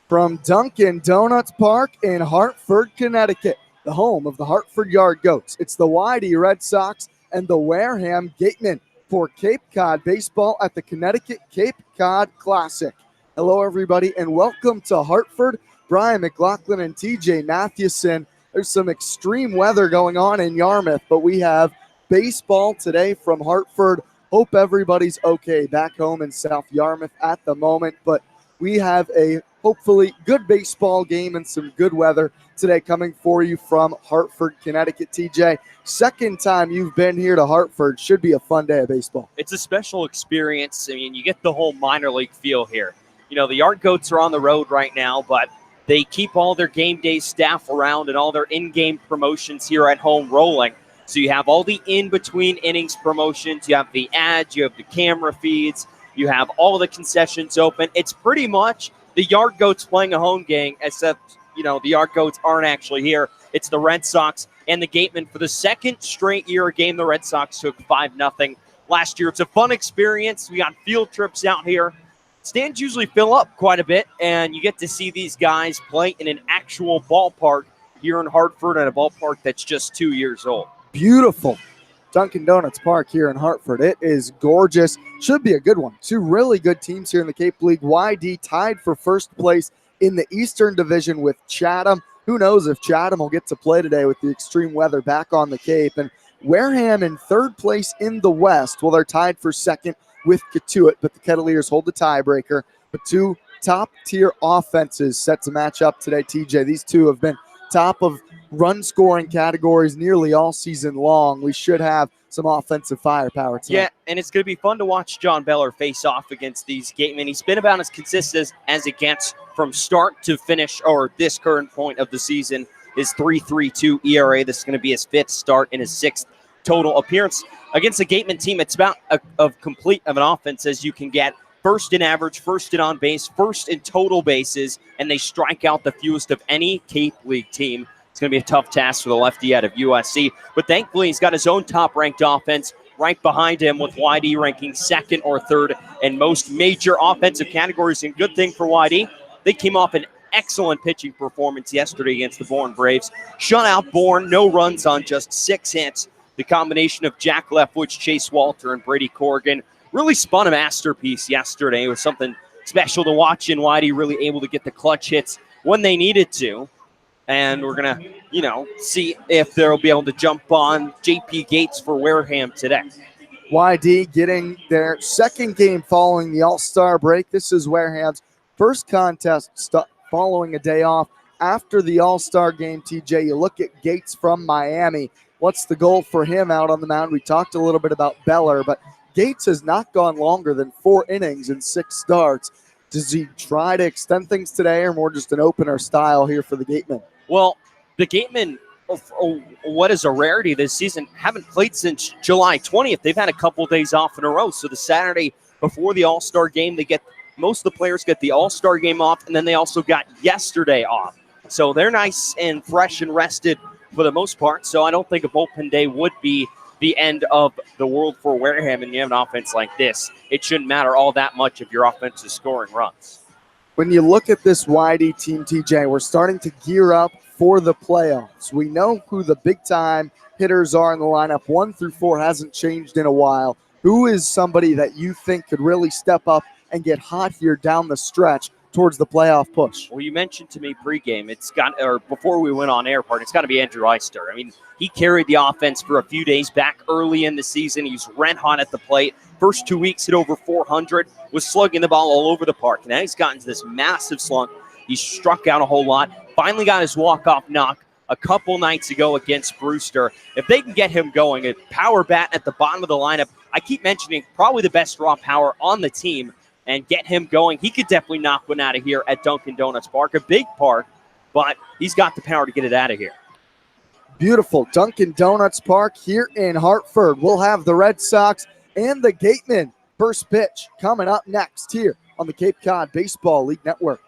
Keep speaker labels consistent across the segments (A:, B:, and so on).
A: From Dunkin' Donuts Park in Hartford, Connecticut, the home of the Hartford Yard Goats. It's the YD Red Sox and the Wareham Gatemen for Cape Cod baseball at the Connecticut Cape Cod Classic. Hello, everybody, and welcome to Hartford. Brian McLaughlin and TJ Mathewson. There's some extreme weather going on in Yarmouth, but we have baseball today from Hartford. Hope everybody's okay back home in South Yarmouth at the moment, but we have a hopefully good baseball game and some good weather today coming for you from Hartford, Connecticut. TJ, second time you've been here to Hartford. Should be a fun day of baseball.
B: It's a special experience. I mean, you get the whole minor league feel here. You know, the Yard Goats are on the road right now, but they keep all their game day staff around and all their in-game promotions here at home rolling. So you have all the in-between innings promotions. You have the ads. You have the camera feeds. You have all the concessions open. It's pretty much the Yard Goats playing a home game, except, you know, the Yard Goats aren't actually here. It's the Red Sox and the Gatemen for the second straight year, a game the Red Sox took 5-0 last year. It's a fun experience. We got field trips out here. Stands usually fill up quite a bit, and you get to see these guys play in an actual ballpark here in Hartford, at a ballpark that's just 2 years old.
A: Beautiful Dunkin' Donuts Park here in Hartford. It is gorgeous. Should be a good one. Two really good teams here in the Cape League. YD tied for first place in the Eastern Division with Chatham. Who knows if Chatham will get to play today with the extreme weather back on the Cape. And Wareham in third place in the West. Well, they're tied for second with Katuitt, but the Kettleers hold the tiebreaker. But two top-tier offenses set to match up today, TJ. These two have been top of run-scoring categories nearly all season long. We should have some offensive firepower tonight.
B: Yeah, and it's going to be fun to watch John Beller face off against these Gatemen. He's been about as consistent as it gets from start to finish, or this current point of the season. His 3.32 ERA. This is going to be his fifth start and his sixth total appearance against the Gateman team. It's about as complete of an offense as you can get. First in average, first in on base, first in total bases, and they strike out the fewest of any Cape League team. It's going to be a tough task for the lefty out of USC. But thankfully, he's got his own top-ranked offense right behind him, with YD ranking second or third in most major offensive categories. And good thing for YD, they came off an excellent pitching performance yesterday against the Bourne Braves. Shut out Bourne, no runs on just 6 hits. The combination of Jack Leftwich, Chase Walter, and Brady Corrigan really spun a masterpiece yesterday. It was something special to watch, and YD really able to get the clutch hits when they needed to. And we're going to, see if they'll be able to jump on JP Gates for Wareham today.
A: YD getting their second game following the All-Star break. This is Wareham's first contest following a day off after the All-Star game. TJ, you look at Gates from Miami. What's the goal for him out on the mound? We talked a little bit about Beller, but Gates has not gone longer than 4 innings and 6 starts. Does he try to extend things today, or more just an opener style here for the Gatemen?
B: Well, the Gatemen, what is a rarity this season, haven't played since July 20th. They've had a couple days off in a row. So the Saturday before the All-Star game, most of the players get the All-Star game off, and then they also got yesterday off. So they're nice and fresh and rested for the most part. So I don't think a bullpen day would be the end of the world for Wareham, and you have an offense like this. It shouldn't matter all that much if your offense is scoring runs.
A: When you look at this YD team, TJ, we're starting to gear up for the playoffs. We know who the big-time hitters are in the lineup. 1 through 4 hasn't changed in a while. Who is somebody that you think could really step up and get hot here down the stretch towards the playoff push?
B: Well, you mentioned to me pregame, before we went on air, it's got to be Andrew Eister. I mean, he carried the offense for a few days back early in the season. He was red hot at the plate. First 2 weeks hit over 400, was slugging the ball all over the park. And now he's gotten to this massive slump. He's struck out a whole lot. Finally got his walk-off knock a couple nights ago against Brewster. If they can get him going, a power bat at the bottom of the lineup, I keep mentioning probably the best raw power on the team, and get him going, he could definitely knock one out of here at Dunkin' Donuts Park, a big park, but he's got the power to get it out of here.
A: Beautiful Dunkin' Donuts Park here in Hartford. We'll have the Red Sox and the Gatemen first pitch coming up next here on the Cape Cod Baseball League Network.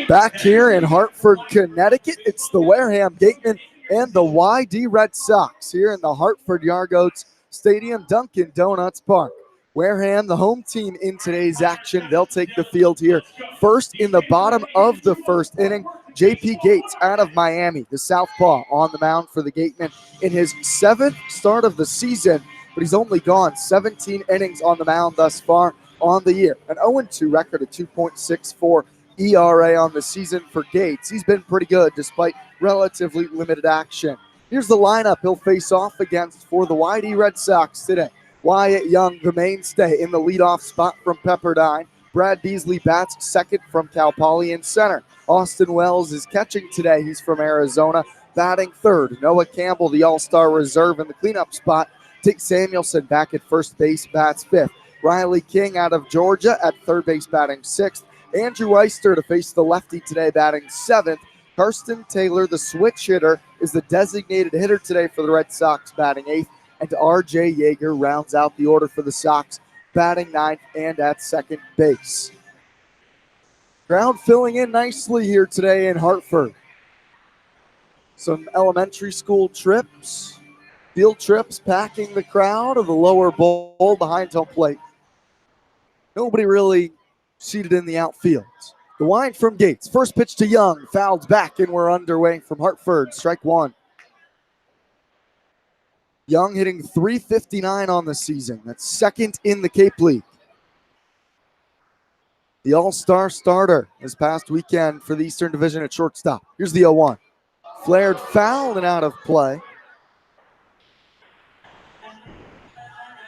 A: Back here in Hartford, Connecticut, it's the Wareham Gatemen and the YD Red Sox here in the Hartford Yard-Goats Stadium, Dunkin' Donuts Park. Wareham, the home team in today's action. They'll take the field here first in the bottom of the first inning. J.P. Gates out of Miami, the southpaw on the mound for the Gatemen in his 7th start of the season, but he's only gone 17 innings on the mound thus far on the year. An 0-2 record, a 2.64 ERA on the season for Gates. He's been pretty good despite relatively limited action. Here's the lineup he'll face off against for the YD Red Sox today. Wyatt Young, the mainstay in the leadoff spot from Pepperdine. Brad Beasley bats second from Cal Poly in center. Austin Wells is catching today. He's from Arizona, batting third. Noah Campbell, the all-star reserve in the cleanup spot. Dick Samuelson back at first base, bats fifth. Riley King out of Georgia at third base, batting sixth. Andrew Eister to face the lefty today, batting seventh. Karsten Taylor, the switch hitter, is the designated hitter today for the Red Sox, batting eighth. And R.J. Yeager rounds out the order for the Sox, batting ninth and at second base. Crowd filling in nicely here today in Hartford. Some elementary school trips, field trips packing the crowd of the lower bowl behind home plate. Nobody really seated in the outfield. The wind from Gates. First pitch to Young. Fouled back, and we're underway from Hartford. Strike one. Young hitting .359 on the season. That's second in the Cape League. The all-star starter this past weekend for the Eastern Division at shortstop. Here's the 0-1. Flared foul and out of play.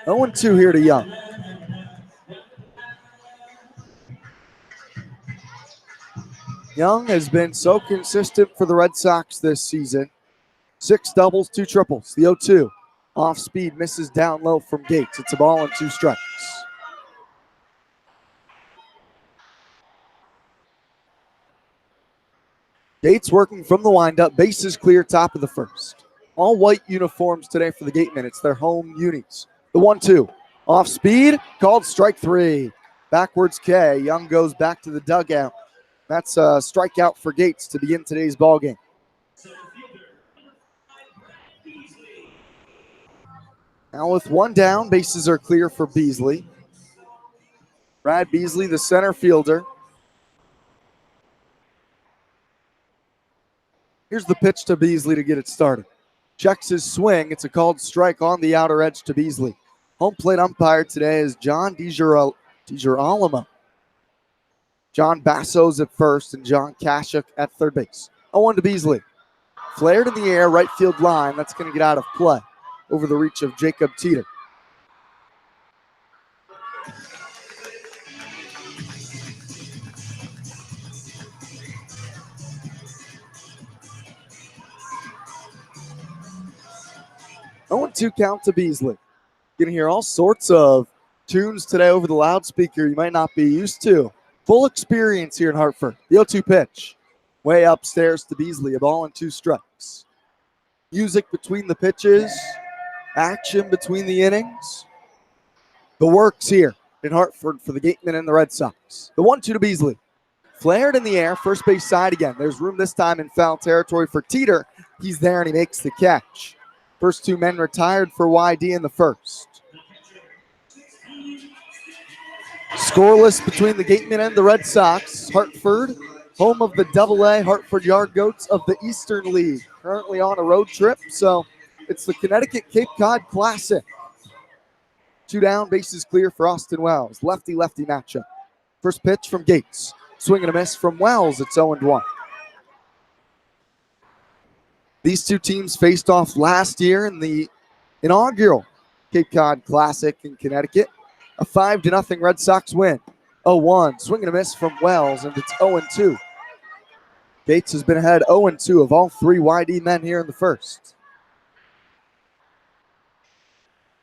A: 0-2 here to Young. Young has been so consistent for the Red Sox this season. 6 doubles, 2 triples. The 0-2. Off speed, misses down low from Gates. It's a ball and 2 strikes. Gates working from the windup. Bases clear, top of the first. All white uniforms today for the Gatemen. It's their home unis. The 1-2. Off speed, called strike 3. Backwards K. Young goes back to the dugout. That's a strikeout for Gates to begin today's ballgame. Now with 1 down, bases are clear for Beasley. Brad Beasley, the center fielder. Here's the pitch to Beasley to get it started. Checks his swing. It's a called strike on the outer edge to Beasley. Home plate umpire today is John DiGirolamo. John Basso's at first and John Kashuk at third base. 0-1 to Beasley. Flared in the air, right field line. That's going to get out of play over the reach of Jacob Teeter. Oh, 2 count to Beasley. You're going to hear all sorts of tunes today over the loudspeaker you might not be used to. Full experience here in Hartford. The 0-2 pitch. Way upstairs to Beasley. A ball and 2 strikes. Music between the pitches. Action between the innings. The works here in Hartford for the Gatemen and the Red Sox. The 1-2 to Beasley. Flared in the air, first base side again. There's room this time in foul territory for Teeter. He's there and he makes the catch. First 2 men retired for YD in the first. Scoreless between the Gatemen and the Red Sox. Hartford, home of the Double-A Hartford Yard-Goats of the Eastern League. Currently on a road trip, so it's the Connecticut Cape Cod Classic. 2 down, bases clear for Austin Wells. Lefty-lefty matchup. First pitch from Gates. Swing and a miss from Wells. It's 0-1. These 2 teams faced off last year in the inaugural Cape Cod Classic in Connecticut. A 5-0 Red Sox win. 0-1. Swing and a miss from Wells, and it's 0-2. Gates has been ahead 0-2 of all 3 YD men here in the first.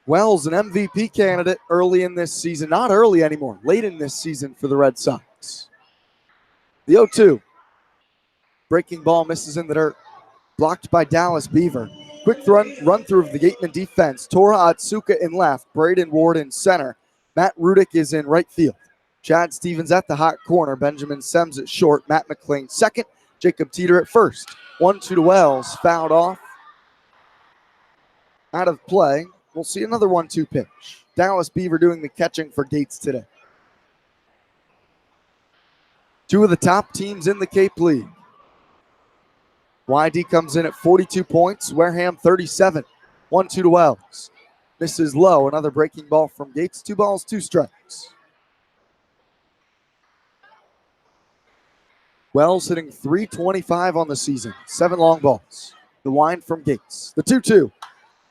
A: Wells, an MVP candidate early in this season. Not early anymore. Late in this season for the Red Sox. The 0-2. Breaking ball misses in the dirt. Blocked by Dallas Beaver. Quick run through of the Gateman defense. Tora Atsuka in left. Braden Ward in center. Matt Rudick is in right field. Chad Stevens at the hot corner. Benjamin Sems at short. Matt McLean second. Jacob Teeter at first. 1-2 to Wells. Fouled off. Out of play. We'll see another 1-2 pitch. Dallas Beaver doing the catching for Gates today. Two of the top teams in the Cape League. YD comes in at 42 points. Wareham 37. 1-2 to Wells. Misses low. Another breaking ball from Gates. 2 balls, 2 strikes. Wells hitting .325 on the season. 7 long balls. The wind from Gates. The 2-2.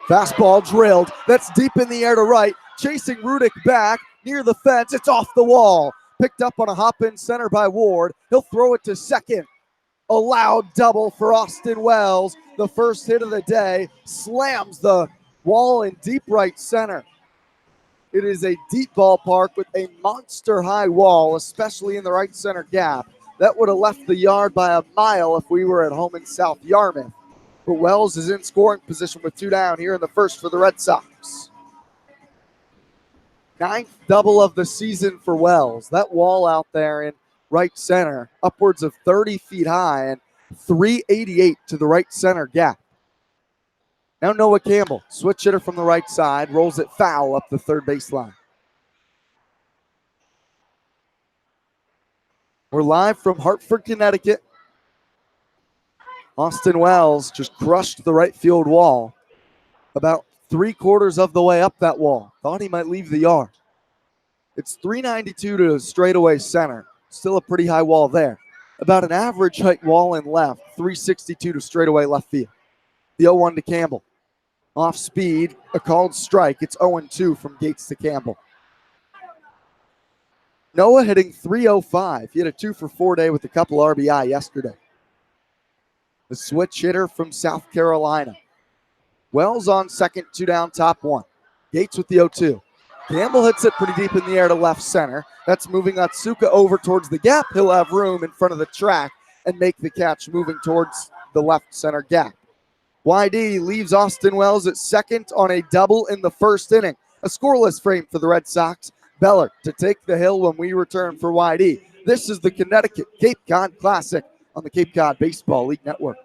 A: Fastball drilled. That's deep in the air to right. Chasing Rudick back near the fence. It's off the wall. Picked up on a hop-in center by Ward. He'll throw it to second. A loud double for Austin Wells. The first hit of the day. Slams the wall in deep right center. It is a deep ballpark with a monster high wall, especially in the right center gap. That would have left the yard by a mile if we were at home in South Yarmouth. But Wells is in scoring position with 2 down here in the first for the Red Sox. 9th double of the season for Wells. That wall out there in right center, upwards of 30 feet high and 388 to the right center gap. Now Noah Campbell, switch hitter from the right side, rolls it foul up the third baseline. We're live from Hartford, Connecticut. Austin Wells just crushed the right field wall. About 3/4 of the way up that wall. Thought he might leave the yard. It's 392 to straightaway center. Still a pretty high wall there. About an average height wall in left. 362 to straightaway left field. The 0-1 to Campbell. Off speed, a called strike. It's 0-2 from Gates to Campbell. Noah hitting .305. He had a 2-for-4 day with a couple RBI yesterday. The switch hitter from South Carolina. Wells on second, 2 down, top 1. Gates with the 0-2. Campbell hits it pretty deep in the air to left center. That's moving Atsuka over towards the gap. He'll have room in front of the track and make the catch moving towards the left center gap. YD leaves Austin Wells at second on a double in the first inning. A scoreless frame for the Red Sox. Beller to take the hill when we return for YD. This is the Connecticut Cape Cod Classic on the Cape Cod Baseball League Network.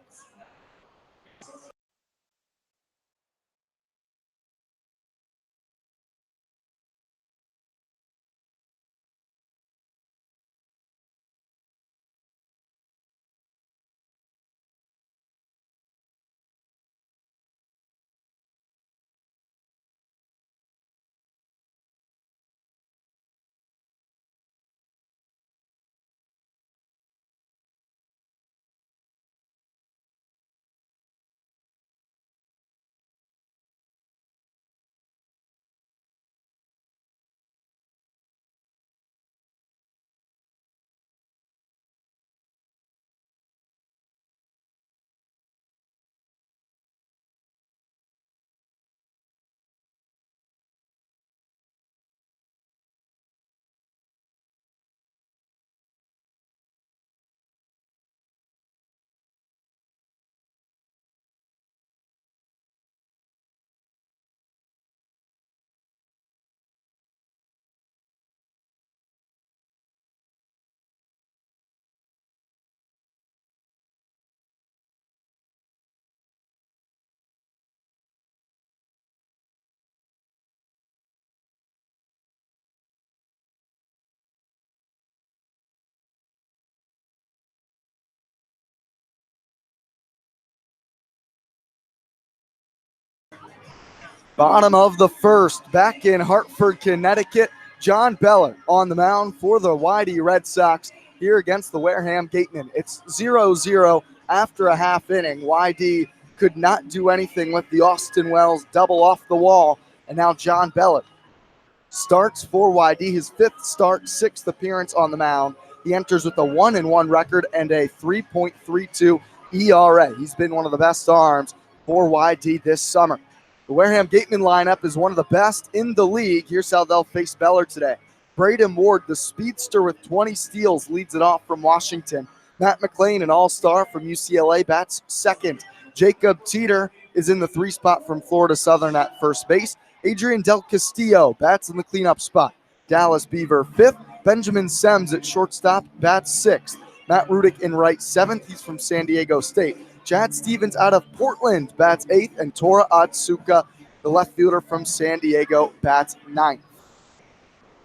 A: Bottom of the first, back in Hartford, Connecticut. John Beller on the mound for the YD Red Sox here against the Wareham Gatemen. It's 0-0 after a half inning. YD could not do anything with the Austin Wells double off the wall, and now John Beller starts for YD, his 5th start, 6th appearance on the mound. He enters with a 1-1 record and a 3.32 ERA. He's been one of the best arms for YD this summer. The Wareham Gateman lineup is one of the best in the league. Here's how they'll face Beller today. Braden Ward, the speedster with 20 steals, leads it off from Washington. Matt McLean, an all-star from UCLA, bats second. Jacob Teeter is in the 3 spot from Florida Southern at first base. Adrian Del Castillo bats in the cleanup spot. Dallas Beaver 5th. Benjamin Sems at shortstop bats 6th. Matt Rudick in right 7th. He's from San Diego State. Chad Stevens out of Portland bats 8th. And Tora Atsuka, the left fielder from San Diego, bats 9th.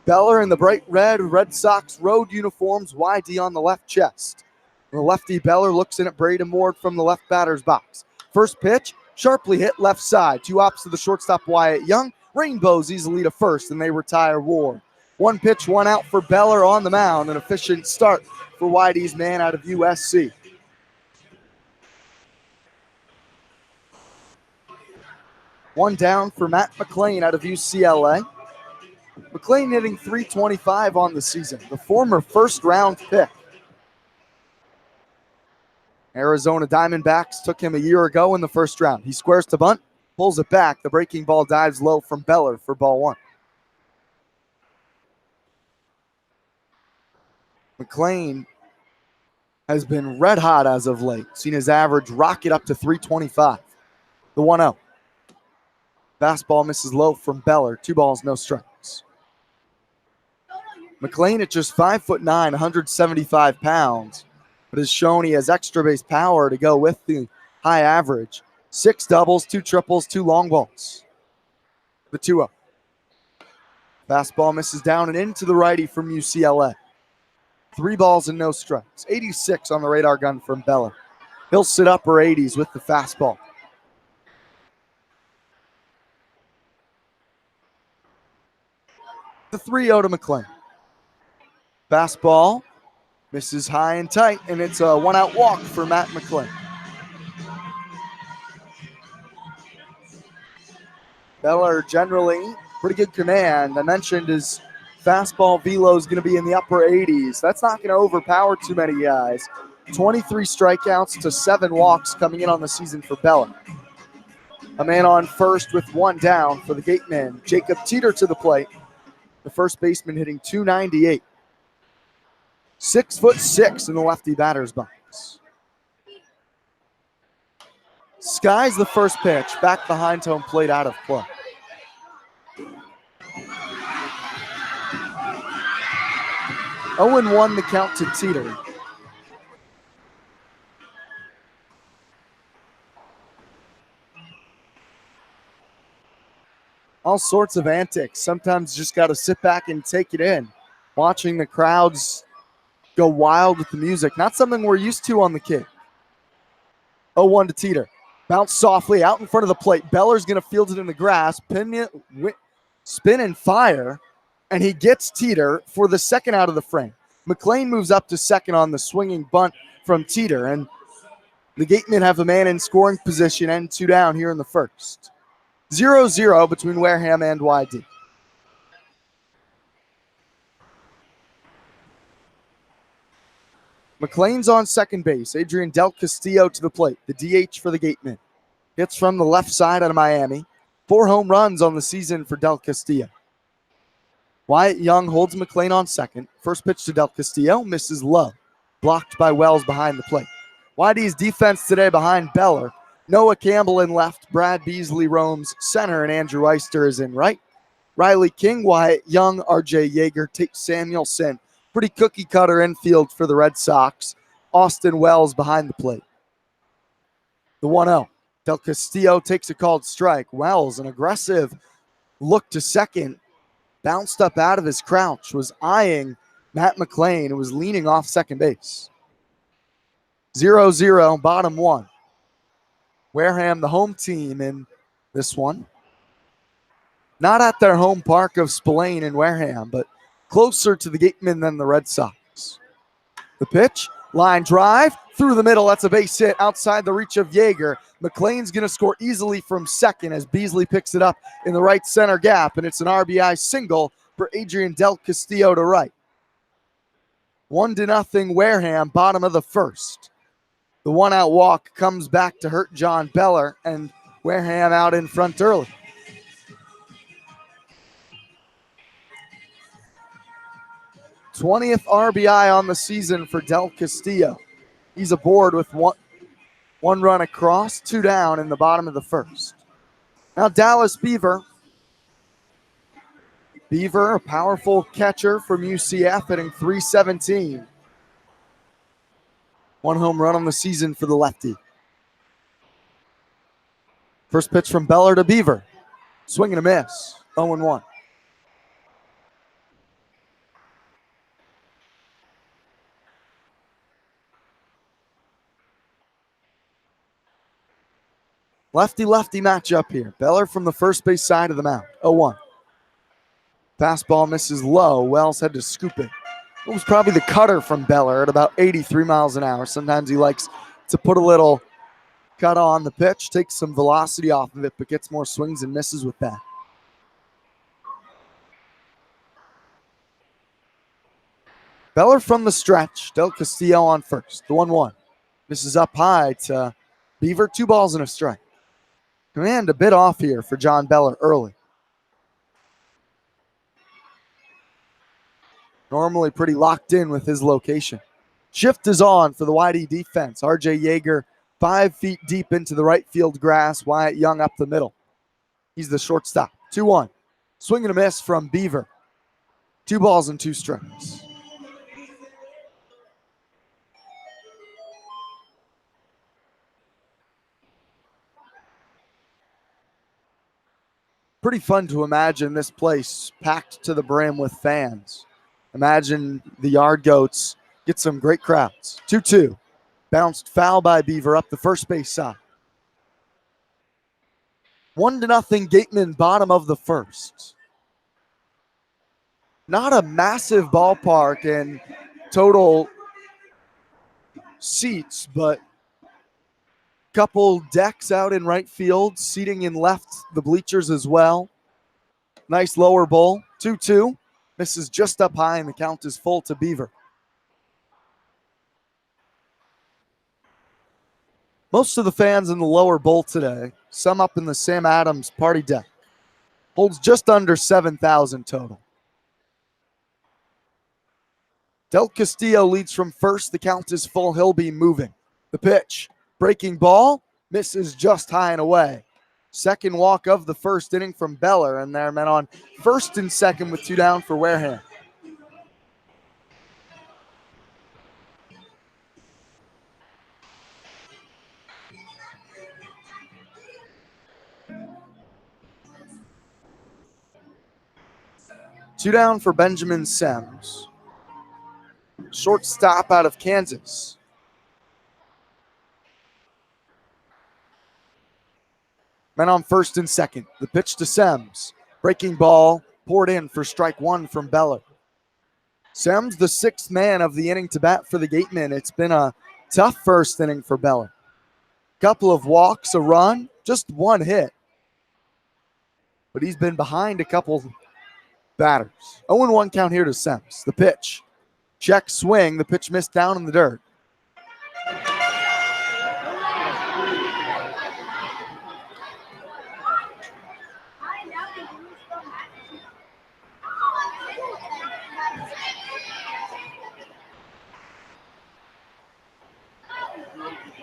A: Beller in the bright Red Sox road uniforms, YD on the left chest. The lefty Beller looks in at Braden Ward from the left batter's box. First pitch, sharply hit left side. Two ops to the shortstop Wyatt Young. Rainbows easily to first, and they retire Ward. One pitch, one out for Beller on the mound. An efficient start for YD's man out of USC. One down for Matt McLean out of UCLA. McLean hitting .325 on the season, the former first-round pick. Arizona Diamondbacks took him a year ago in the first round. He squares to bunt, pulls it back. The breaking ball dives low from Beller for ball 1. McLean has been red hot as of late. Seen his average rocket up to .325. The 1-0. Fastball misses low from Beller. 2 balls, no strikes. McLean at just 5'9", 175 pounds, but has shown he has extra base power to go with the high average. 6 doubles, 2 triples, 2 long balls. The 2-0. Fastball misses down and into the righty from UCLA. 3 balls and no strikes. 86 on the radar gun from Beller. He'll sit upper 80s with the fastball. The 3-0 to McLean. Fastball misses high and tight, and it's a 1-out walk for Matt McLean. Beller generally pretty good command. I mentioned his fastball velo is going to be in the upper 80s. That's not going to overpower too many guys. 23 strikeouts to 7 walks coming in on the season for Beller. A man on first with 1 down for the gateman. Jacob Teeter to the plate. The first baseman hitting .298. 6'6" in the lefty batter's box. Skies the first pitch, back behind home plate, out of play. Oh, 1 the count to Teeter. All sorts of antics. Sometimes just got to sit back and take it in. Watching the crowds go wild with the music. Not something we're used to on the Kid. 0-1 to Teeter. Bounce softly out in front of the plate. Beller's going to field it in the grass. Spin and fire. And he gets Teeter for the second out of the frame. McLean moves up to second on the swinging bunt from Teeter. And the Gatemen have a man in scoring position and 2 down here in the first. 0-0 between Wareham and YD. McLean's on second base. Adrian Del Castillo to the plate. The DH for the Gatemen. Hits from the left side out of Miami. 4 home runs on the season for Del Castillo. Wyatt Young holds McLean on second. First pitch to Del Castillo. Misses low. Blocked by Wells behind the plate. YD's defense today behind Beller. Noah Campbell in left. Brad Beasley roams center. And Andrew Eister is in right. Riley King, Wyatt Young, RJ Yeager, Tate Samuelson. Pretty cookie cutter infield for the Red Sox. Austin Wells behind the plate. The 1-0. Del Castillo takes a called strike. Wells, an aggressive look to second. Bounced up out of his crouch. Was eyeing Matt McLean. Who was leaning off second base. 0-0, bottom 1. Wareham, the home team in this one. Not at their home park of Spillane in Wareham, but closer to the Gatemen than the Red Sox. The pitch, line drive, through the middle. That's a base hit outside the reach of Yeager. McLean's going to score easily from second as Beasley picks it up in the right center gap, and it's an RBI single for Adrian Del Castillo to right. 1-0 Wareham, bottom of the first. The 1-out walk comes back to hurt John Beller, and Wareham out in front early. th RBI on the season for Del Castillo. He's aboard with one run across, 2 down in the bottom of the first. Now Dallas Beaver Beaver, a powerful catcher from UCF, hitting .317. One home run on the season for the lefty. First pitch from Beller to Beaver. Swing and a miss. 0-1. Lefty-lefty matchup here. Beller from the first base side of the mound. 0-1. Fastball misses low. Wells had to scoop it. It was probably the cutter from Beller at about 83 miles an hour. Sometimes he likes to put a little cut on the pitch, takes some velocity off of it, but gets more swings and misses with that. Beller from the stretch. Del Castillo on first. The 1-1. Misses up high to Beaver. 2 balls and a strike. Command a bit off here for John Beller early. Normally pretty locked in with his location. Shift is on for the Whitey defense. RJ Yeager 5 feet deep into the right field grass. Wyatt Young up the middle. He's the shortstop. 2-1. Swing and a miss from Beaver. 2 balls and 2 strikes. Pretty fun to imagine this place packed to the brim with fans. Imagine the Yard Goats get some great crowds. 2-2. Bounced foul by Beaver up the first base side. 1-0 Gateman, bottom of the first. Not a massive ballpark in total seats, but couple decks out in right field, seating in left, the bleachers as well. Nice lower bowl. 2-2. Misses just up high, and the count is full to Beaver. Most of the fans in the lower bowl today, some up in the Sam Adams party deck. Holds just under 7,000 total. Del Castillo leads from first. The count is full. He'll be moving. The pitch. Breaking ball. Misses just high and away. Second walk of the first inning from Beller, and they're men on first and second with 2 down for Wareham. Two down for Benjamin Sems. Shortstop out of Kansas. Men on first and second. The pitch to Sems. Breaking ball poured in for strike 1 from Beller. Sems, the 6th man of the inning to bat for the Gatemen. It's been a tough first inning for Beller. Couple of walks, a run, just 1 hit. But he's been behind a couple batters. 0-1 count here to Sems. The pitch. Check swing. The pitch missed down in the dirt.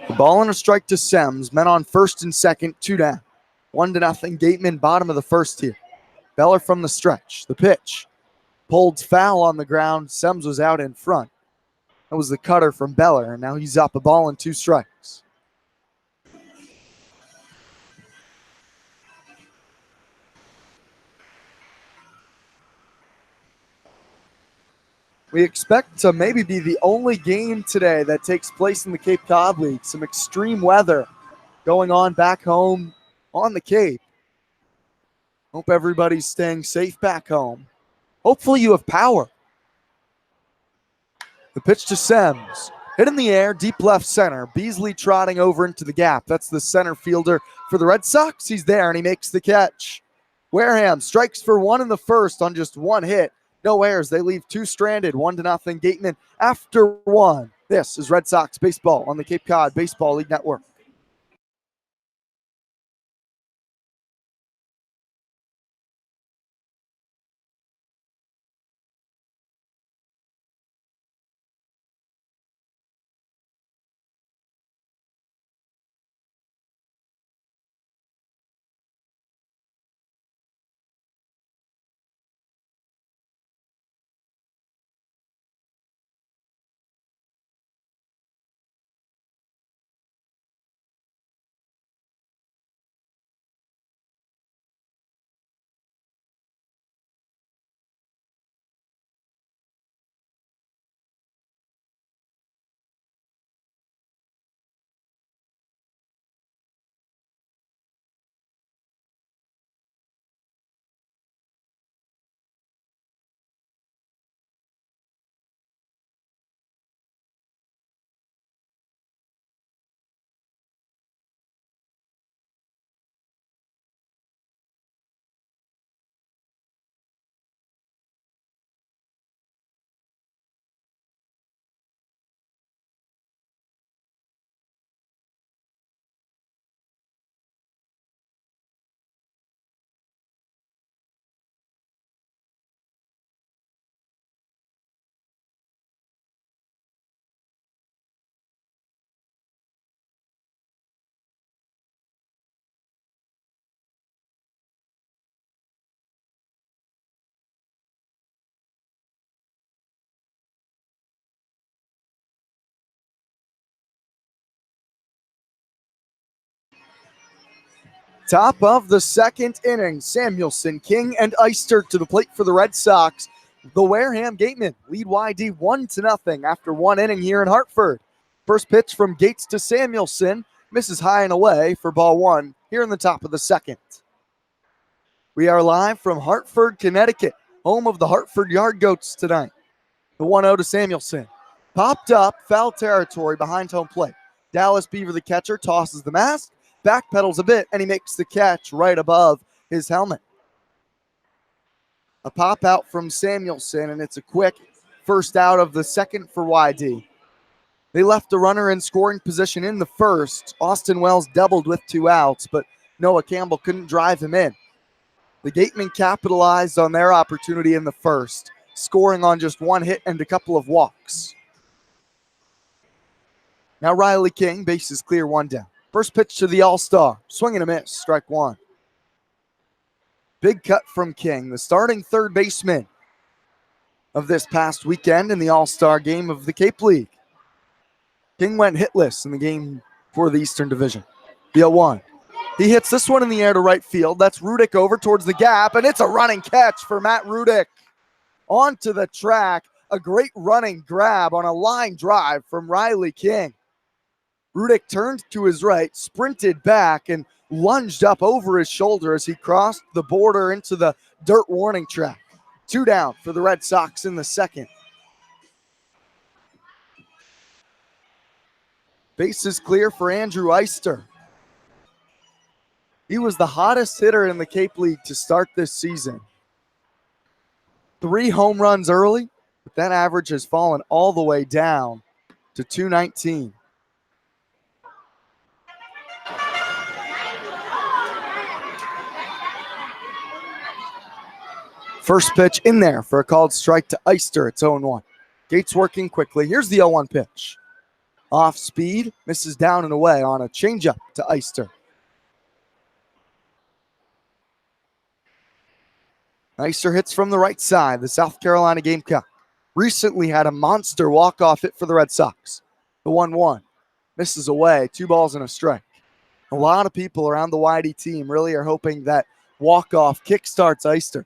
A: The ball and a strike to Sems. Men on first and second, 2 down. 1-0 Gateman, bottom of the first here. Beller from the stretch. The pitch. Pulled foul on the ground. Sems was out in front. That was the cutter from Beller, and now he's up, a ball and 2 strikes. We expect to maybe be the only game today that takes place in the Cape Cod League. Some extreme weather going on back home on the Cape. Hope everybody's staying safe back home. Hopefully you have power. The pitch to Sems. Hit in the air, deep left center. Beasley trotting over into the gap. That's the center fielder for the Red Sox. He's there, and he makes the catch. Wareham strikes for 1 in the first on just 1 hit. No errors. They leave 2 stranded. 1-0 Gateman after 1. This is Red Sox baseball on the Cape Cod Baseball League Network. Top of the second inning, Samuelson, King, and Eister to the plate for the Red Sox. The Wareham Gatemen lead YD 1-0 after one inning here in Hartford. First pitch from Gates to Samuelson, misses high and away for ball one here in the top of the second. We are live from Hartford, Connecticut, home of the Hartford Yard Goats tonight. The 1-0 to Samuelson. Popped up, foul territory behind home plate. Dallas Beaver, the catcher, tosses the mask, backpedals a bit, and he makes the catch right above his helmet. A pop out from Samuelson, and it's a quick first out of the second for YD. They left a runner in scoring position in the first. Austin Wells doubled with 2 outs, but Noah Campbell couldn't drive him in. The Gatemen capitalized on their opportunity in the first, scoring on just one hit and a couple of walks. Now Riley King, bases clear, 1 down. First pitch to the All-Star, swing and a miss, strike 1. Big cut from King, the starting third baseman of this past weekend in the All-Star game of the Cape League. King went hitless in the game for the Eastern Division. The 0-1. He hits this one in the air to right field. That's Rudick over towards the gap, and it's a running catch for Matt Rudick. Onto the track, a great running grab on a line drive from Riley King. Rudick turned to his right, sprinted back, and lunged up over his shoulder as he crossed the border into the dirt warning track. 2 down for the Red Sox in the second. Bases clear for Andrew Eister. He was the hottest hitter in the Cape League to start this season. 3 home runs early, but that average has fallen all the way down to 219. First pitch in there for a called strike to Eister. It's 0-1. Gates working quickly. Here's the 0-1 pitch. Off speed, misses down and away on a changeup to Eister. Eister hits from the right side. The South Carolina Gamecock recently had a monster walk-off hit for the Red Sox. The 1-1 misses away. 2 balls and a strike. A lot of people around the YD team really are hoping that walk-off kickstarts Eister.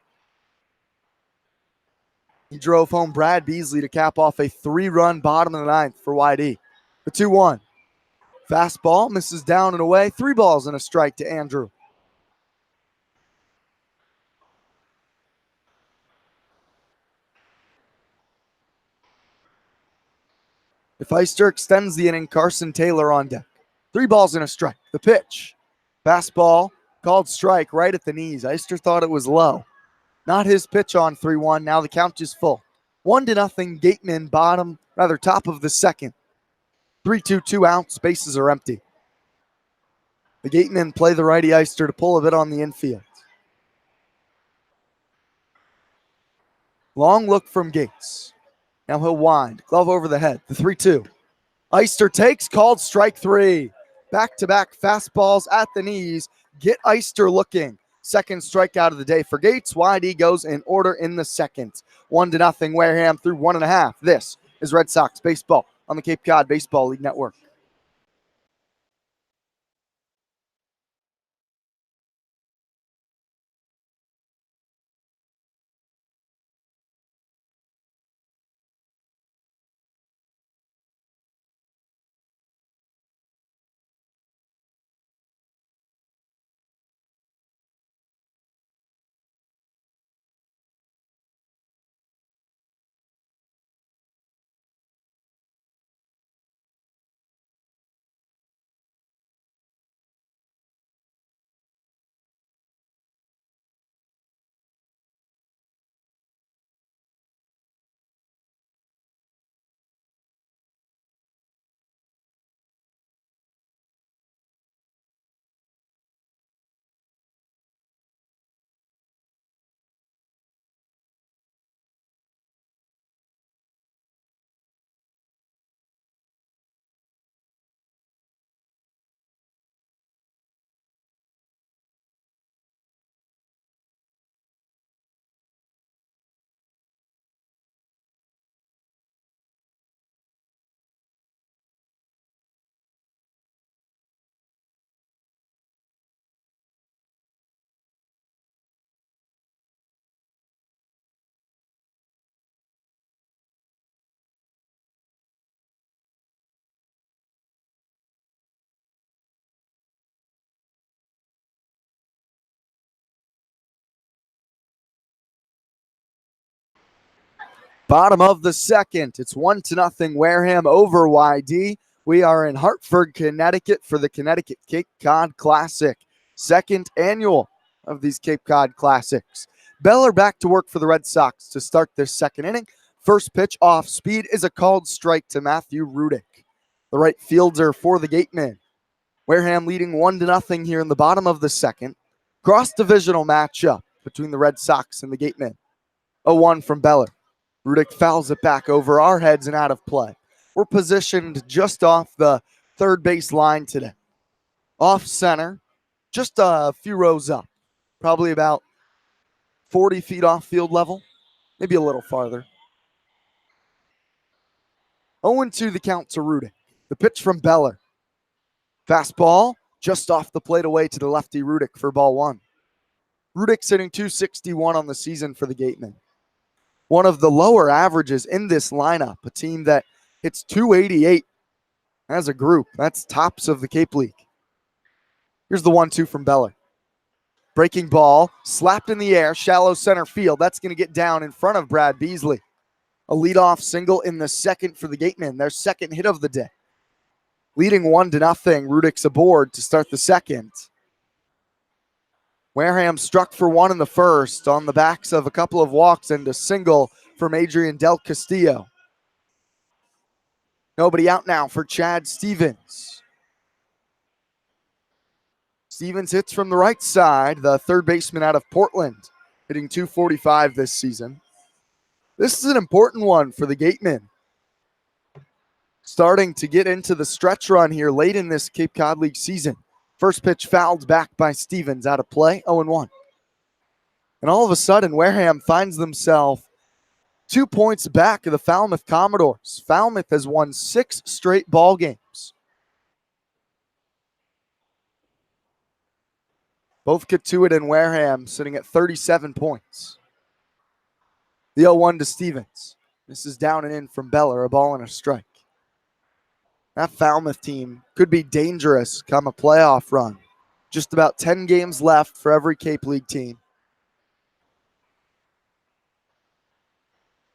A: He drove home Brad Beasley to cap off a 3-run bottom of the ninth for YD. The 2-1. Fastball misses down and away. 3 balls and a strike to Andrew. If Eister extends the inning, Carson Taylor on deck. 3 balls and a strike. The pitch. Fastball called strike right at the knees. Eister thought it was low. Not his pitch on 3-1. Now the count is full. 1-0 Gatemen top of the second. 3-2, 2 outs. Bases are empty. The Gatemen play the righty Eister to pull a bit on the infield. Long look from Gates. Now he'll wind. Glove over the head. The 3-2. Eister takes, called strike 3. Back-to-back fastballs at the knees. Get Eister looking. Second strikeout of the day for Gates. YD goes in order in the second. 1-0 Wareham through 1.5. This is Red Sox baseball on the Cape Cod Baseball League Network. Bottom of the second. It's 1-0 Wareham over YD. We are in Hartford, Connecticut for the Connecticut Cape Cod Classic. Second annual of these Cape Cod Classics. Beller back to work for the Red Sox to start this second inning. First pitch off speed is a called strike to Matthew Rudick, the right fielder for the Gatemen. Wareham leading 1-0 here in the bottom of the second. Cross-divisional matchup between the Red Sox and the Gatemen. 0-1 from Beller. Rudick fouls it back over our heads and out of play. We're positioned just off the third base line today. Off center, just a few rows up. Probably about 40 feet off field level, maybe a little farther. 0-2 the count to Rudick. The pitch from Beller. Fastball just off the plate away to the lefty Rudick for ball one. Rudick's hitting .261 on the season for the Gatemen. One of the lower averages in this lineup, a team that hits .288 as a group. That's tops of the Cape League. Here's the 1-2 from Beller. Breaking ball, slapped in the air, shallow center field. That's going to get down in front of Brad Beasley. A leadoff single in the second for the Gatemen, their second hit of the day. Leading 1-0, Rudick's aboard to start the second. Wareham struck for one in the first on the backs of a couple of walks and a single from Adrian Del Castillo. Nobody out now for Chad Stevens. Stevens hits from the right side, the third baseman out of Portland, hitting .245 this season. This is an important one for the Gatemen. Starting to get into the stretch run here late in this Cape Cod League season. First pitch fouled back by Stevens, out of play, 0-1. And all of a sudden, Wareham finds themselves 2 points back of the Falmouth Commodores. Falmouth has won 6 straight ball games. Both Katuitt and Wareham sitting at 37 points. The 0-1 to Stevens. This is down and in from Beller, a ball and a strike. That Falmouth team could be dangerous come a playoff run. Just about 10 games left for every Cape League team.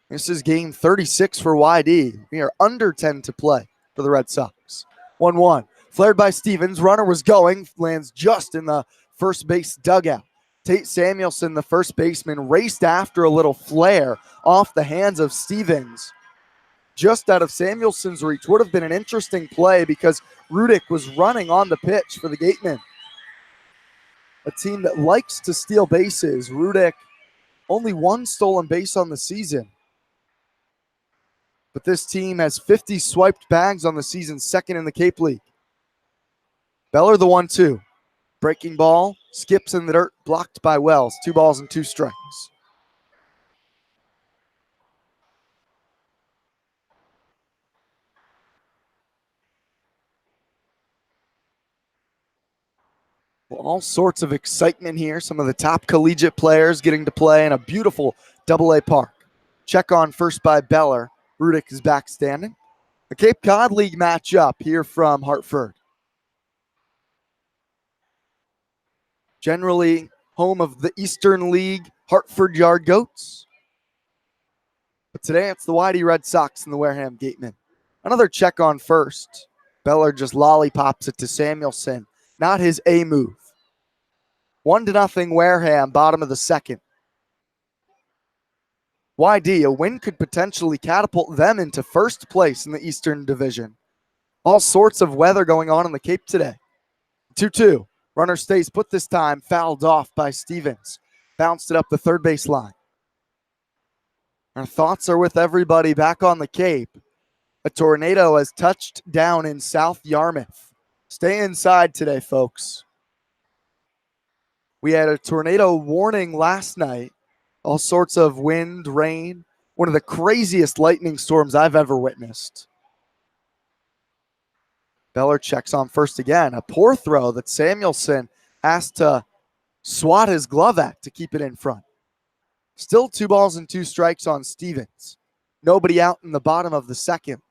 A: This is game 36 for YD. We are under 10 to play for the Red Sox. 1-1. Flared by Stevens. Runner was going. Lands just in the first base dugout. Tate Samuelson, the first baseman, raced after a little flare off the hands of Stevens. Just out of Samuelson's reach. Would have been an interesting play because Rudick was running on the pitch for the Gatemen. A team that likes to steal bases. Rudick, only one stolen base on the season. But this team has 50 swiped bags on the season, second in the Cape League. Beller the 1-2. Breaking ball, skips in the dirt, blocked by Wells. 2 balls and 2 strikes. Well, all sorts of excitement here. Some of the top collegiate players getting to play in a beautiful AA park. Check on first by Beller. Rudick is back standing. The Cape Cod League matchup here from Hartford. Generally home of the Eastern League Hartford Yard Goats. But today it's the YD Red Sox and the Wareham Gatemen. Another check on first. Beller just lollipops it to Samuelson. Not his A move. 1-0 Wareham, bottom of the second. YD, a win could potentially catapult them into first place in the Eastern Division. All sorts of weather going on in the Cape today. 2-2. Runner stays put this time, fouled off by Stevens. Bounced it up the third base line. Our thoughts are with everybody back on the Cape. A tornado has touched down in South Yarmouth. Stay inside today, folks. We had a tornado warning last night. All sorts of wind, rain. One of the craziest lightning storms I've ever witnessed. Beller checks on first again. A poor throw that Samuelson has to swat his glove at to keep it in front. Still 2 balls and 2 strikes on Stevens. Nobody out in the bottom of the second.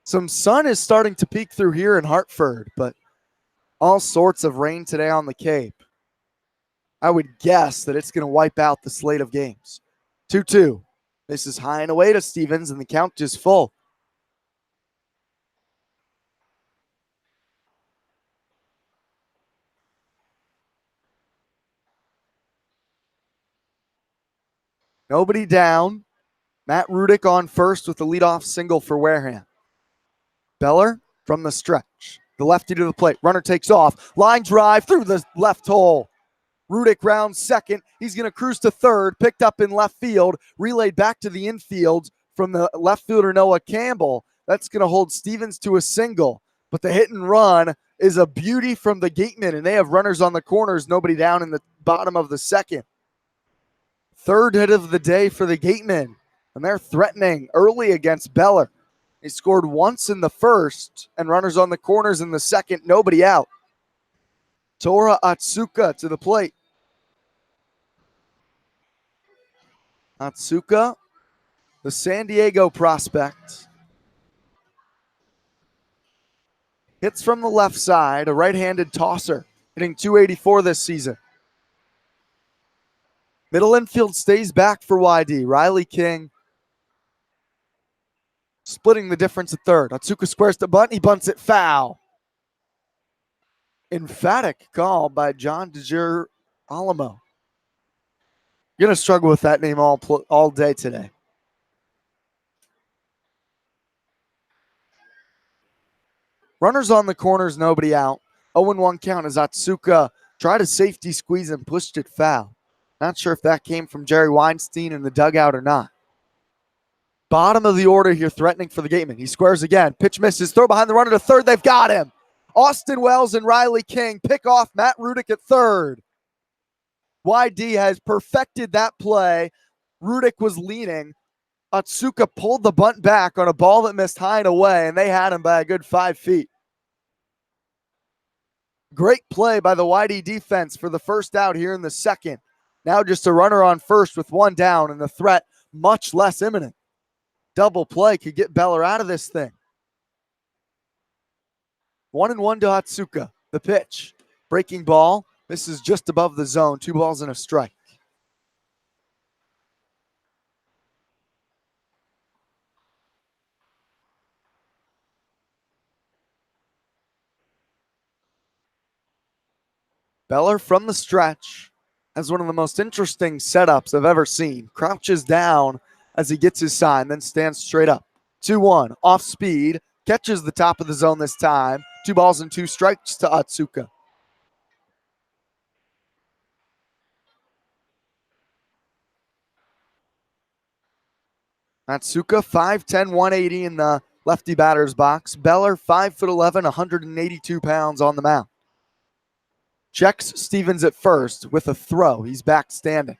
A: Some sun is starting to peek through here in Hartford, but all sorts of rain today on the Cape. I would guess that it's going to wipe out the slate of games. 2-2. This is high and away to Stevens, and the count is full. Nobody down. Matt Rudick on first with the leadoff single for Wareham. Beller from the stretch. The lefty to the plate. Runner takes off. Line drive through the left hole. Rudick rounds second. He's going to cruise to third. Picked up in left field. Relayed back to the infield from the left fielder Noah Campbell. That's going to hold Stevens to a single. But the hit and run is a beauty from the gateman, and they have runners on the corners. Nobody down in the bottom of the second. Third hit of the day for the gateman, and they're threatening early against Beller. He scored once in the first, and runners on the corners in the second, nobody out. Tora Atsuka to the plate. Atsuka, the San Diego prospect. Hits from the left side, a right-handed tosser, hitting .284 this season. Middle infield stays back for YD. Riley King splitting the difference at third. Atsuka squares the bunt. He bunts it foul. Emphatic call by John DeGirolamo. You're going to struggle with that name all day today. Runners on the corners, nobody out. 0-1 count as Atsuka tried a safety squeeze and pushed it foul. Not sure if that came from Jerry Weinstein in the dugout or not. Bottom of the order here, threatening for the gateman. He squares again. Pitch misses. Throw behind the runner to third. They've got him. Austin Wells and Riley King pick off Matt Rudick at third. YD has perfected that play. Rudick was leaning. Atsuka pulled the bunt back on a ball that missed high and away, and they had him by a good 5 feet. Great play by the YD defense for the first out here in the second. Now just a runner on first with one down, and the threat much less imminent. Double play could get Beller out of this thing. 1-1 to Atsuka. The pitch. Breaking ball. This is just above the zone. 2 balls and a strike. Beller from the stretch has one of the most interesting setups I've ever seen. Crouches down as he gets his sign, then stands straight up. 2-1, off speed, catches the top of the zone this time. 2 balls and 2 strikes to Atsuka. Atsuka, 5'10", 180 in the lefty batter's box. Beller, 5'11", 182 pounds on the mound. Checks Stevens at first with a throw. He's back standing.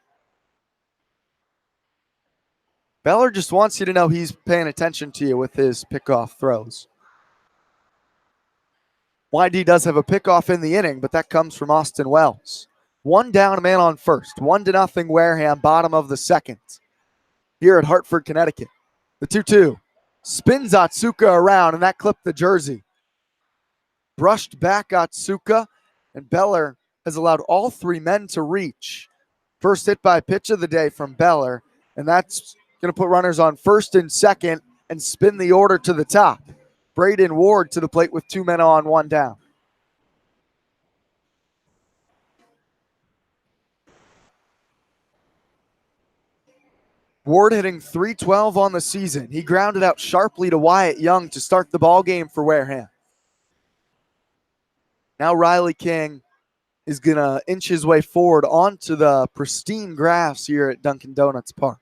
A: Beller just wants you to know he's paying attention to you with his pickoff throws. YD does have a pickoff in the inning, but that comes from Austin Wells. 1 down, a man on first. 1-0 Wareham, bottom of the second. Here at Hartford, Connecticut. The 2-2. Spins Atsuka around, and that clipped the jersey. Brushed back Atsuka, and Beller has allowed all 3 men to reach. First hit by pitch of the day from Beller, and that's going to put runners on first and second and spin the order to the top. Braden Ward to the plate with 2 men on, 1 down. Ward hitting .312 on the season. He grounded out sharply to Wyatt Young to start the ball game for Wareham. Now Riley King is going to inch his way forward onto the pristine grass here at Dunkin' Donuts Park.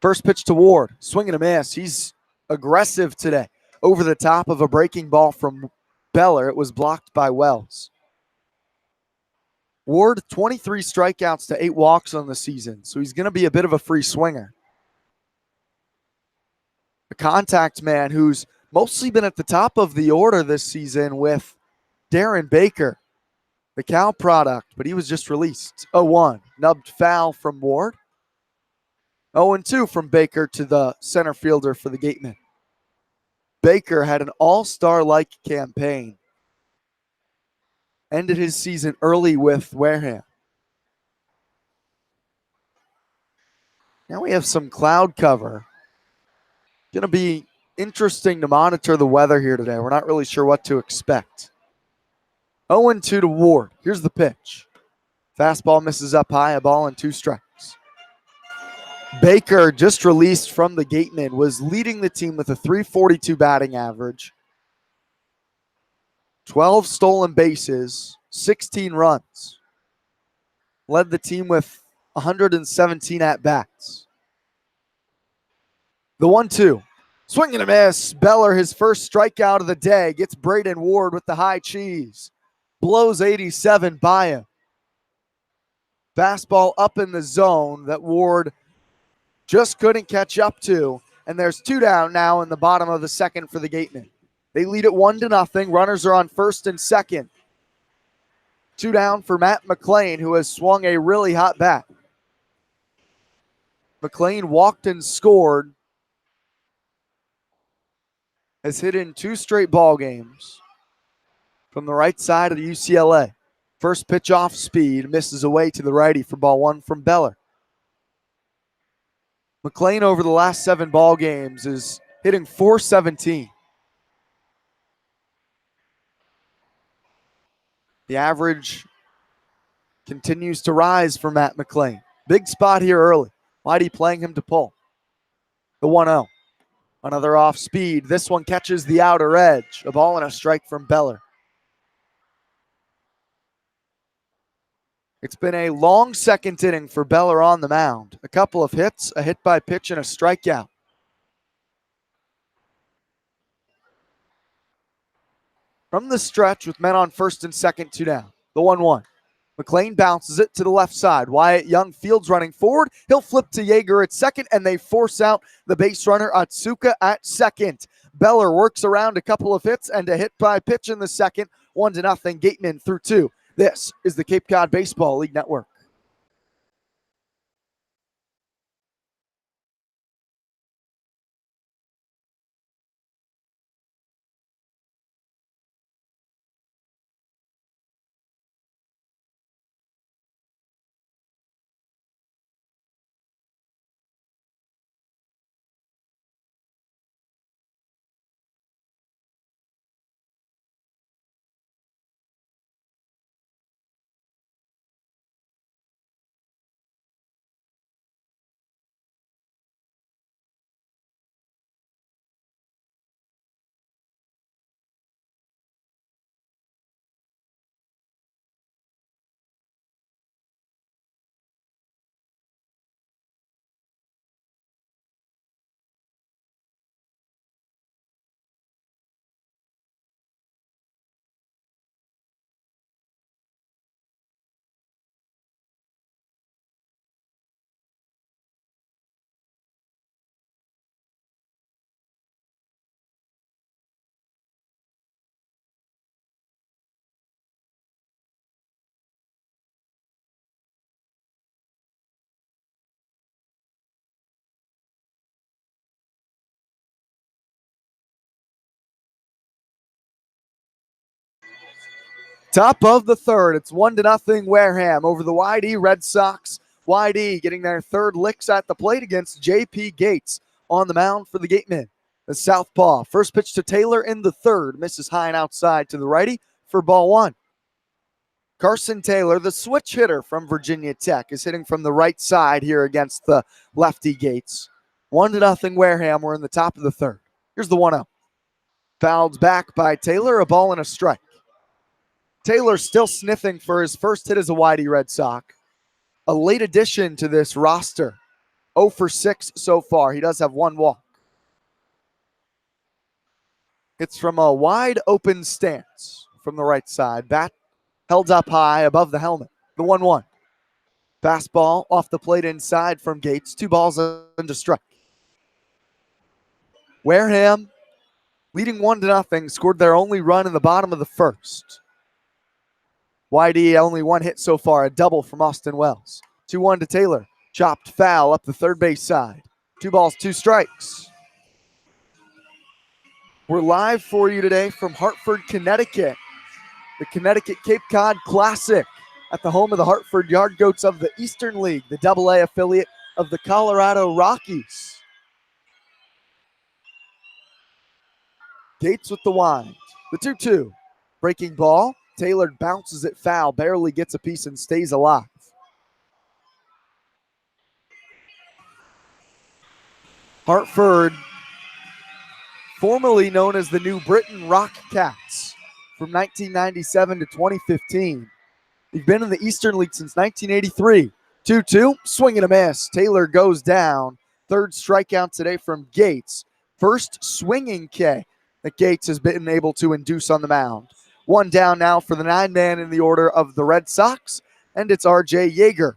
A: First pitch to Ward. Swing and a miss. He's aggressive today. Over the top of a breaking ball from Beller. It was blocked by Wells. Ward, 23 strikeouts to 8 walks on the season, so he's going to be a bit of a free swinger. A contact man who's mostly been at the top of the order this season with Darren Baker, the Cal product, but he was just released. 0-1, nubbed foul from Ward. 0-2 from Baker to the center fielder for the Gatemen. Baker had an all-star-like campaign. Ended his season early with Wareham. Now we have some cloud cover. Going to be interesting to monitor the weather here today. We're not really sure what to expect. 0-2 to Ward. Here's the pitch. Fastball misses up high, a ball and 2 strikes. Baker, just released from the gateman, was leading the team with a .342 batting average. 12 stolen bases, 16 runs. Led the team with 117 at-bats. The 1-2. Swing and a miss. Beller, his first strikeout of the day, gets Braden Ward with the high cheese. Blows 87 by him. Fastball up in the zone that Ward just couldn't catch up to. And there's 2 down now in the bottom of the second for the Gatemen. They lead it 1-0. Runners are on first and second. 2 down for Matt McLean, who has swung a really hot bat. McLean walked and scored. Has hit in 2 straight ball games from the right side of the UCLA. First pitch off speed, misses away to the righty for ball 1 from Beller. McLean over the last 7 ball games is hitting .417. The average continues to rise for Matt McLean. Big spot here early. Whitey playing him to pull. The 1-0. Another off speed. This one catches the outer edge. A ball and a strike from Beller. It's been a long second inning for Beller on the mound. A couple of hits, a hit by pitch, and a strikeout. From the stretch with men on first and second, 2 down. The 1-1. McLean bounces it to the left side. Wyatt Young fields running forward. He'll flip to Yeager at second, and they force out the base runner Atsuka at second. Beller works around a couple of hits and a hit by pitch in the second. 1-0 Gateman through 2. This is the Cape Cod Baseball League Network. Top of the third. It's 1-0 Wareham over the YD Red Sox. YD getting their third licks at the plate against J.P. Gates on the mound for the Gatemen. The southpaw. First pitch to Taylor in the third. Misses high and outside to the righty for ball 1. Carson Taylor, the switch hitter from Virginia Tech, is hitting from the right side here against the lefty Gates. 1-0 Wareham. We're in the top of the third. Here's the 1-0. Fouled back by Taylor. A ball and a strike. Taylor still sniffing for his first hit as a YD Red Sox. A late addition to this roster. 0 for 6 so far. He does have 1 walk. It's from a wide open stance from the right side. Bat held up high above the helmet. The 1-1. Fastball off the plate inside from Gates. 2 balls and a strike. Wareham leading 1-0. Scored their only run in the bottom of the first. YD only 1 hit so far, a double from Austin Wells. 2-1 to Taylor. Chopped foul up the third base side. 2 balls, 2 strikes. We're live for you today from Hartford, Connecticut. The Connecticut Cape Cod Classic at the home of the Hartford Yard Goats of the Eastern League, the AA affiliate of the Colorado Rockies. Gates with the wind. The 2-2. Breaking ball. Taylor bounces it foul, barely gets a piece and stays alive. Hartford, formerly known as the New Britain Rock Cats, from 1997 to 2015. They've been in the Eastern League since 1983. 2-2, swing and a miss. Taylor goes down. Third strikeout today from Gates. First swinging K that Gates has been able to induce on the mound. One down now for the 9-man in the order of the Red Sox, and it's R.J. Yeager.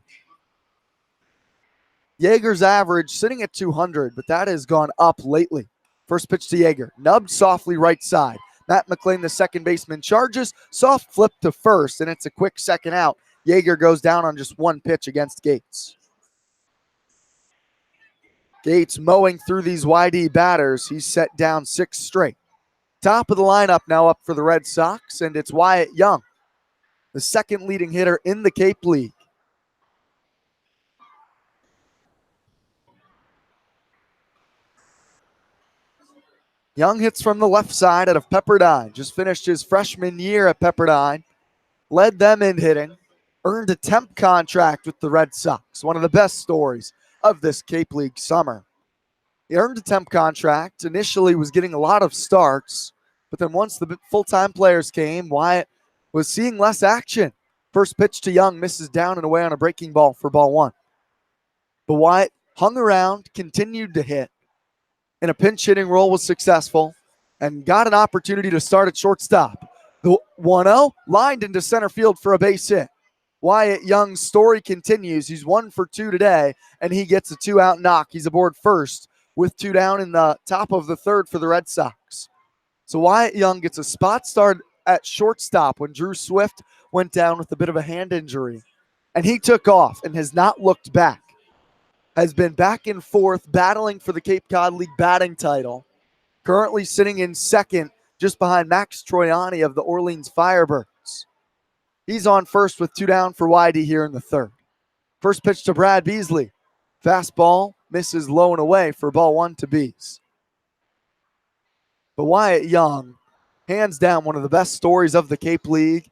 A: Yeager's average sitting at 200, but that has gone up lately. First pitch to Yeager, nubbed softly right side. Matt McLean, the second baseman, charges, soft flip to first, and it's a quick second out. Yeager goes down on just one pitch against Gates. Gates mowing through these YD batters. He's set down 6 straight. Top of the lineup now up for the Red Sox, and it's Wyatt Young, the second leading hitter in the Cape League. Young hits from the left side out of Pepperdine. Just finished his freshman year at Pepperdine. Led them in hitting. Earned a temp contract with the Red Sox. One of the best stories of this Cape League summer. He earned a temp contract. Initially was getting a lot of starts. But then once the full-time players came, Wyatt was seeing less action. First pitch to Young misses down and away on a breaking ball for ball 1. But Wyatt hung around, continued to hit. In a pinch hitting role, was successful and got an opportunity to start at shortstop. The 1-0 lined into center field for a base hit. Wyatt Young's story continues. He's 1 for 2 today, and he gets a 2-out knock. He's aboard first with 2 down in the top of the 3rd for the Red Sox. So Wyatt Young gets a spot start at shortstop when Drew Swift went down with a bit of a hand injury. And he took off and has not looked back. Has been back and forth battling for the Cape Cod League batting title. Currently sitting in second just behind Max Troiani of the Orleans Firebirds. He's on first with 2 down for YD here in the 3rd. First pitch to Brad Beasley. Fastball misses low and away for ball 1 to Bees. But Wyatt Young, hands down one of the best stories of the Cape League.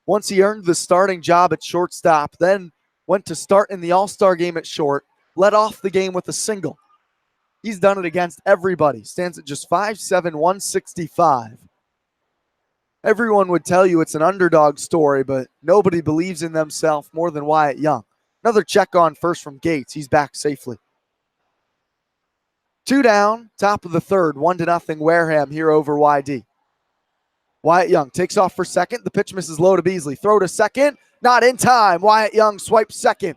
A: Once he earned the starting job at shortstop, then went to start in the All-Star game at short. Led off the game with a single. He's done it against everybody. Stands at just 5'7", 165. Everyone would tell you it's an underdog story, but nobody believes in themselves more than Wyatt Young. Another check on first from Gates. He's back safely. 2 down, top of the 3rd, 1-0 Wareham here over YD. Wyatt Young takes off for second. The pitch misses low to Beasley. Throw to second. Not in time. Wyatt Young swipes second.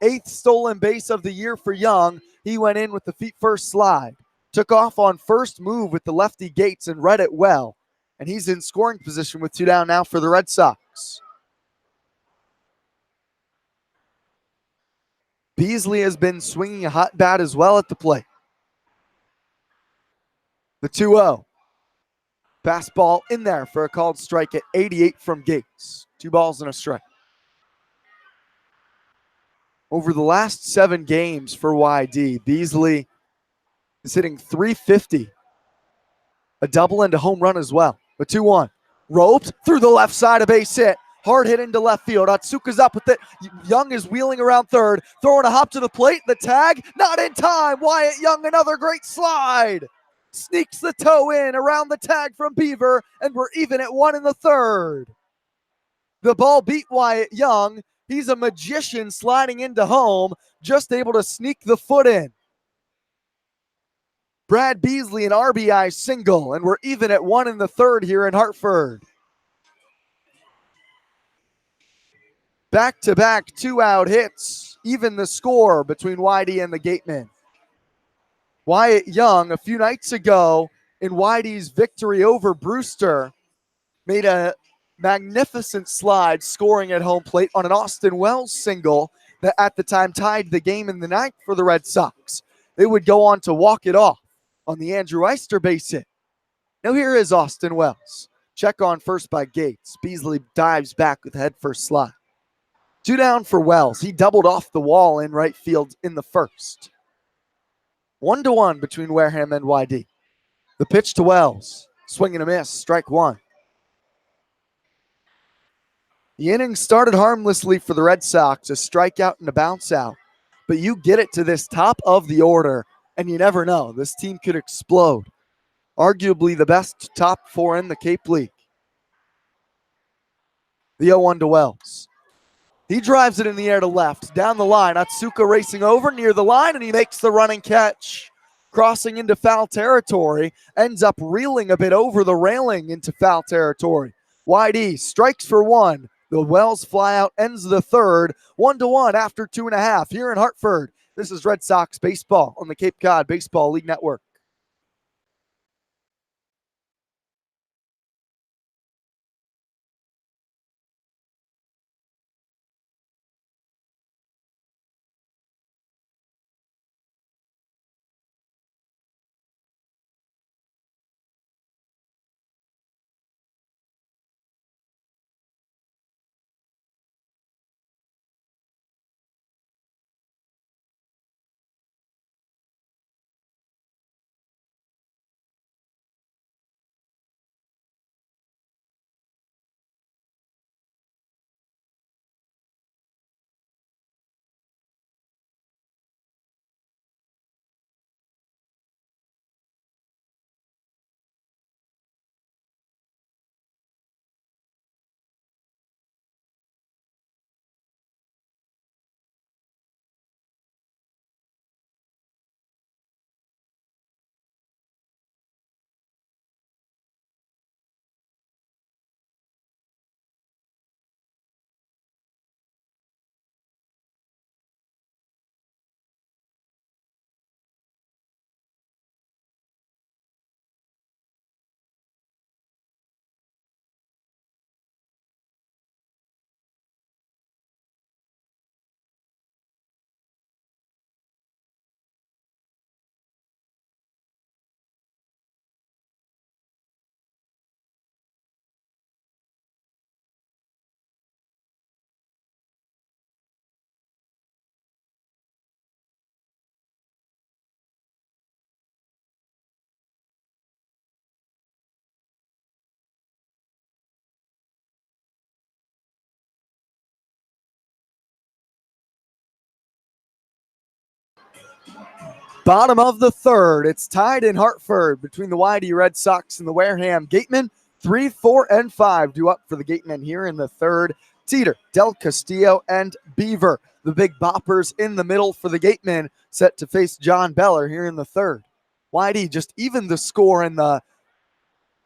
A: 8th stolen base of the year for Young. He went in with the feet first slide. Took off on first move with the lefty Gates and read it well. And he's in scoring position with 2 down now for the Red Sox. Beasley has been swinging a hot bat as well at the plate. The 2-0. Fastball in there for a called strike at 88 from Gates. 2 balls and a strike. Over the last 7 games for YD, Beasley is hitting .350. A double and a home run as well. The 2-1. Roped through the left side, a base hit. Hard hit into left field. Atsuka's up with it. Young is wheeling around third. Throwing a hop to the plate. The tag, not in time. Wyatt Young, another great slide. Sneaks the toe in around the tag from Beaver, and we're even at 1 in the 3rd. The ball beat Wyatt Young. He's a magician sliding into home, just able to sneak the foot in. Brad Beasley, an RBI single, and we're even at 1 in the 3rd here in Hartford. Back-to-back 2-out hits, even the score between YD and the Gatemen. Wyatt Young, a few nights ago in YD's victory over Brewster, made a magnificent slide scoring at home plate on an Austin Wells single that at the time tied the game in the 9th for the Red Sox. They would go on to walk it off on the Andrew Eister base hit. Now here is Austin Wells. Check on first by Gates. Beasley dives back with a head first slide. Two down for Wells. He doubled off the wall in right field in the first. 1-1 between Wareham and YD. The pitch to Wells. Swing and a miss. Strike one. The inning started harmlessly for the Red Sox, a strikeout and a bounce out. But you get it to this top of the order, and you never know. This team could explode. Arguably the best top four in the Cape League. The 0-1 to Wells. He drives it in the air to left. Down the line, Atsuka racing over near the line, and he makes the running catch. Crossing into foul territory, ends up reeling a bit over the railing into foul territory. YD strikes for one. The Wells flyout ends the third. 1-1 after 2.5 here in Hartford. This is Red Sox baseball on the Cape Cod Baseball League Network. Bottom of the third. It's tied in Hartford between the YD Red Sox and the Wareham Gatemen. 3, 4, and 5 due up for the Gatemen here in the third. Teeter, Del Castillo, and Beaver. The big boppers in the middle for the Gatemen, set to face John Beller here in the third. YD just evened the score in the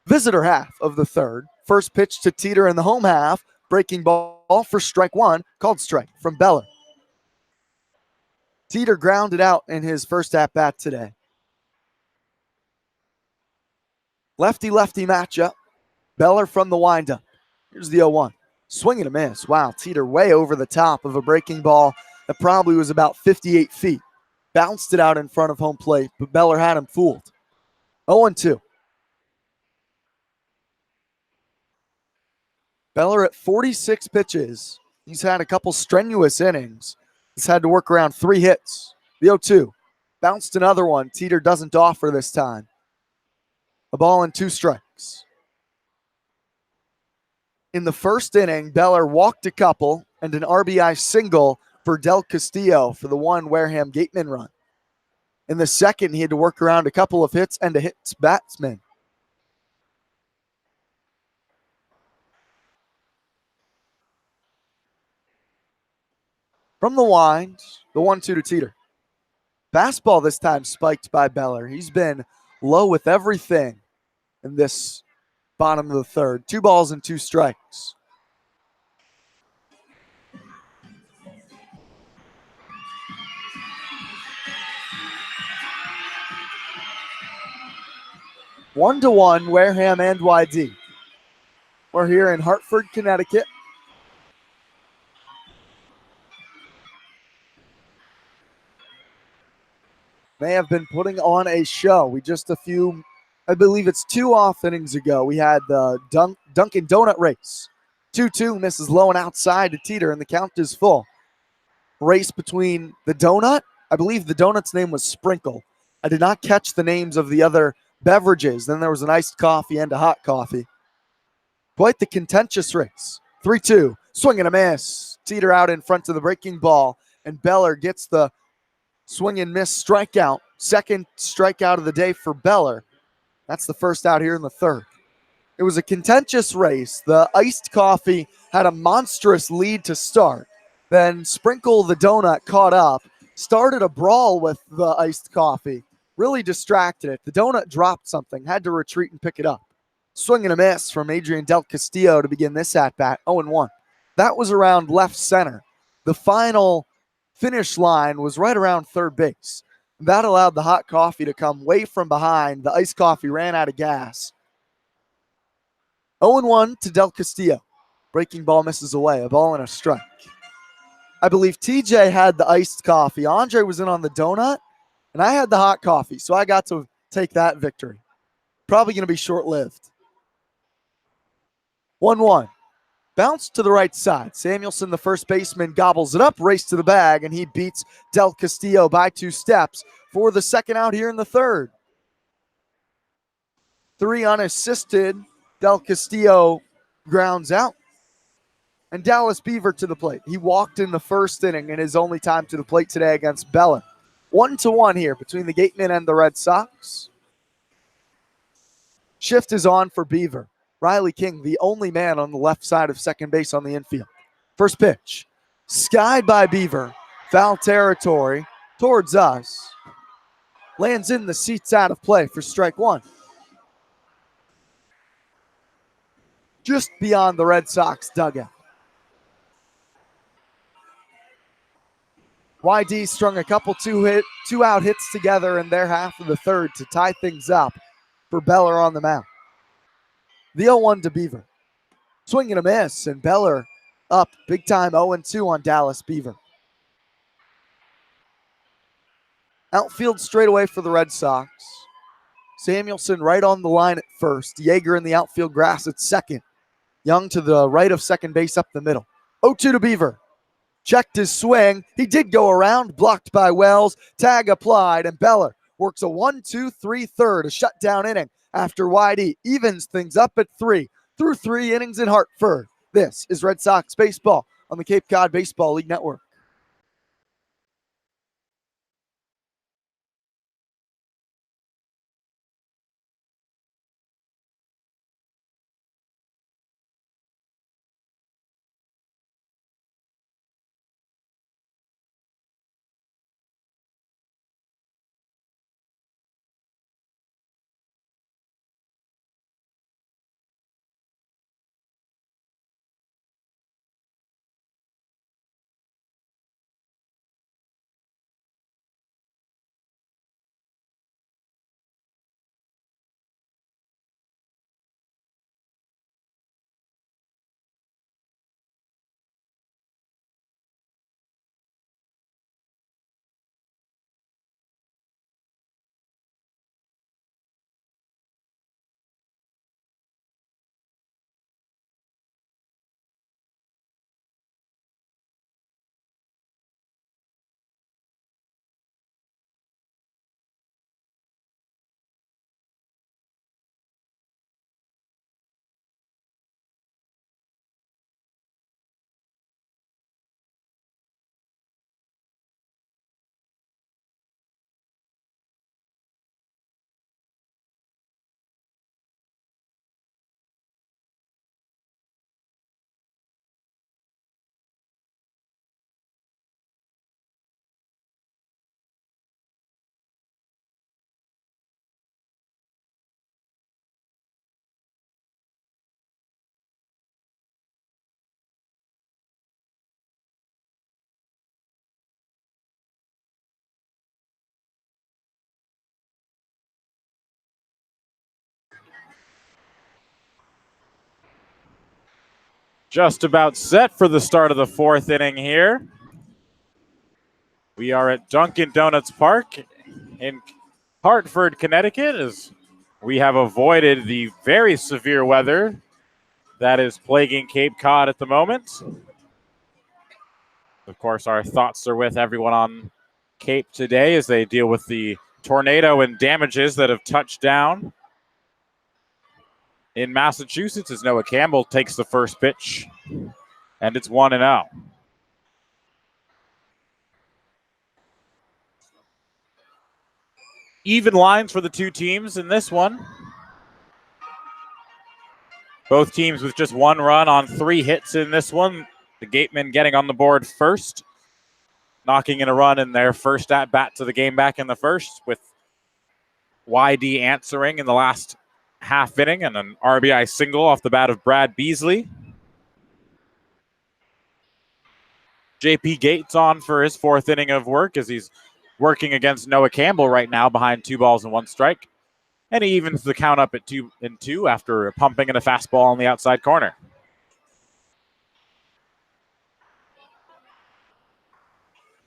A: visitor half of the third. First pitch to Teeter in the home half. Breaking ball for strike one, called strike from Beller. Teeter grounded out in his first at-bat today. Lefty-lefty matchup. Beller from the windup. Here's the 0-1. Swing and a miss. Wow, Teeter way over the top of a breaking ball that probably was about 58 feet. Bounced it out in front of home plate, but Beller had him fooled. 0-2. Beller at 46 pitches. He's had a couple strenuous innings. He's had to work around 3 hits. The 0-2. Bounced another one. Teeter doesn't offer this time. A ball and 2 strikes. In the first inning, Beller walked a couple and an RBI single for Del Castillo for the one Wareham Gateman run. In the second, he had to work around a couple of hits and a hits batsman. From the wind, the 1-2 to Teeter. Fastball this time spiked by Beller. He's been low with everything in this bottom of the third. 2 balls and 2 strikes. One to one, Wareham and YD. We're here in Hartford, Connecticut. May have been putting on a show. I believe it's 2 off innings ago, we had the Dunkin' Donut race 2-2 misses low and outside to Teeter, and the count is full. Race between the donut. I believe the donut's name was Sprinkle. I did not catch the names of the other beverages. Then there was an iced coffee and a hot coffee. Quite the contentious race. 3-2, swing and a miss. Teeter out in front of the breaking ball, and Beller gets the swing and miss strikeout. Second strikeout of the day for Beller. That's the first out here in the third. It was a contentious race. The iced coffee had a monstrous lead to start. Then Sprinkle the donut caught up, started a brawl with the iced coffee, really distracted it. The donut dropped something, had to retreat and pick it up. Swing and a miss from Adrian Del Castillo to begin this at-bat, 0-1. That was around left center. The final finish line was right around third base. That allowed the hot coffee to come way from behind. The iced coffee ran out of gas. 0-1 to Del Castillo. Breaking ball misses away, a ball and a strike. I believe TJ had the iced coffee. Andre was in on the donut, and I had the hot coffee, so I got to take that victory. Probably going to be short-lived. 1-1. Bounce to the right side. Samuelson, the first baseman, gobbles it up, race to the bag, and he beats Del Castillo by 2 steps for the second out here in the third. 3 unassisted. Del Castillo grounds out. And Dallas Beaver to the plate. He walked in the first inning in his only time to the plate today against Beller. 1-1 here between the Gatemen and the Red Sox. Shift is on for Beaver. Riley King, the only man on the left side of second base on the infield. First pitch. Skied by Beaver. Foul territory towards us. Lands in the seats out of play for strike 1. Just beyond the Red Sox dugout. YD strung a couple two-out hits together in their half of the third to tie things up for Beller on the mound. The 0-1 to Beaver. Swing and a miss, and Beller up big time 0-2 on Dallas Beaver. Outfield straightaway for the Red Sox. Samuelson right on the line at first. Yeager in the outfield grass at second. Young to the right of second base up the middle. 0-2 to Beaver. Checked his swing. He did go around, blocked by Wells. Tag applied, and Beller works a 1-2-3 third, a shutdown inning after YD evens things up at 3 through 3 innings in Hartford. This is Red Sox baseball on the Cape Cod Baseball League Network.
C: Just about set for the start of the fourth inning here. We are at Dunkin' Donuts Park in Hartford, Connecticut, as we have avoided the very severe weather that is plaguing Cape Cod at the moment. Of course, our thoughts are with everyone on Cape today as they deal with the tornado and damages that have touched down in Massachusetts as Noah Campbell takes the first pitch, and it's 1-0. Even lines for the two teams in this one. Both teams with just one run on 3 hits in this one. The Gatemen getting on the board first, knocking in a run in their first at-bat to the game back in the first, with YD answering in the last half inning and an RBI single off the bat of Brad Beasley. JP Gates on for his 4th inning of work as he's working against Noah Campbell right now behind 2 balls and 1 strike. And he evens the count up at 2-2 after pumping in a fastball on the outside corner.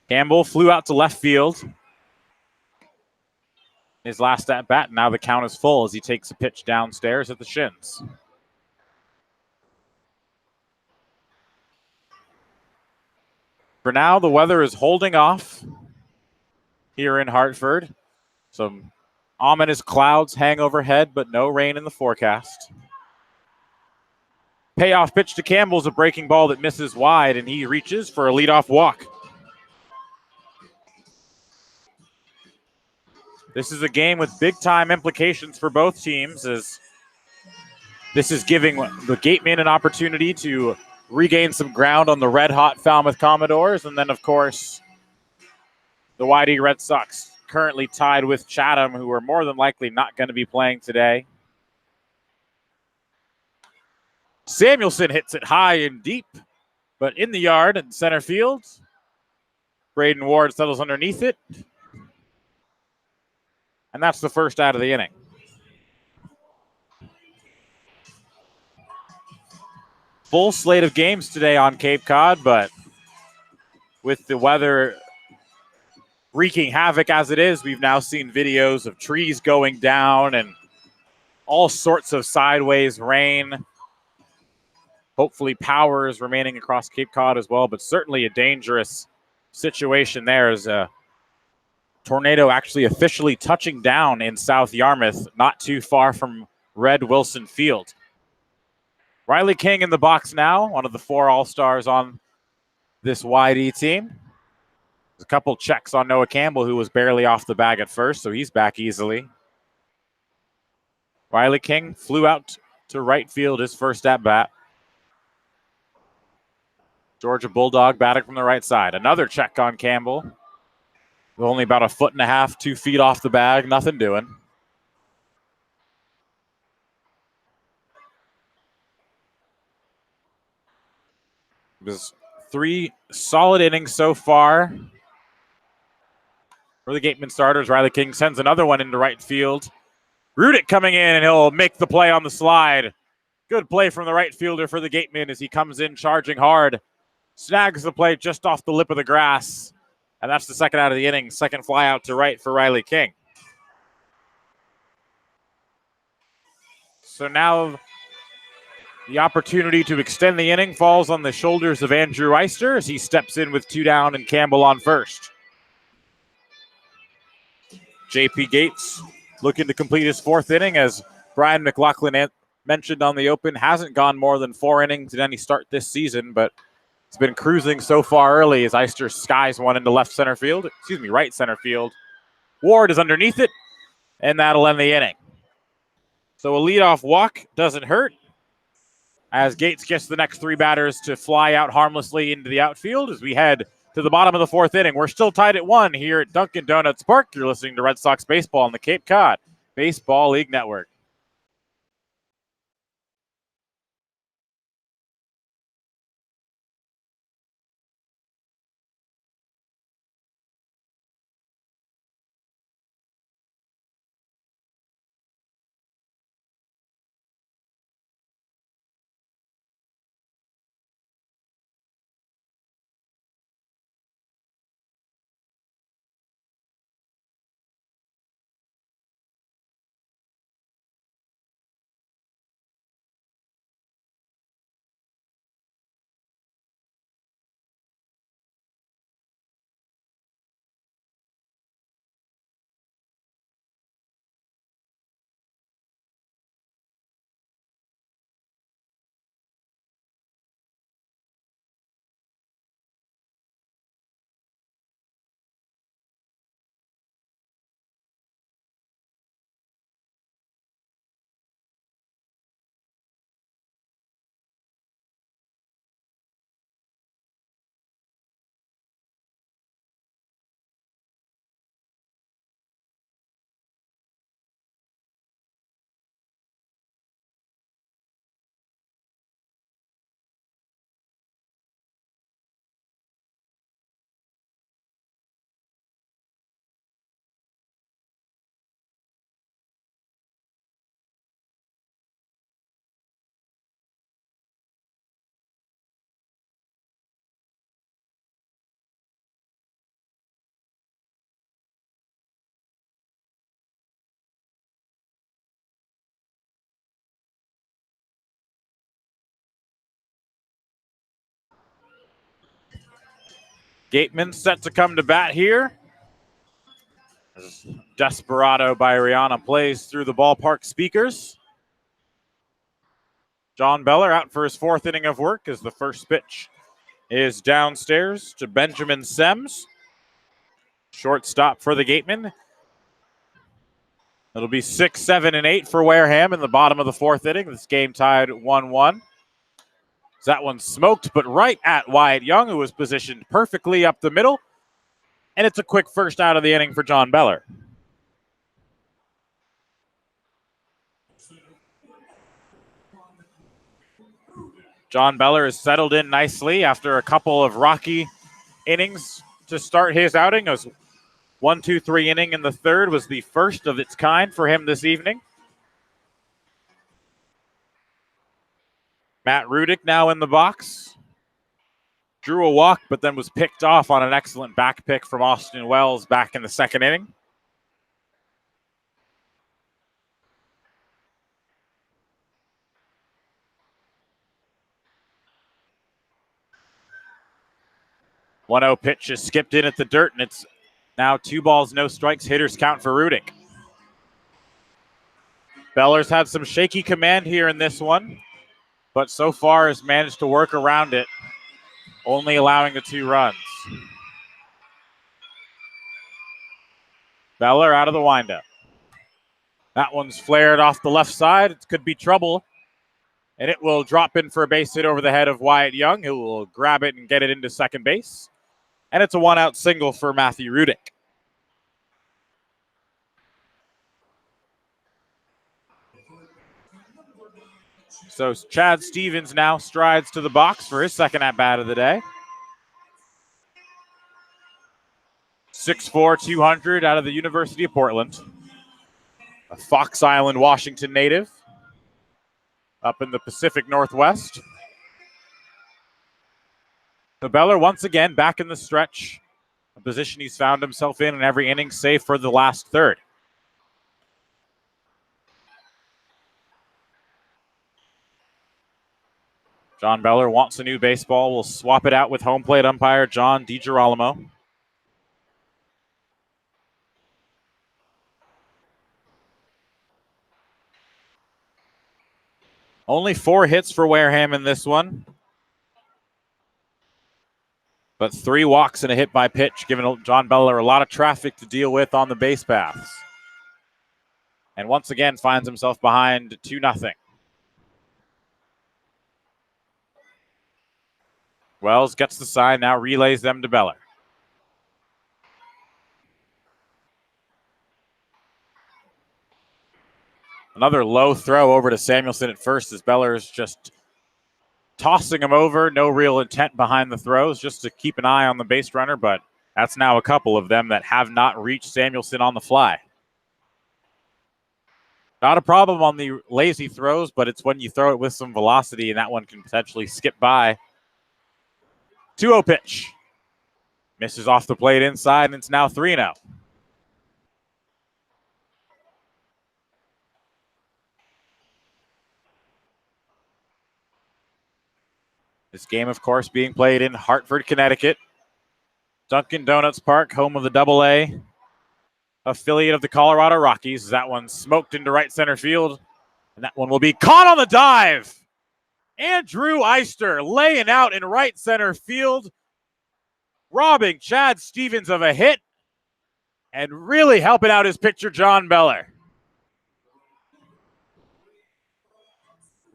C: Campbell flew out to left field. His last at bat, now the count is full as he takes a pitch downstairs at the shins. For now, the weather is holding off here in Hartford. Some ominous clouds hang overhead, but no rain in the forecast. Payoff pitch to Campbell is a breaking ball that misses wide, and he reaches for a leadoff walk. This is a game with big-time implications for both teams, as this is giving the Gatemen an opportunity to regain some ground on the red-hot Falmouth Commodores, and then, of course, the YD Red Sox currently tied with Chatham, who are more than likely not going to be playing today. Samuelson hits it high and deep, but in the yard in center field. Braden Ward settles underneath it. And that's the first out of the inning. Full slate of games today on Cape Cod, but with the weather wreaking havoc as it is, we've now seen videos of trees going down and all sorts of sideways rain. Hopefully power is remaining across Cape Cod as well, but certainly a dangerous situation there as a tornado actually officially touching down in South Yarmouth, not too far from Red Wilson Field. Riley King in the box now, one of the 4 All-Stars on this YD team. There's a couple checks on Noah Campbell, who was barely off the bag at first, so he's back easily. Riley King flew out to right field his first at-bat. Georgia Bulldog batting from the right side. Another check on Campbell. Only about 1.5 feet, 2 feet off the bag. Nothing doing. It was 3 solid innings so far for the Gatemen starters. Riley King sends another one into right field. Rudick coming in, and he'll make the play on the slide. Good play from the right fielder for the Gatemen as he comes in charging hard. Snags the play just off the lip of the grass. And that's the second out of the inning. Second fly out to right for Riley King. So now the opportunity to extend the inning falls on the shoulders of Andrew Eister as he steps in with 2 down and Campbell on first. JP Gates looking to complete his 4th inning, as Brian McLaughlin mentioned on the open, hasn't gone more than 4 innings in any start this season, but it's been cruising so far early as Eister skies one into right center field. Ward is underneath it, and that'll end the inning. So a leadoff walk doesn't hurt, as Gates gets the next 3 batters to fly out harmlessly into the outfield as we head to the bottom of the 4th inning. We're still tied at 1 here at Dunkin' Donuts Park. You're listening to Red Sox Baseball on the Cape Cod Baseball League Network. Gateman set to come to bat here. Desperado by Rihanna plays through the ballpark speakers. John Beller out for his fourth inning of work as the first pitch is downstairs to Benjamin Sems. Shortstop for the Gateman. It'll be 6, 7, and 8 for Wareham in the bottom of the fourth inning. This game tied 1-1. That one smoked, but right at Wyatt Young, who was positioned perfectly up the middle. And it's a quick first out of the inning for John Beller. John Beller has settled in nicely after a couple of rocky innings to start his outing. It was 1-2-3 inning in the third was the first of its kind for him this evening. Matt Rudick now in the box. Drew a walk, but then was picked off on an excellent back pick from Austin Wells back in the second inning. One 0 pitch is skipped in at the dirt, and it's now 2 balls, no strikes. Hitters count for Rudick. Beller's had some shaky command here in this one, but so far has managed to work around it, only allowing the 2 runs. Beller out of the windup. That one's flared off the left side. It could be trouble, and it will drop in for a base hit over the head of Wyatt Young, who will grab it and get it into second base. And it's a 1-out single for Matthew Rudick. So Chad Stevens now strides to the box for his second at-bat of the day. 6'4", 200 out of the University of Portland. A Fox Island, Washington native. Up in the Pacific Northwest. So Beller once again back in the stretch. A position he's found himself in every inning save for the last third. John Beller wants a new baseball. We'll swap it out with home plate umpire John DiGirolamo. Only 4 hits for Wareham in this one, but 3 walks and a hit by pitch, giving John Beller a lot of traffic to deal with on the base paths. And once again finds himself behind 2-0. Wells gets the sign, now relays them to Beller. Another low throw over to Samuelson at first as Beller is just tossing him over. No real intent behind the throws, just to keep an eye on the base runner, but that's now a couple of them that have not reached Samuelson on the fly. Not a problem on the lazy throws, but it's when you throw it with some velocity, and that one can potentially skip by. 2-0 pitch. Misses off the plate inside, and it's now 3-0. This game, of course, being played in Hartford, Connecticut. Dunkin' Donuts Park, home of the AA affiliate of the Colorado Rockies. That one smoked into right center field, and that one will be caught on the dive. Andrew Eister laying out in right center field, robbing Chad Stevens of a hit, and really helping out his pitcher, John Beller.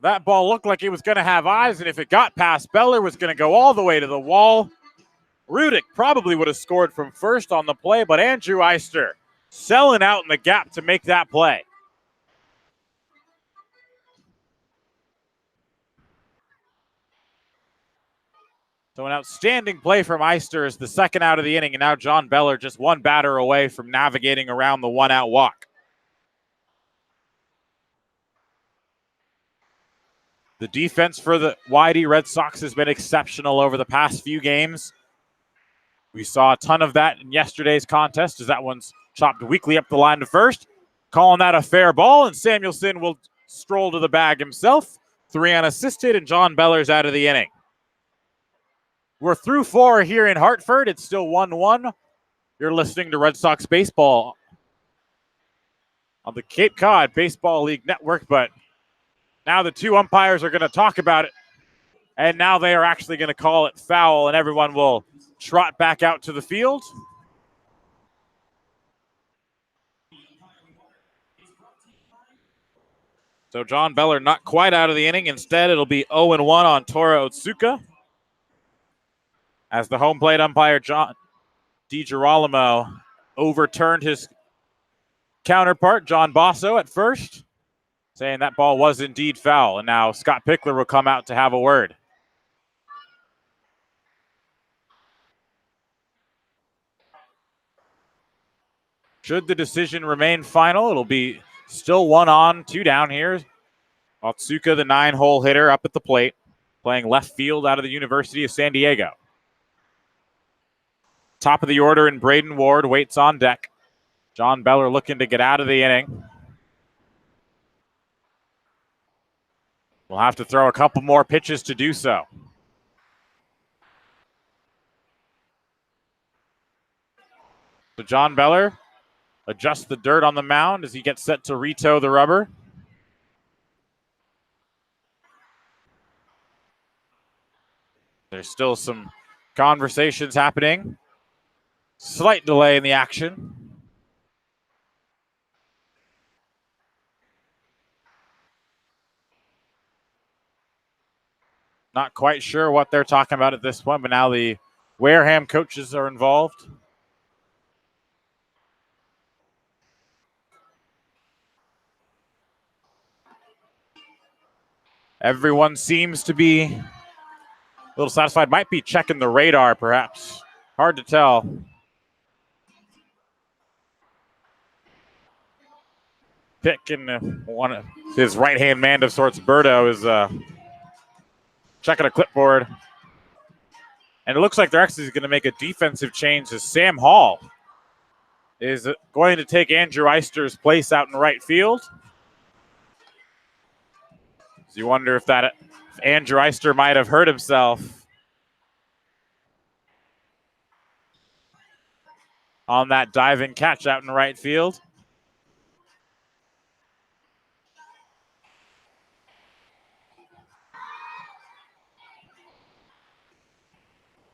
C: That ball looked like it was going to have eyes, and if it got past Beller, was going to go all the way to the wall. Rudick probably would have scored from first on the play, but Andrew Eister selling out in the gap to make that play. So an outstanding play from Eister as the second out of the inning, and now John Beller just one batter away from navigating around the 1-out walk. The defense for the YD Red Sox has been exceptional over the past few games. We saw a ton of that in yesterday's contest as that one's chopped weakly up the line to first. Calling that a fair ball, and Samuelson will stroll to the bag himself. 3 unassisted, and John Beller's out of the inning. We're through 4 here in Hartford. It's still 1-1. You're listening to Red Sox baseball on the Cape Cod Baseball League Network, but now the 2 umpires are going to talk about it, and now they are actually going to call it foul, and everyone will trot back out to the field. So John Beller not quite out of the inning. Instead, it'll be 0-1 on Tora Otsuka, as the home plate umpire, John DiGirolamo, overturned his counterpart, John Basso, at first, saying that ball was indeed foul. And now Scott Pickler will come out to have a word. Should the decision remain final, it'll be still 1 on, 2 down here. Otsuka, the 9-hole hitter, up at the plate, playing left field out of the University of San Diego. Top of the order, and Braden Ward waits on deck. John Beller looking to get out of the inning. We'll have to throw a couple more pitches to do so. So John Beller adjusts the dirt on the mound as he gets set to retow the rubber. There's still some conversations happening. Slight delay in the action. Not quite sure what they're talking about at this point, but now the Wareham coaches are involved. Everyone seems to be a little satisfied. Might be checking the radar, perhaps. Hard to tell. Pick and his right-hand man of sorts, Berto, is checking a clipboard. And it looks like they're actually going to make a defensive change as Sam Hall is going to take Andrew Eister's place out in right field. So you wonder if Andrew Eister might have hurt himself on that diving catch out in right field.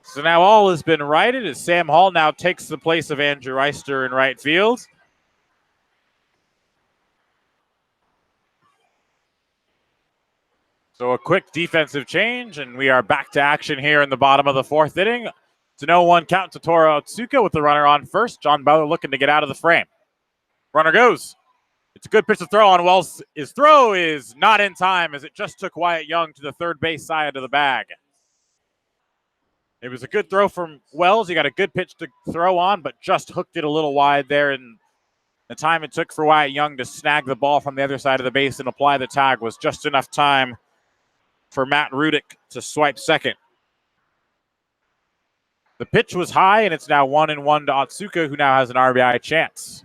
C: So now all has been righted as Sam Hall now takes the place of Andrew Eister in right field. So a quick defensive change, and we are back to action here in the bottom of the 4th inning. It's an 0-1 count to Tora Otsuka with the runner on first. John Beller looking to get out of the frame. Runner goes. It's a good pitch to throw on Wells. His throw is not in time as it just took Wyatt Young to the third base side of the bag. It was a good throw from Wells. He got a good pitch to throw on, but just hooked it a little wide there. And the time it took for Wyatt Young to snag the ball from the other side of the base and apply the tag was just enough time for Matt Rudick to swipe second. The pitch was high, and it's now 1-1 to Otsuka, who now has an RBI chance.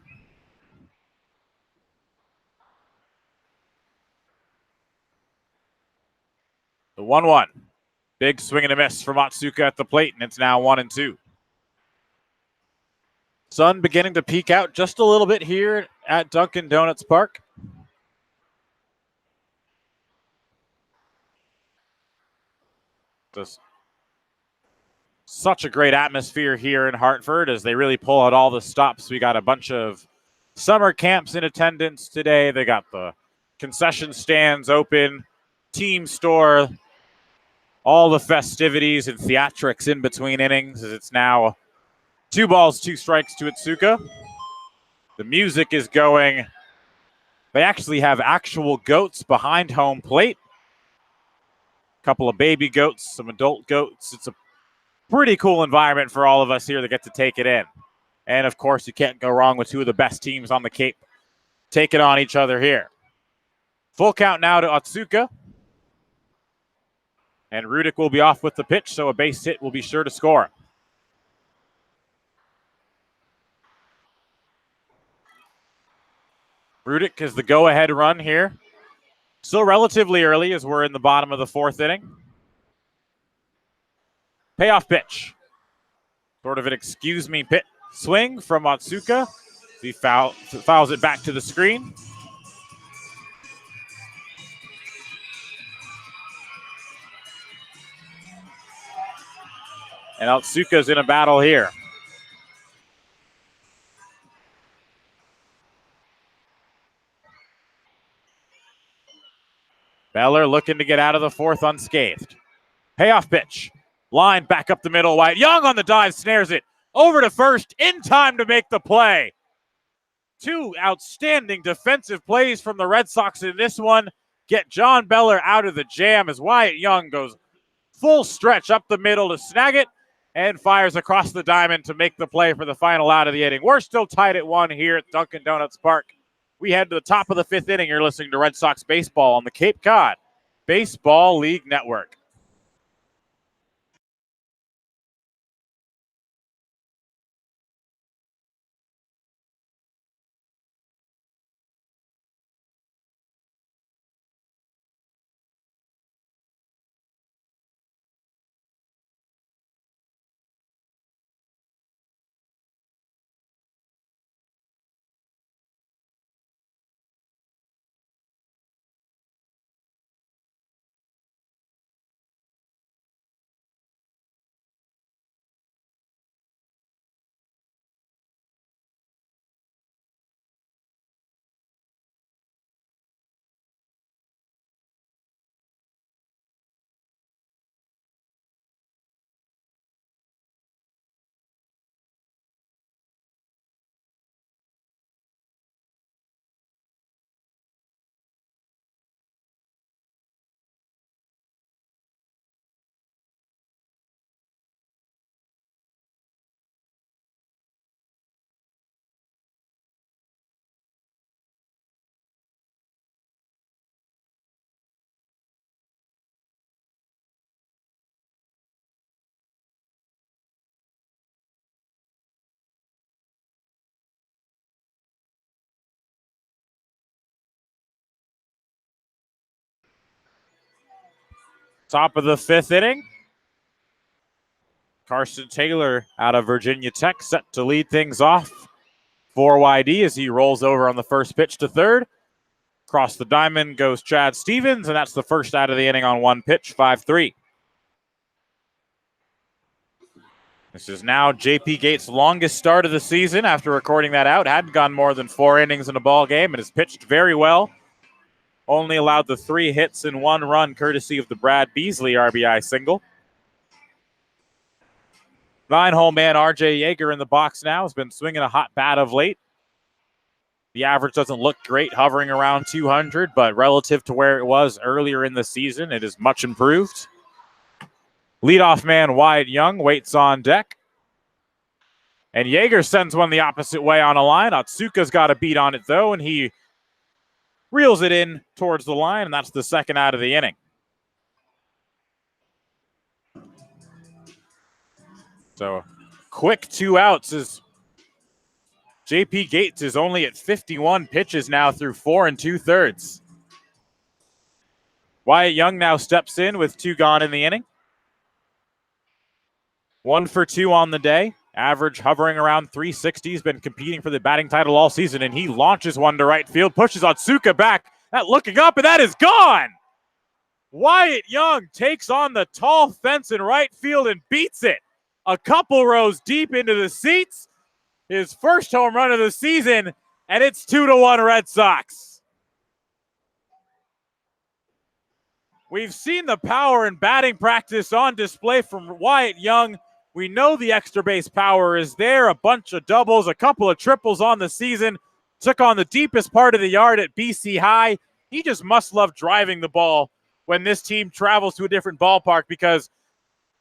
C: The 1-1. Big swing and a miss from Otsuka at the plate, and it's now 1-2. Sun beginning to peek out just a little bit here at Dunkin' Donuts Park. Just such a great atmosphere here in Hartford as they really pull out all the stops. We got a bunch of summer camps in attendance today. They got the concession stands open, team store, all the festivities and theatrics in between innings as it's now 2 balls, 2 strikes to Otsuka. The music is going. They actually have actual goats behind home plate. A couple of baby goats, some adult goats. It's a pretty cool environment for all of us here that get to take it in. And, of course, you can't go wrong with 2 of the best teams on the Cape taking on each other here. Full count now to Otsuka. And Rudick will be off with the pitch, so a base hit will be sure to score. Rudick is the go-ahead run here. Still relatively early as we're in the bottom of the 4th inning. Payoff pitch. Sort of an excuse me pit swing from Otsuka. He fouls it back to the screen. And Otsuka's in a battle here. Beller looking to get out of the fourth unscathed. Payoff pitch. Line back up the middle. Wyatt Young on the dive, snares it. Over to first, in time to make the play. Two outstanding defensive plays from the Red Sox in this one. Get John Beller out of the jam as Wyatt Young goes full stretch up the middle to snag it and fires across the diamond to make the play for the final out of the inning. We're still tied at 1 here at Dunkin' Donuts Park. We head to the top of the 5th inning. You're listening to Red Sox baseball on the Cape Cod Baseball League Network. Top of the 5th inning. Carson Taylor out of Virginia Tech set to lead things off for YD as he rolls over on the first pitch to third. Across the diamond goes Chad Stevens, and that's the first out of the inning on one pitch, 5-3. This is now JP Gates' longest start of the season after recording that out. Hadn't gone more than 4 innings in a ball game and has pitched very well. Only allowed the 3 hits and 1 run courtesy of the Brad Beasley RBI single. 9-hole man RJ Yeager in the box now has been swinging a hot bat of late. The average doesn't look great, hovering around 200, but relative to where it was earlier in the season, it is much improved. Leadoff man Wyatt Young waits on deck. And Yeager sends one the opposite way on a line. Otsuka's got a beat on it, though, and he reels it in towards the line, and that's the second out of the inning. So, quick 2 outs as JP Gates is only at 51 pitches now through 4 2/3. Wyatt Young now steps in with 2 gone in the inning. 1 for 2 on the day. Average hovering around 360. He's been competing for the batting title all season, and he launches one to right field, pushes Otsuka back. That looking up, and that is gone. Wyatt Young takes on the tall fence in right field and beats it a couple rows deep into the seats. His first home run of the season, and it's 2-1 Red Sox. We've seen the power in batting practice on display from Wyatt Young. We know the extra base power is there. A bunch of doubles, a couple of triples on the season. Took on the deepest part of the yard at BC High. He just must love driving the ball when this team travels to a different ballpark, because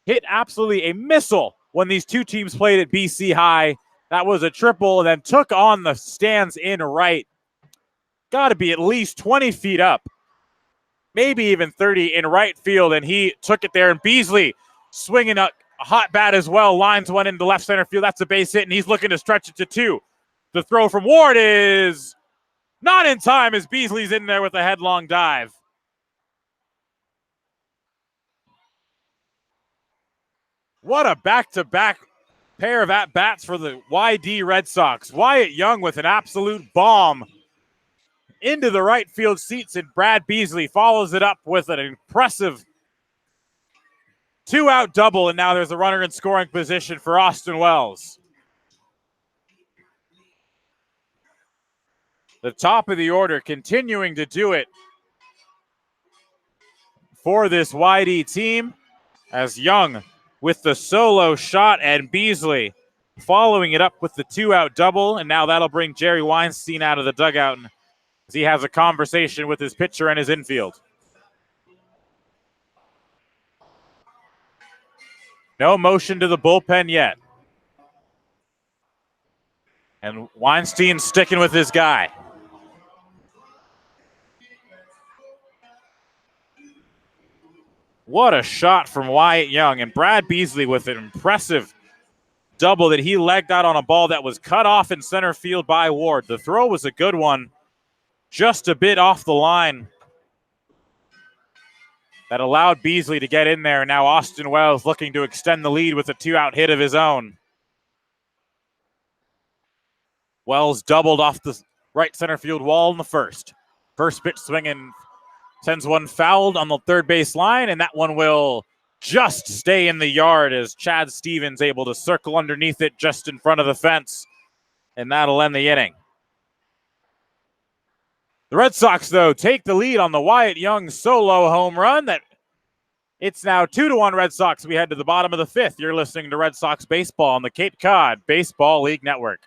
C: hit absolutely a missile when these 2 teams played at BC High. That was a triple, and then took on the stands in right. Got to be at least 20 feet up, maybe even 30 in right field, and he took it there. And Beasley swinging a hot bat as well, lines one into left center field. That's a base hit, and he's looking to stretch it to 2. The throw from Ward is not in time as Beasley's in there with a headlong dive. What a back-to-back pair of at-bats for the YD Red Sox. Wyatt Young with an absolute bomb into the right field seats, and Brad Beasley follows it up with an impressive two-out double, and now there's a runner in scoring position for Austin Wells. The top of the order continuing to do it for this YD team, as Young with the solo shot and Beasley following it up with the two-out double, and now that'll bring Jerry Weinstein out of the dugout as he has a conversation with his pitcher and his infield. No motion to the bullpen yet. And Weinstein sticking with his guy. What a shot from Wyatt Young, and Brad Beasley with an impressive double that he legged out on a ball that was cut off in center field by Ward. The throw was a good one, just a bit off the line. That allowed Beasley to get in there. Now Austin Wells looking to extend the lead with a two-out hit of his own. Wells doubled off the right center field wall in the first. First pitch swinging, sends one fouled on the third base line, and that one will just stay in the yard as Chad Stevens able to circle underneath it just in front of the fence, and that'll end the inning. The Red Sox, though, take the lead on the Wyatt Young solo home run. It's now 2-1 Red Sox. We head to the bottom of the fifth. You're listening to Red Sox Baseball on the Cape Cod Baseball League Network.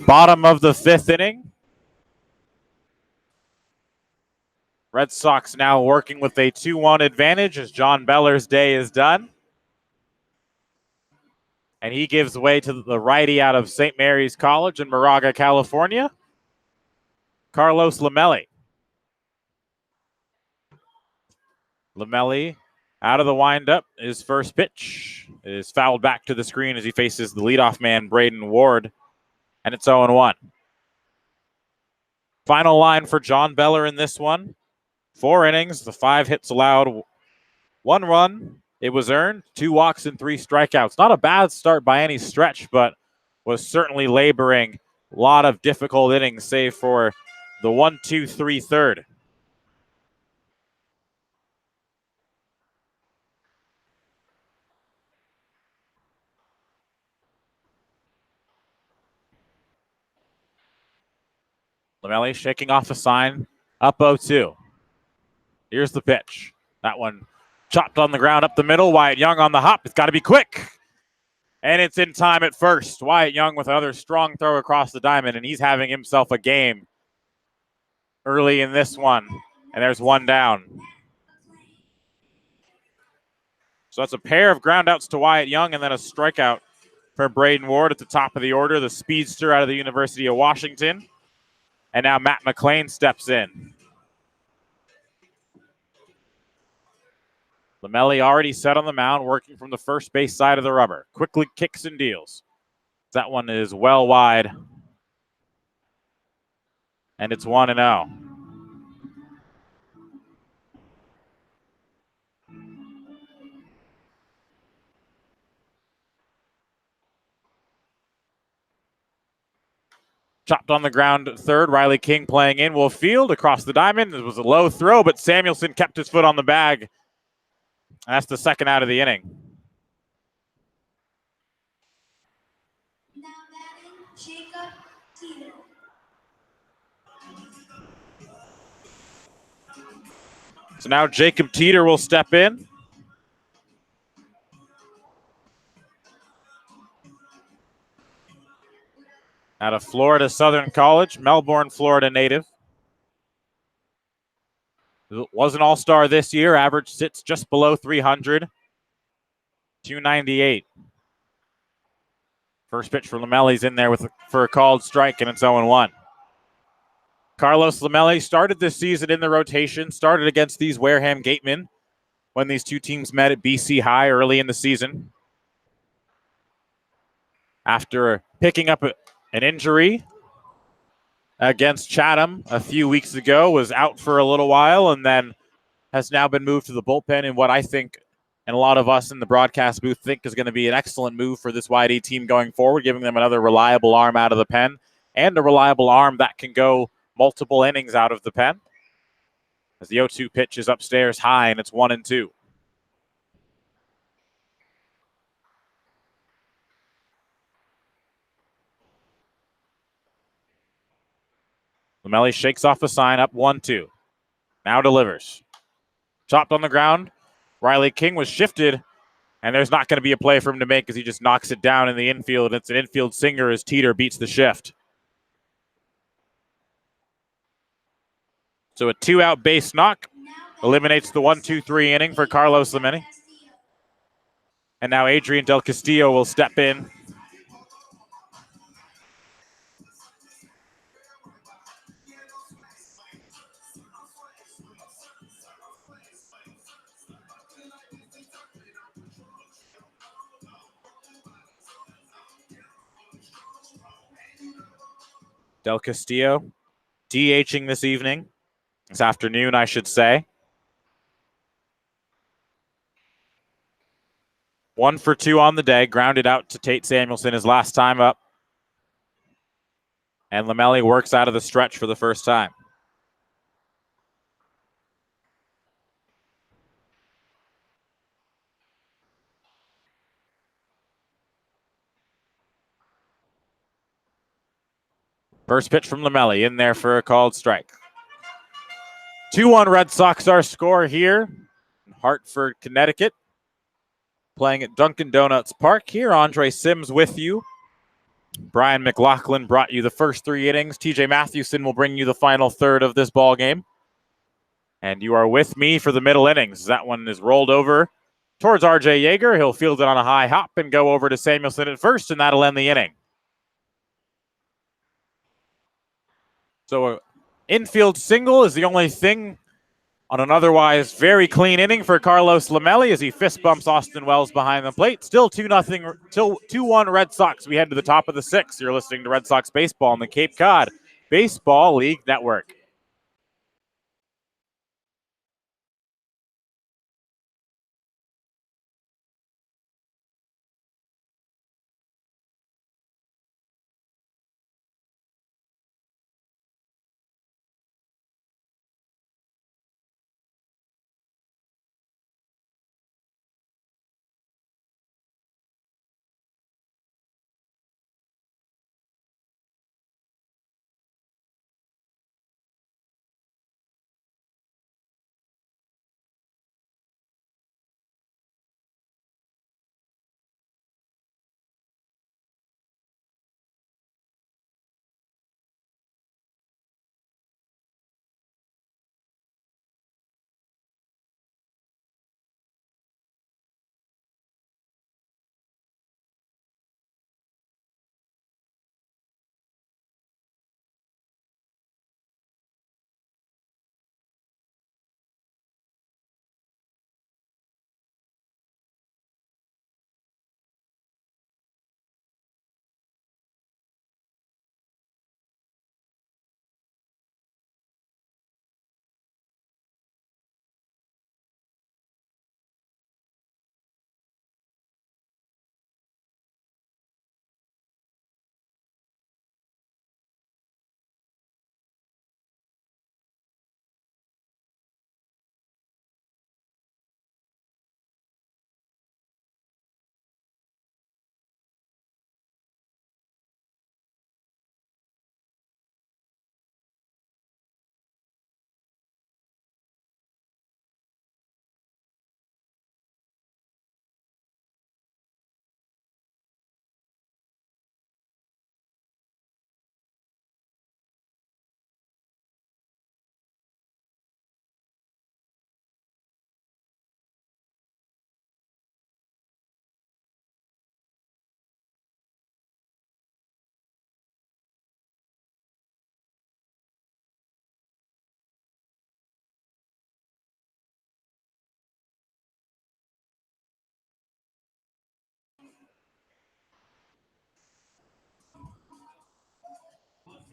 C: Bottom of the fifth inning. Red Sox now working with a 2-1 advantage as John Beller's day is done. And he gives way to the righty out of St. Mary's College in Moraga, California, Carlos Lamelli. Lamelli out of the windup. His first pitch is fouled back to the screen as he faces the leadoff man, Braden Ward, and it's 0-1. Final line for John Beller in this one. 4 innings, the 5 hits allowed, 1 run. It was earned, 2 walks and 3 strikeouts. Not a bad start by any stretch, but was certainly laboring. A lot of difficult innings, save for the 1-2-3 third. Lamelli shaking off a sign, up 0-2. Here's the pitch. That one chopped on the ground up the middle. Wyatt Young on the hop. It's got to be quick. And it's in time at first. Wyatt Young with another strong throw across the diamond, and he's having himself a game early in this one. And there's one down. So that's a pair of groundouts to Wyatt Young and then a strikeout for Braden Ward at the top of the order, the speedster out of the University of Washington. And now Matt McLean steps in. Lamelli already set on the mound, working from the first base side of the rubber. Quickly kicks and deals. That one is well wide. And it's 1-0. Chopped on the ground at third. Riley King playing in. Will field across the diamond. It was a low throw, but Samuelson kept his foot on the bag. And that's the second out of the inning.
D: Now batting, Jacob Teeter.
C: So now Jacob Teeter will step in. Out of Florida Southern College, Melbourne, Florida native. Was an all-star this year. Average sits just below 300. 298. First pitch for Lamelli's in there for a called strike, and it's 0-1. Carlos Lamelli started this season in the rotation, started against these Wareham Gatemen when these two teams met at BC High early in the season. After picking up an injury against Chatham a few weeks ago, was out for a little while, and then has now been moved to the bullpen in what I think, and a lot of us in the broadcast booth think, is going to be an excellent move for this YD team going forward, giving them another reliable arm out of the pen and a reliable arm that can go multiple innings out of the pen. As the 0-2 pitch is upstairs high, and it's 1-2. Lamelli shakes off a sign, up 1-2. Now delivers. Chopped on the ground. Riley King was shifted, and there's not going to be a play for him to make because he just knocks it down in the infield. It's an infield singer as Teeter beats the shift. So a 2-out base knock eliminates the 1-2-3 inning for Carlos Lamelli. And now Adrian Del Castillo will step in. Del Castillo DHing this afternoon, I should say. 1 for 2 on the day, grounded out to Tate Samuelson his last time up. And Lamelli works out of the stretch for the first time. First pitch from Lamelli, in there for a called strike. 2-1 Red Sox our score here in Hartford, Connecticut. Playing at Dunkin' Donuts Park here. Andre Sims with you. Brian McLaughlin brought you the first 3 innings. TJ Mathewson will bring you the final third of this ball game. And you are with me for the middle innings. That one is rolled over towards RJ Yeager. He'll field it on a high hop and go over to Samuelson at first, and that'll end the inning. So an infield single is the only thing on an otherwise very clean inning for Carlos Lamelli as he fist bumps Austin Wells behind the plate. Still 2-1 Red Sox. We head to the top of the 6th. You're listening to Red Sox Baseball on the Cape Cod Baseball League Network.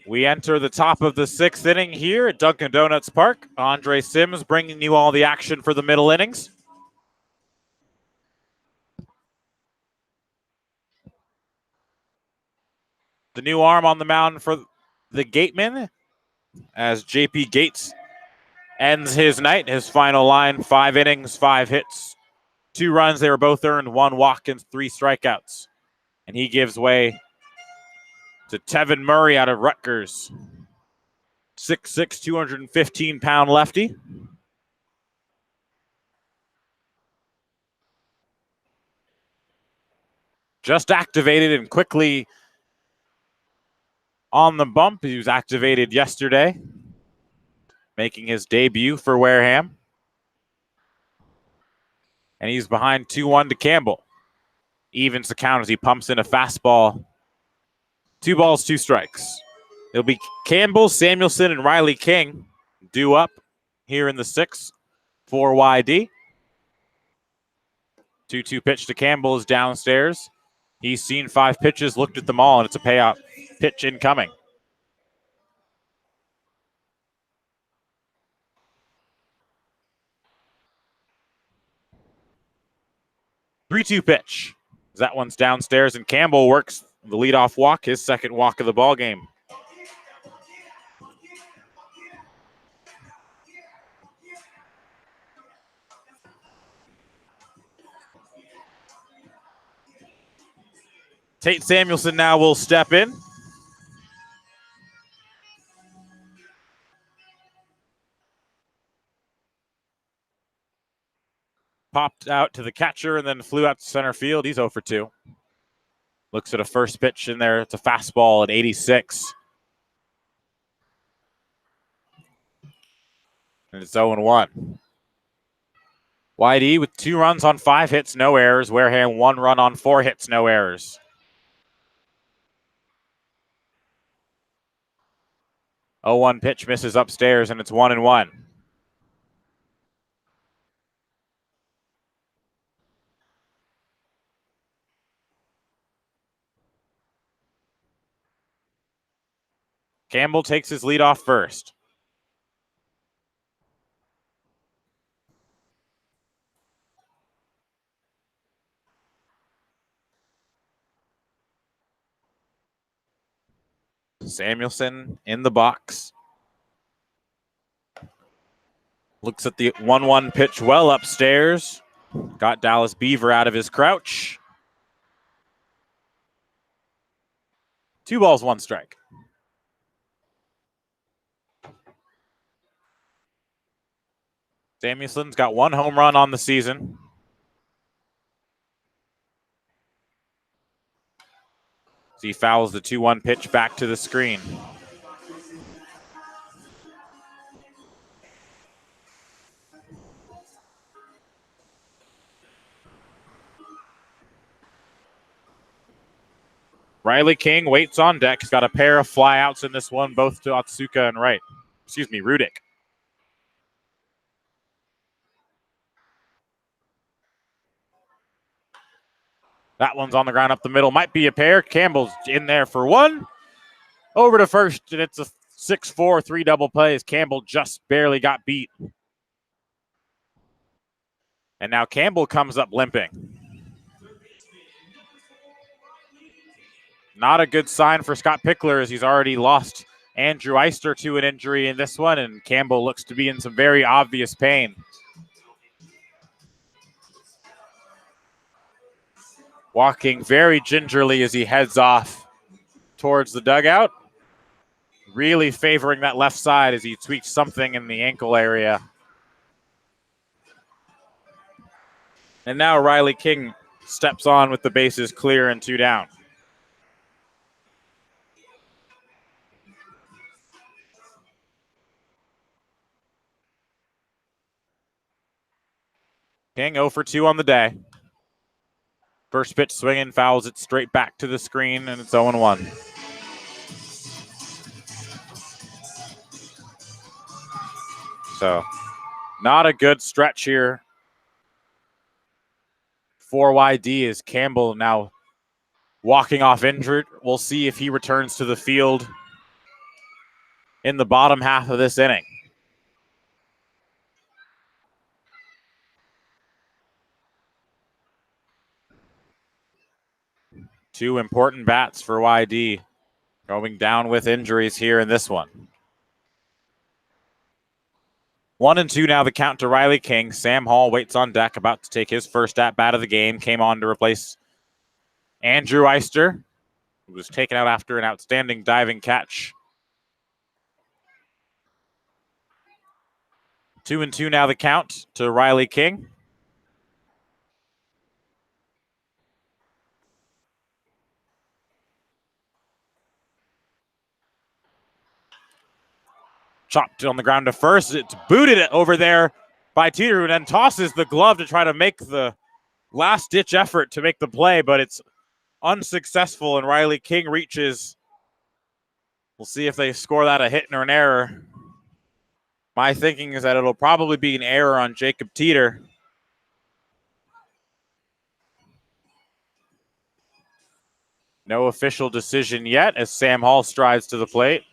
C: We enter the top of the 6th inning here at Dunkin' Donuts Park. Andre Sims bringing you all the action for the middle innings. The new arm on the mound for the Gateman as JP Gates ends his night. His final line, 5 innings, 5 hits, 2 runs. They were both earned, 1 walk and 3 strikeouts. And he gives way to Tevin Murray out of Rutgers. 6'6", 215-pound lefty. Just activated and quickly on the bump. He was activated yesterday, making his debut for Wareham. And he's behind 2-1 to Campbell. Evens the count as he pumps in a fastball. 2 balls, 2 strikes. It'll be Campbell, Samuelson, and Riley King due up here in the 6th for YD. 2-2 pitch to Campbell is downstairs. He's seen 5 pitches, looked at them all, and it's a payout pitch incoming. 3-2 pitch. That one's downstairs, and Campbell works the leadoff walk, his 2nd walk of the ball game. Tate Samuelson now will step in. Popped out to the catcher and then flew out to center field. He's 0 for 2. Looks at a first pitch in there. It's a fastball at 86. And it's 0-1. YD with 2 runs on 5 hits, no errors. Wareham 1 run on 4 hits, no errors. Oh, 1 pitch misses upstairs, and it's 1-1. Campbell takes his lead off first. Samuelson in the box. Looks at the 1-1 pitch well upstairs. Got Dallas Beaver out of his crouch. 2 balls, 1 strike. Samuelson's got 1 home run on the season. He fouls the 2-1 pitch back to the screen. Riley King waits on deck. He's got a pair of flyouts in this one, both to Otsuka and Rudick. That one's on the ground up the middle. Might be a pair. Campbell's in there for 1. Over to first, and it's a 6-4 3 double play as Campbell just barely got beat. And now Campbell comes up limping. Not a good sign for Scott Pickler as he's already lost Andrew Eister to an injury in this one, and Campbell looks to be in some very obvious pain. Walking very gingerly as he heads off towards the dugout. Really favoring that left side as he tweaks something in the ankle area. And now Riley King steps on with the bases clear and 2 down. King 0 for 2 on the day. First pitch swinging, fouls it straight back to the screen, and it's 0-1. So, not a good stretch here for YD as Campbell now walking off injured. We'll see if he returns to the field in the bottom half of this inning. Two important bats for YD going down with injuries here in this one. 1-2 now the count to Riley King. Sam Hall waits on deck, about to take his first at-bat of the game. Came on to replace Andrew Eister, who was taken out after an outstanding diving catch. 2-2 now the count to Riley King. Chopped on the ground to first. It's booted over there by Teeter, who then tosses the glove to try to make the last-ditch effort to make the play, but it's unsuccessful, and Riley King reaches. We'll see if they score that a hit or an error. My thinking is that it'll probably be an error on Jacob Teeter. No official decision yet as Sam Hall strides to the plate.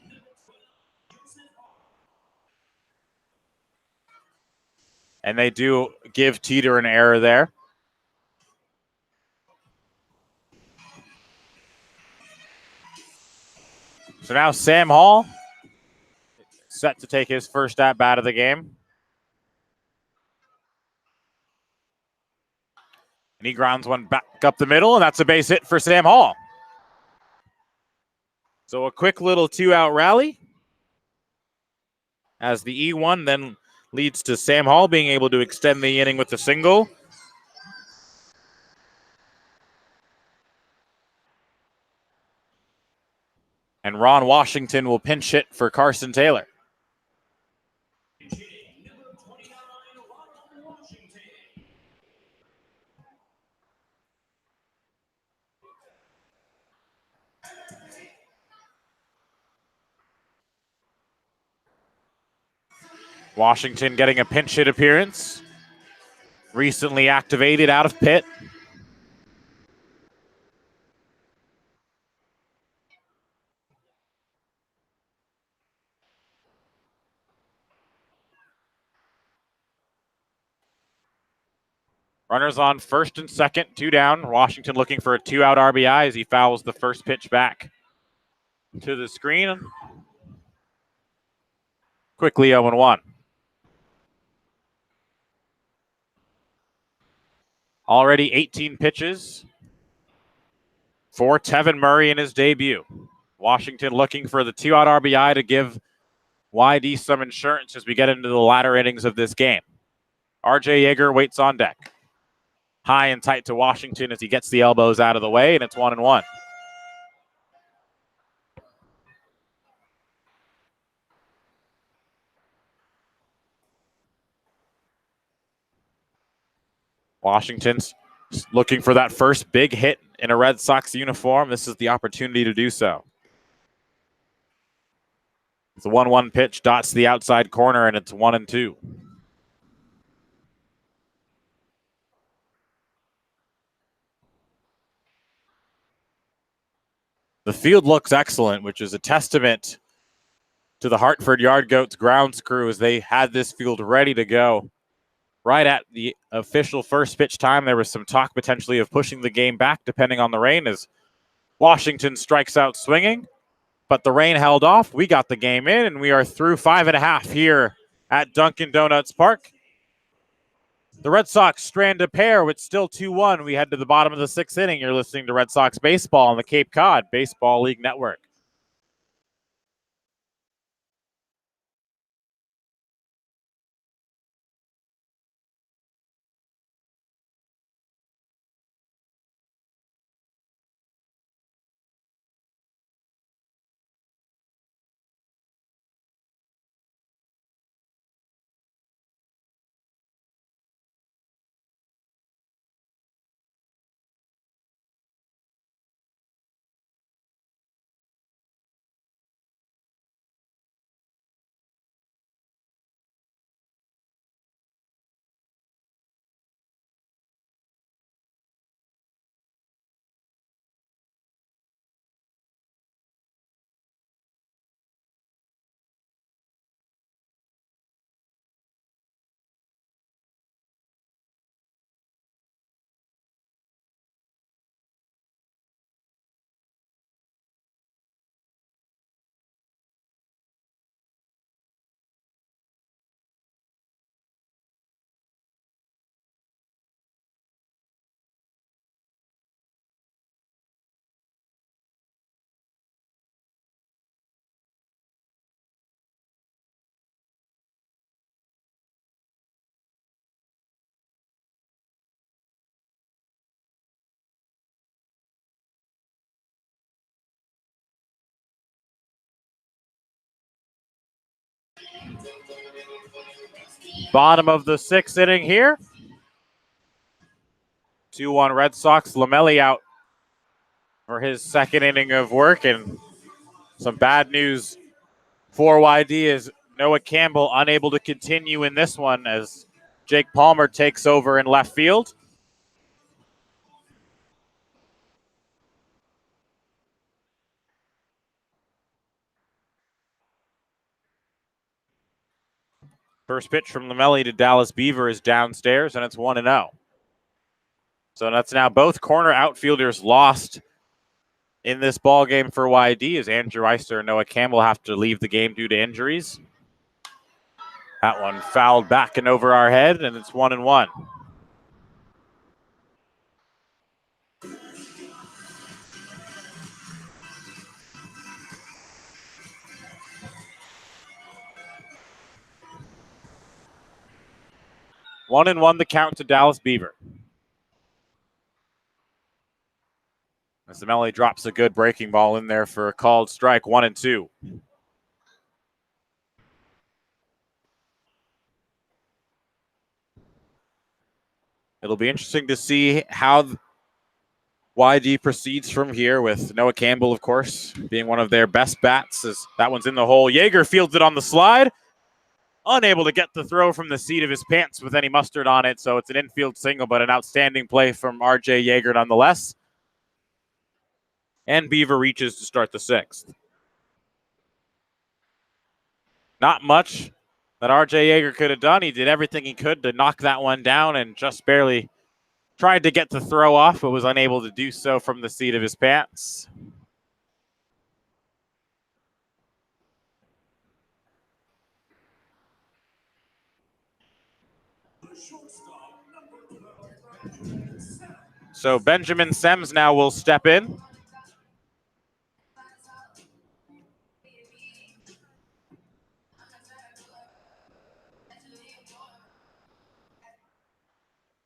C: And they do give Teeter an error there. So now Sam Hall set to take his first at-bat of the game. And he grounds one back up the middle, and that's a base hit for Sam Hall. So a quick little two-out rally as the E1 then leads to Sam Hall being able to extend the inning with a single. And Ron Washington will pinch hit for Carson Taylor. Washington getting a pinch hit appearance. Recently activated out of pit. Runners on first and second, two down. Washington looking for a two-out RBI as he fouls the first pitch back to the screen. Quickly 0-1. Already 18 pitches for Tevin Murray in his debut. Washington looking for the two-out RBI to give YD some insurance as we get into the latter innings of this game. RJ Yeager waits on deck. High and tight to Washington as he gets the elbows out of the way, and it's 1-1. Washington's looking for that first big hit in a Red Sox uniform. This is the opportunity to do so. The 1-1 pitch dots the outside corner, and it's 1-2. The field looks excellent, which is a testament to the Hartford Yard Goats grounds crew as they had this field ready to go. Right at the official first pitch time, there was some talk potentially of pushing the game back depending on the rain as Washington strikes out swinging. But the rain held off. We got the game in, and we are through 5.5 here at Dunkin' Donuts Park. The Red Sox strand a pair with still 2-1. We head to the bottom of the sixth inning. You're listening to Red Sox Baseball on the Cape Cod Baseball League Network. Bottom of the 6th inning here. 2-1 Red Sox. Lamelli out for his 2nd inning of work, and some bad news for YD is Noah Campbell unable to continue in this one as Jake Palmer takes over in left field. First pitch from Lamelli to Dallas Beaver is downstairs, and it's 1-0. So that's now both corner outfielders lost in this ball game for YD as Andrew Eister and Noah Campbell have to leave the game due to injuries. That one fouled back and over our head, and it's 1-1. One and one the count to Dallas Beaver. As Lamelli drops a good breaking ball in there for a called strike, 1-2. It'll be interesting to see how YD proceeds from here with Noah Campbell, of course, being one of their best bats as that one's in the hole. Yeager fields it on the slide. Unable to get the throw from the seat of his pants with any mustard on it, so it's an infield single, but an outstanding play from R.J. Yeager nonetheless. And Beaver reaches to start the 6th. Not much that R.J. Yeager could have done. He did everything he could to knock that one down and just barely tried to get the throw off, but was unable to do so from the seat of his pants. So Benjamin Semmes now will step in.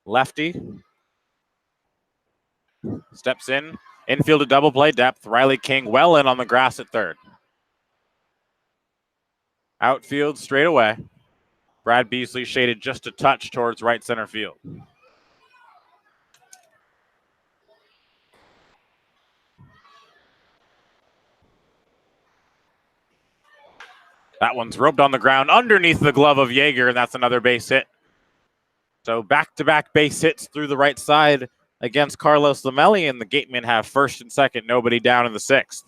C: Lefty. Steps in. Infield to double play depth. Riley King well in on the grass at third. Outfield straight away. Brad Beasley shaded just a touch towards right center field. That one's roped on the ground underneath the glove of Yeager, and that's another base hit. So back-to-back base hits through the right side against Carlos Lamelli, and the Gatemen have first and second, nobody down in the 6th.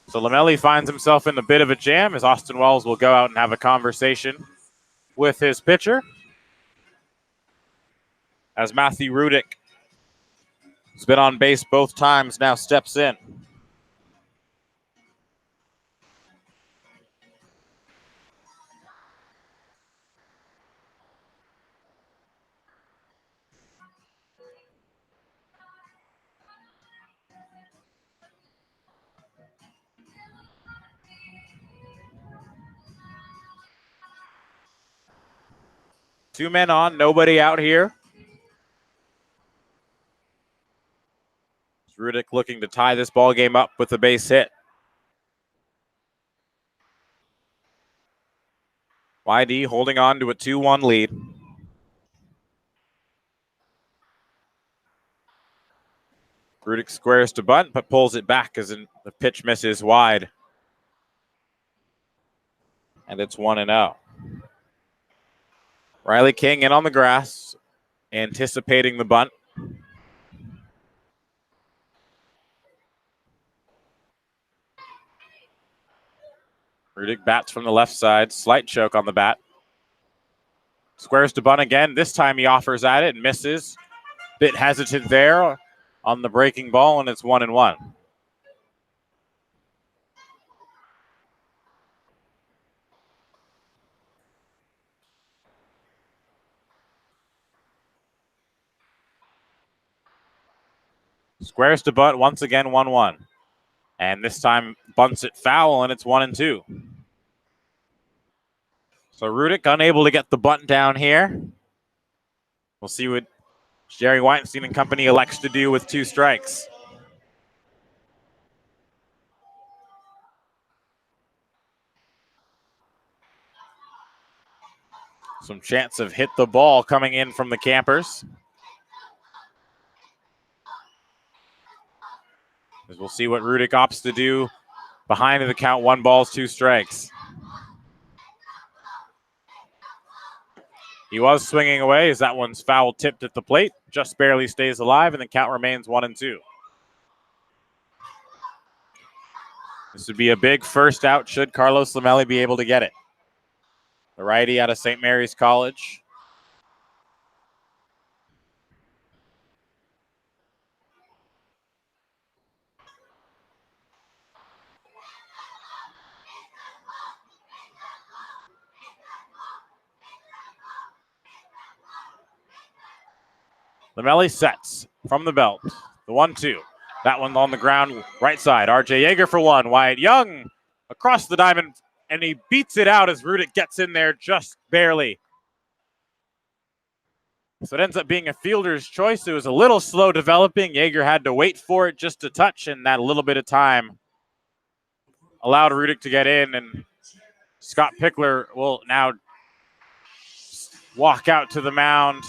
C: So Lamelli finds himself in a bit of a jam as Austin Wells will go out and have a conversation with his pitcher. As Matthew Rudick, who's been on base both times, now steps in. Two men on, nobody out here. Rudick looking to tie this ball game up with a base hit. YD holding on to a 2-1 lead. Rudick squares to bunt, but pulls it back as the pitch misses wide. And it's 1-0. Riley King in on the grass, anticipating the bunt. Rudick bats from the left side, slight choke on the bat. Squares to bunt again. This time he offers at it and misses. Bit hesitant there on the breaking ball, and it's 1-1. Squares to bunt once again, 1-1. And this time bunts it foul, and it's 1-2. So Rudick unable to get the bunt down here. We'll see what Jerry Weinstein and company elects to do with 2 strikes. Some chance of hit the ball coming in from the campers. As we'll see what Rudick opts to do behind the count, 1 ball, 2 strikes. He was swinging away as that one's foul tipped at the plate. Just barely stays alive, and the count remains 1-2. This would be a big first out should Carlos Lamelli be able to get it. The righty out of St. Mary's College. Lamelli sets from the belt. The 1-2. That one on the ground, right side. RJ Yeager for 1. Wyatt Young across the diamond, and he beats it out as Rudick gets in there just barely. So it ends up being a fielder's choice. It was a little slow developing. Yeager had to wait for it just a touch, and that little bit of time allowed Rudick to get in, and Scott Pickler will now walk out to the mound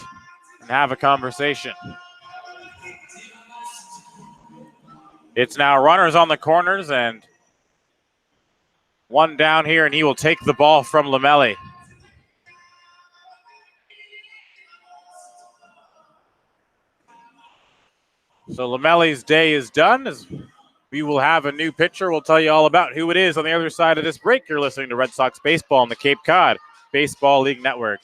C: and have a conversation. It's now runners on the corners and 1 down here, and he will take the ball from Lamelli. So Lamelli's day is done as we will have a new pitcher. We'll tell you all about who it is on the other side of this break. You're listening to Red Sox Baseball on the Cape Cod Baseball League Network.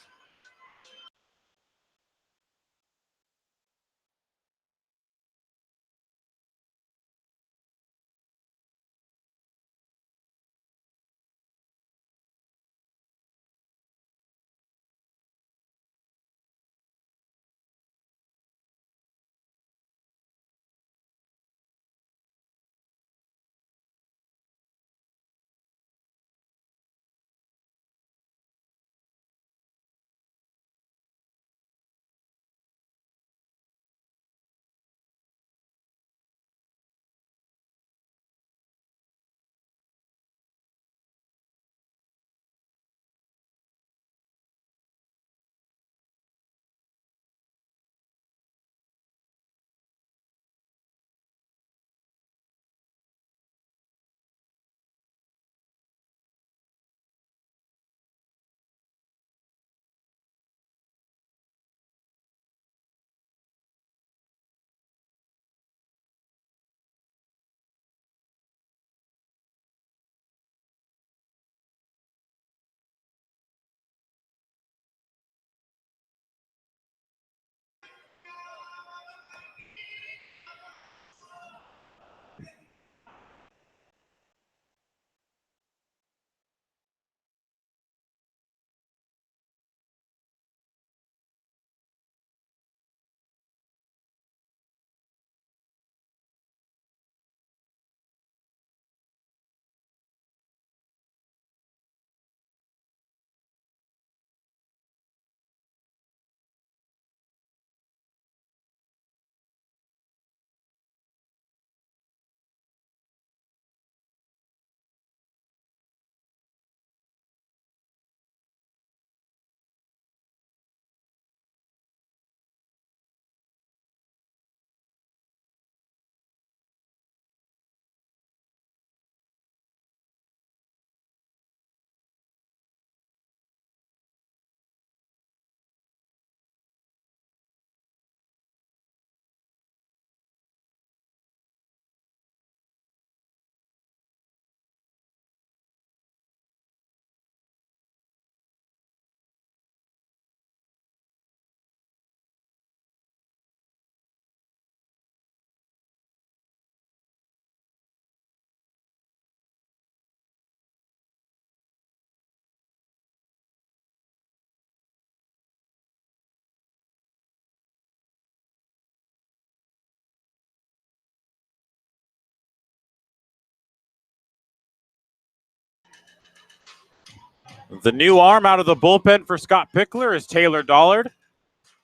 C: The new arm out of the bullpen for Scott Pickler is Taylor Dollard,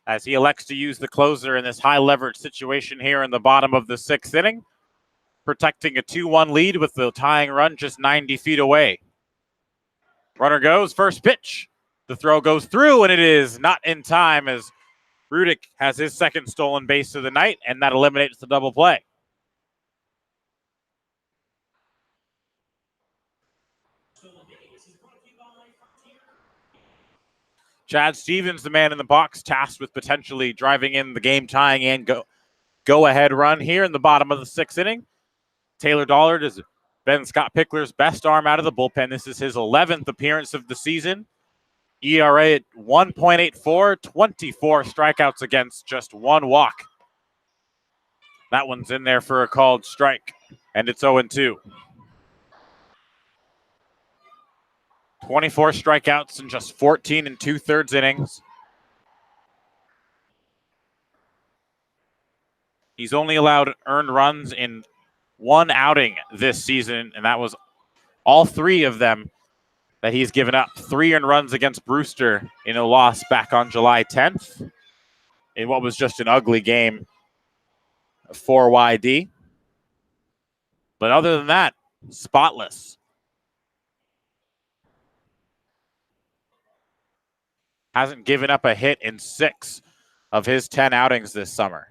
C: as he elects to use the closer in this high leverage situation here in the bottom of the 6th inning, protecting a 2-1 lead with the tying run just 90 feet away. Runner goes, first pitch. The throw goes through, and it is not in time as Rudick has his second stolen base of the night, and that eliminates the double play. Chad Stevens, the man in the box, tasked with potentially driving in the game-tying and go-ahead run here in the bottom of the sixth inning. Taylor Dollard is Ben Scott Pickler's best arm out of the bullpen. This is his 11th appearance of the season. ERA at 1.84, 24 strikeouts against just one walk. That one's in there for a called strike, and it's 0-2. 24 strikeouts in just 14 and 2/3 innings. He's only allowed earned runs in one outing this season, and that was all three of them that he's given up. 3 earned runs against Brewster in a loss back on July 10th in what was just an ugly game for YD. But other than that, spotless. Hasn't given up a hit in 6 of his 10 outings this summer.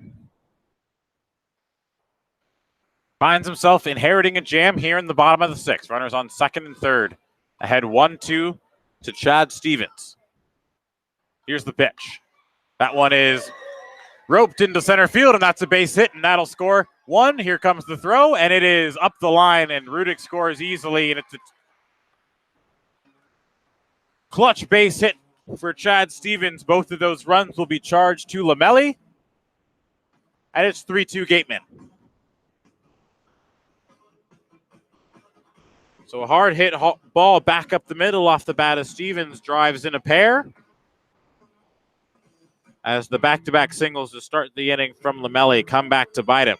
C: Finds himself inheriting a jam here in the bottom of the 6th. Runners on second and third. Ahead 1-2 to Chad Stevens. Here's the pitch. That one is roped into center field, and that's a base hit, and that'll score 1. Here comes the throw, and it is up the line, and Rudick scores easily, and it's a clutch base hit for Chad Stevens. Both of those runs will be charged to Lamelli, and it's 3-2 Gateman. So a hard hit ball back up the middle off the bat of Stevens drives in a pair as the back-to-back singles to start the inning from Lamelli come back to bite him.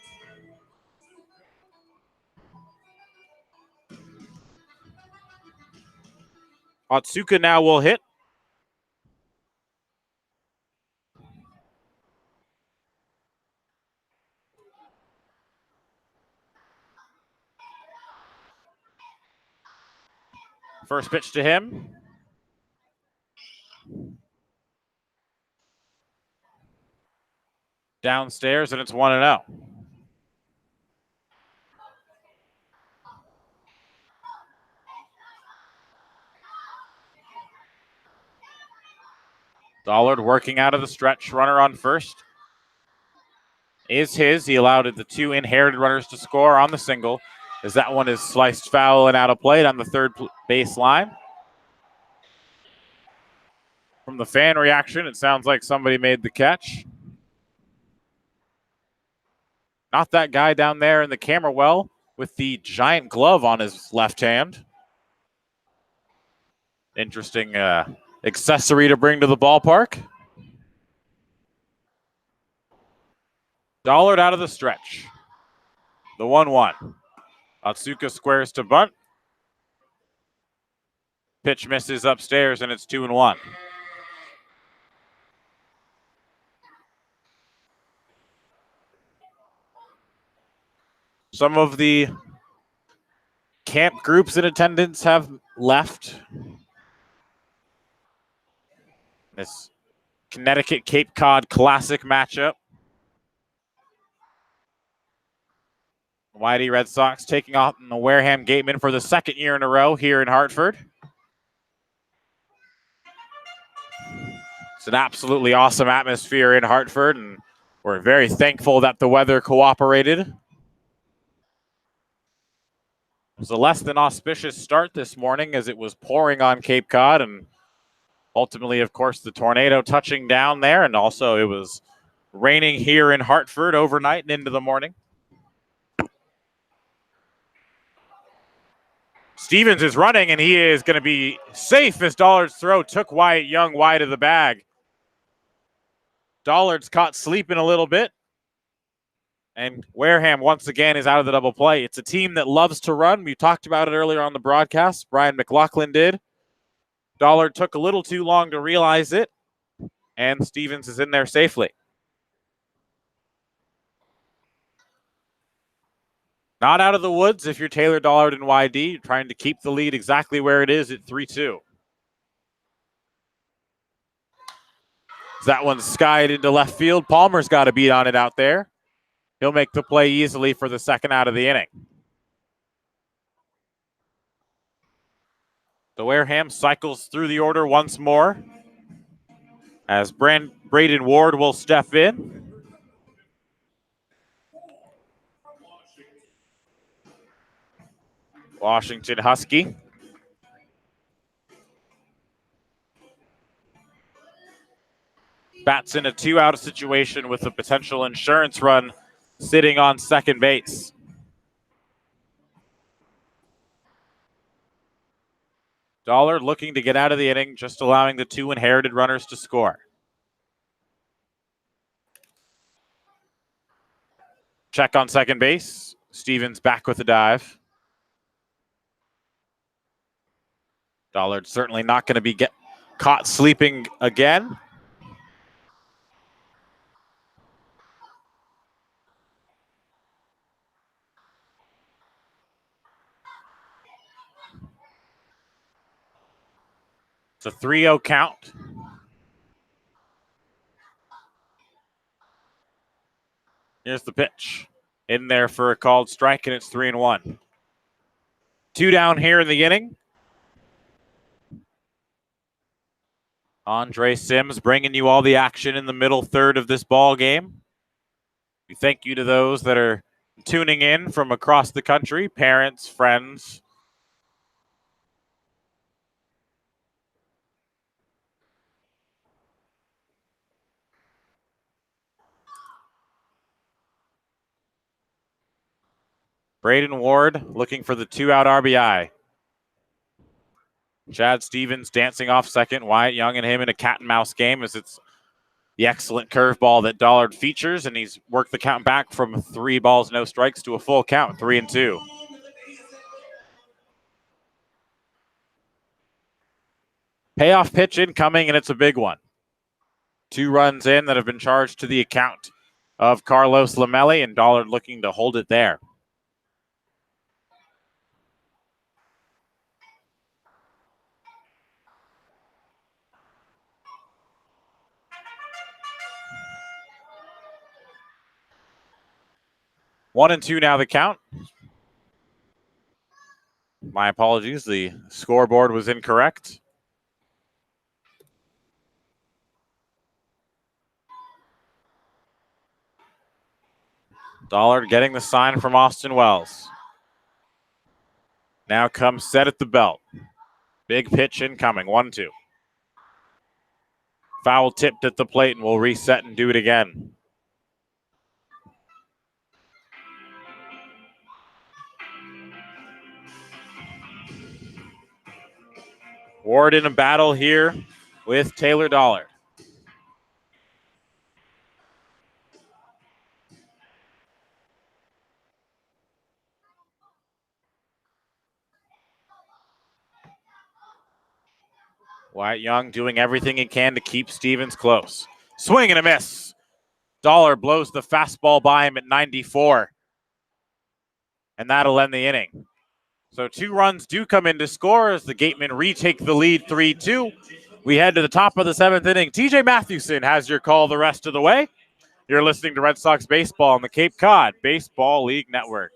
C: Otsuka now will hit. First pitch to him. Downstairs, and it's 1-0. Dollard working out of the stretch. Runner on first is his. He allowed the 2 inherited runners to score on the single, as that one is sliced foul and out of play on the third base line. From the fan reaction, it sounds like somebody made the catch. Not that guy down there in the camera well with the giant glove on his left hand. Interesting accessory to bring to the ballpark. Dollard out of the stretch. The 1-1. Otsuka squares to bunt. Pitch misses upstairs, and it's 2-1. Some of the camp groups in attendance have left. This Connecticut Cape Cod Classic matchup. YD Red Sox taking off in the Wareham Gatemen for the second year in a row here in Hartford. It's an absolutely awesome atmosphere in Hartford, and we're very thankful that the weather cooperated. It was a less than auspicious start this morning as it was pouring on Cape Cod, and ultimately, of course, the tornado touching down there, and also it was raining here in Hartford overnight and into the morning. Stevens is running, and he is going to be safe as Dollard's throw took Wyatt Young wide of the bag. Dollard's caught sleeping a little bit, and Wareham once again is out of the double play. It's a team that loves to run. We talked about it earlier on the broadcast. Brian McLaughlin did. Dollard took a little too long to realize it, and Stevens is in there safely. Not out of the woods if you're Taylor Dollard and YD. You're trying to keep the lead exactly where it is at 3-2. That one's skied into left field. Palmer's got a beat on it out there. He'll make the play easily for the second out of the inning. The Wareham cycles through the order once more as Braden Ward will step in. Washington Husky. Bats in a 2-out situation with a potential insurance run sitting on second base. Dollar looking to get out of the inning, just allowing the 2 inherited runners to score. Check on second base. Stevens back with a dive. Dollard certainly not going to be caught sleeping again. It's a 3-0 count. Here's the pitch. In there for a called strike, and it's 3-1. 2 down here in the inning. Andre Sims bringing you all the action in the middle third of this ball game. We thank you to those that are tuning in from across the country, parents, friends. Braden Ward looking for the 2-out RBI. Chad Stevens dancing off second. Wyatt Young and him in a cat and mouse game as it's the excellent curveball that Dollard features, and he's worked the count back from 3 balls, no strikes to a full count, 3-2. Payoff pitch incoming, and it's a big one. 2 runs in that have been charged to the account of Carlos Lamelli, and Dollard looking to hold it there. One and 2 now the count. My apologies, the scoreboard was incorrect. Dollard getting the sign from Austin Wells. Now comes set at the belt. Big pitch incoming, 1-2. Foul tipped at the plate, and we'll reset and do it again. Ward in a battle here with Taylor Dollard. Wyatt Young doing everything he can to keep Stevens close. Swing and a miss. Dollar blows the fastball by him at 94. And that'll end the inning. So 2 runs do come in to score as the Gatemen retake the lead 3-2. We head to the top of the 7th inning. TJ Mathewson has your call the rest of the way. You're listening to Red Sox Baseball on the Cape Cod Baseball League Network.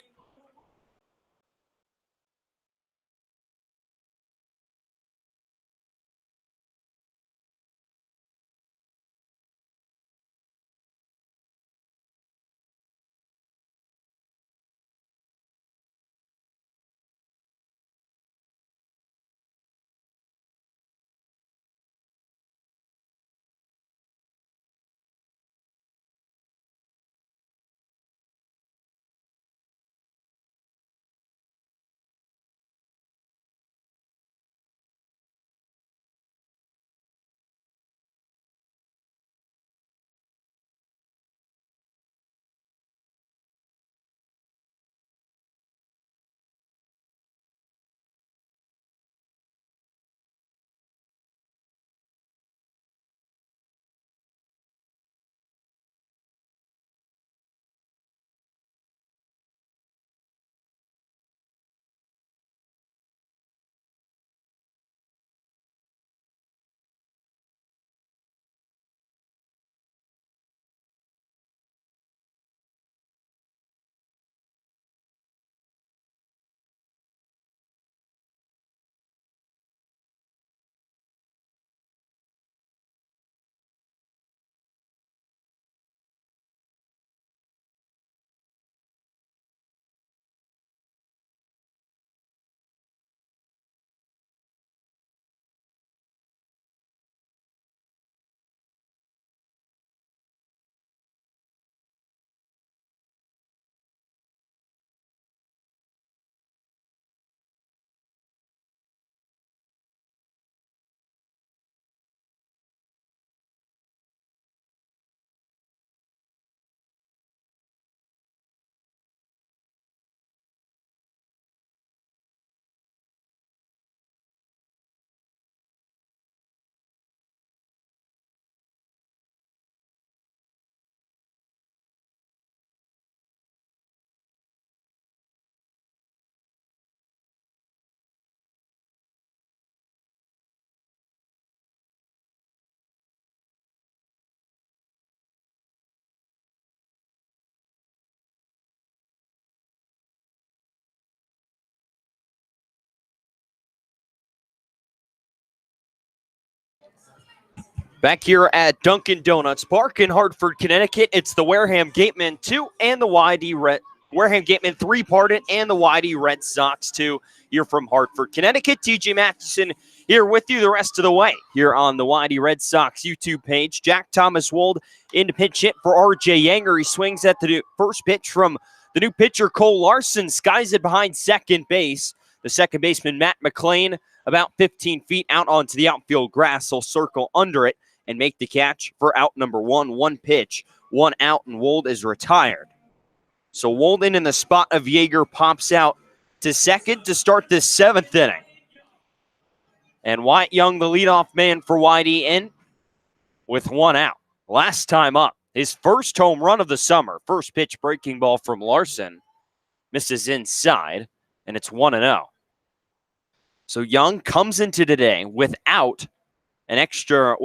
B: Back here at Dunkin' Donuts Park in Hartford, Connecticut, it's the Wareham Gatemen 2 and the Wareham Gatemen 3, and the YD Red Sox 2 here from Hartford, Connecticut. TJ Matheson here with you the rest of the way here on the YD Red Sox YouTube page. Jack Thomas Wold in to pitch hit for RJ Yanger. He swings at the first pitch from the new pitcher Cole Larson, skies it behind second base. The second baseman Matt McLean about 15 feet out onto the outfield grass. He'll circle under it and make the catch for out number one. One pitch, one out, and Wold is retired. So Wolden in the spot of Yeager pops out to second to start this seventh inning. And Wyatt Young, the leadoff man for YD, in with one out. Last time up, his first home run of the summer. First pitch breaking ball from Larson. Misses inside, and it's 1-0. So Young comes into today without a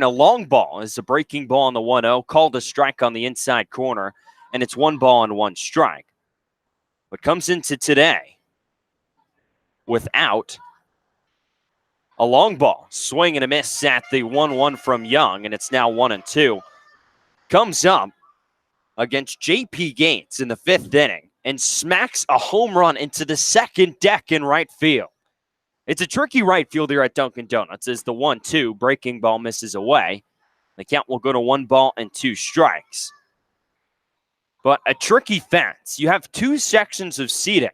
B: long ball. It's a breaking ball on the 1-0, called a strike on the inside corner, and it's 1 ball and 1 strike. But comes into today without a long ball. Swing and a miss at the 1-1 from Young, and it's now 1-2. Comes up against J.P. Gaines in the 5th inning and smacks a home run into the second deck in right field. It's a tricky right field here at Dunkin' Donuts as the 1-2 breaking ball misses away. The count will go to 1 ball and 2 strikes. But a tricky fence. You have 2 sections of seating,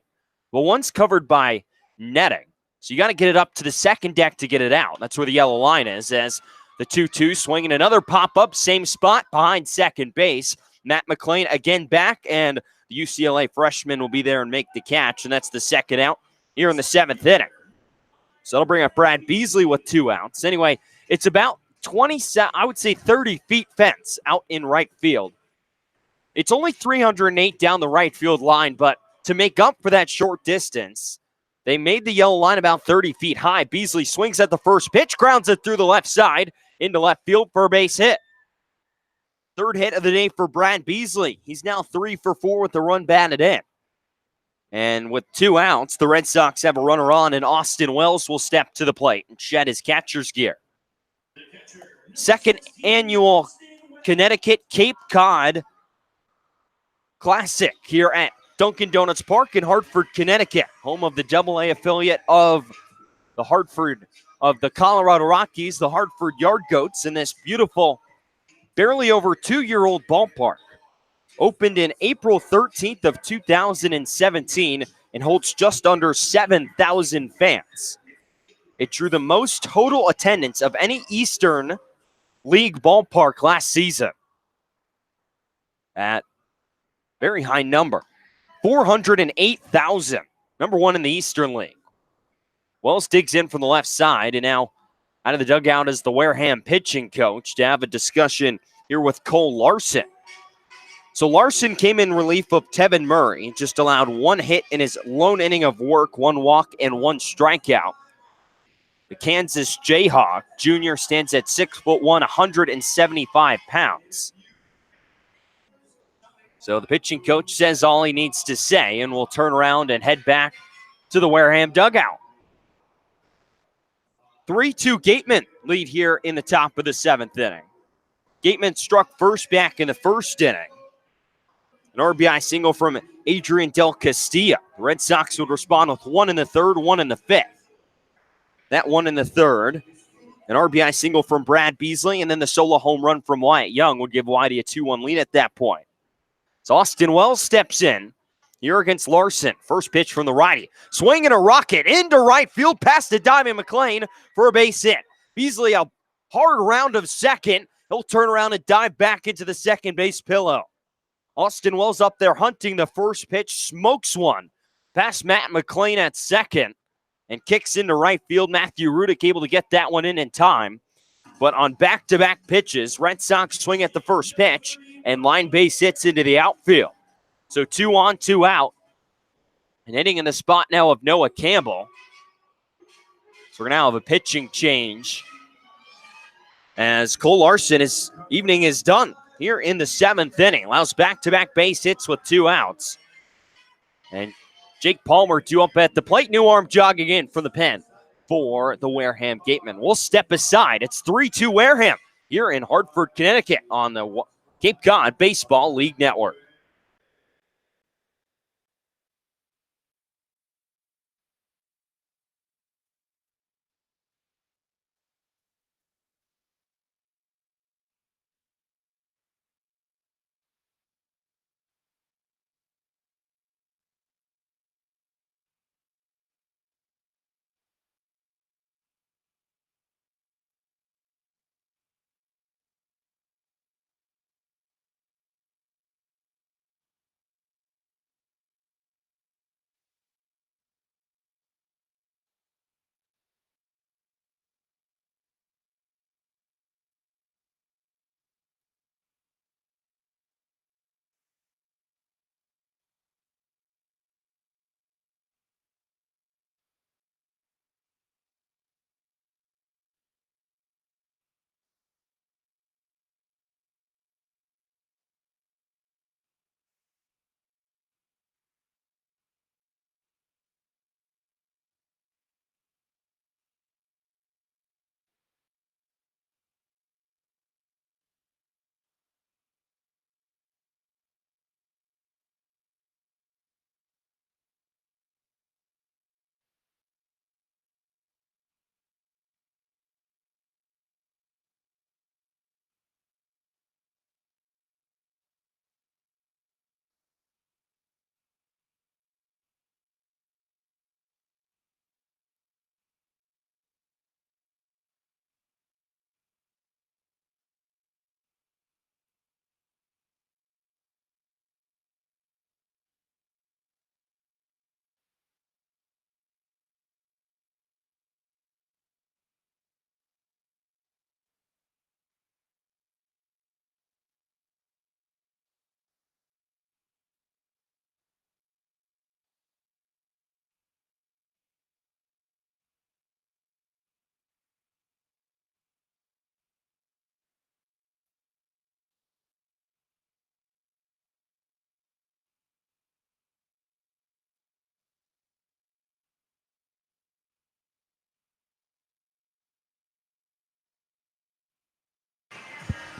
B: but one's covered by netting. So you got to get it up to the second deck to get it out. That's where the yellow line is, as the 2-2 swinging another pop-up, same spot behind second base. Matt McLean again back, and the UCLA freshman will be there and make the catch, and that's the second out here in the 7th inning. So that'll bring up Brad Beasley with 2 outs. Anyway, it's about 30 feet fence out in right field. It's only 308 down the right field line, but to make up for that short distance, they made the yellow line about 30 feet high. Beasley swings at the first pitch, grounds it through the left side into left field for a base hit. Third hit of the day for Brad Beasley. He's now 3 for 4 with the run batted in. And with 2 outs, the Red Sox have a runner on, and Austin Wells will step to the plate and shed his catcher's gear. Second annual Connecticut Cape Cod Classic here at Dunkin' Donuts Park in Hartford, Connecticut, home of the AA affiliate of the Colorado Rockies, the Hartford Yard Goats, in this beautiful, barely over 2-year-old ballpark. Opened in April 13th of 2017 and holds just under 7,000 fans. It drew the most total attendance of any Eastern League ballpark last season at very high number, 408,000, number 1 in the Eastern League. Wells digs in from the left side, and now out of the dugout is the Wareham pitching coach to have a discussion here with Cole Larson. So Larson came in relief of Tevin Murray, just allowed 1 hit in his lone inning of work, 1 walk, and 1 strikeout. The Kansas Jayhawk Jr. stands at 6'1", 175 pounds. So the pitching coach says all he needs to say, and we'll turn around and head back to the Wareham dugout. 3-2 Gateman lead here in the top of the 7th inning. Gateman struck first back in the 1st inning. An RBI single from Adrian Del Castillo. The Red Sox would respond with 1 in the 3rd, 1 in the 5th. That 1 in the 3rd. An RBI single from Brad Beasley, and then the solo home run from Wyatt Young would give Whitey a 2-1 lead at that point. So Austin Wells steps in here against Larson. First pitch from the righty. Swinging a rocket into right field past the Diamond McLean for a base hit. Beasley a hard round of second. He'll turn around and dive back into the second base pillow. Austin Wells up there hunting the first pitch, smokes one past Matt McLean at second and kicks into right field. Matthew Rudick able to get that one in time. But on back-to-back pitches, Red Sox swing at the first pitch and line base hits into the outfield. So 2 on, 2 out. And hitting in the spot now of Noah Campbell. So we're going to now have a pitching change as Cole Larson, his evening is done here in the 7th inning. Allows back-to-back base hits with 2 outs. And Jake Palmer due up at the plate. New arm jogging in from the pen for the Wareham Gatemen. We'll step aside. It's 3-2 Wareham here in Hartford, Connecticut on the Cape Cod Baseball League Network.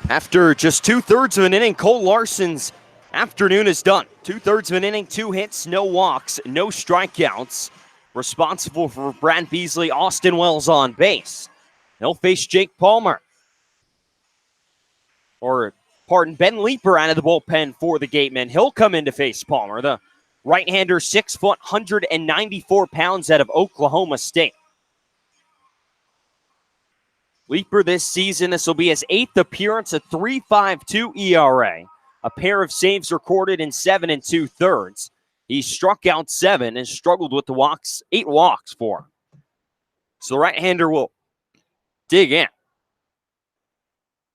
B: After just 2/3 of an inning, Cole Larson's afternoon is done. 2/3 of an inning, 2 hits, no walks, no strikeouts. Responsible for Brad Beasley, Austin Wells on base. He'll face Jake Palmer. Ben Leeper out of the bullpen for the Gatemen. He'll come in to face Palmer. The right-hander, 6 foot, 194 pounds out of Oklahoma State. Leeper this season, this will be his 8th appearance, a 3.52 ERA. A pair of saves recorded in 7 2/3. He struck out 7 and struggled with the walks, 8 walks for him. So the right-hander will dig in.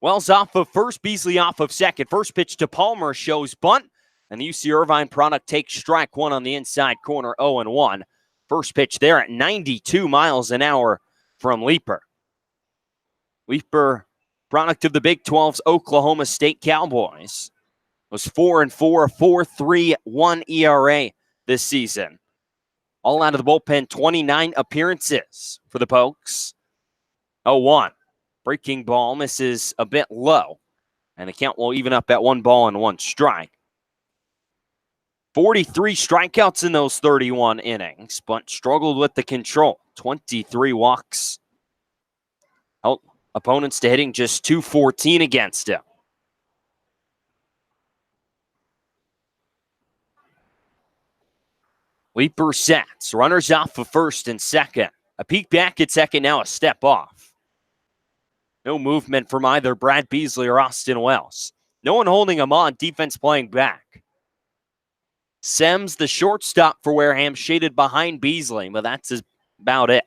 B: Wells off of first, Beasley off of second. First pitch to Palmer shows bunt, and the UC Irvine product takes strike 1 on the inside corner, 0-1. First pitch there at 92 miles an hour from Leeper. Leeper, product of the Big 12's Oklahoma State Cowboys, was 4-4, a 4.31 ERA this season. All out of the bullpen, 29 appearances for the Pokes. 0-1. Breaking ball misses a bit low, and the count will even up at 1 ball and 1 strike. 43 strikeouts in those 31 innings, but struggled with the control. 23 walks. Held opponents to hitting just .214 against him. Leeper sets. Runners off of first and second. A peek back at second, now a step off. No movement from either Brad Beasley or Austin Wells. No one holding him on. Defense playing back. Sems, the shortstop for Wareham, shaded behind Beasley, but that's about it.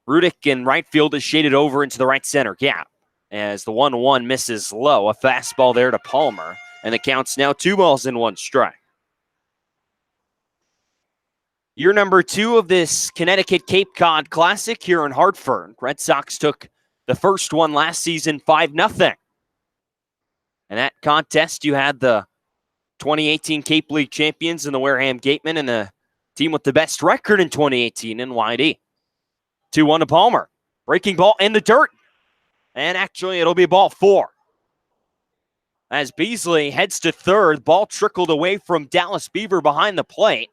B: Rudick in right field is shaded over into the right center gap as the 1-1 misses low. A fastball there to Palmer, and the count's now 2 balls and 1 strike. Year number 2 of this Connecticut Cape Cod Classic here in Hartford. Red Sox took the first one last season 5-0. In that contest, you had the 2018 Cape League champions and the Wareham Gatemen and the team with the best record in 2018 in YD. 2-1 to Palmer. Breaking ball in the dirt. And actually, it'll be ball 4. As Beasley heads to third, ball trickled away from Dallas Beaver behind the plate.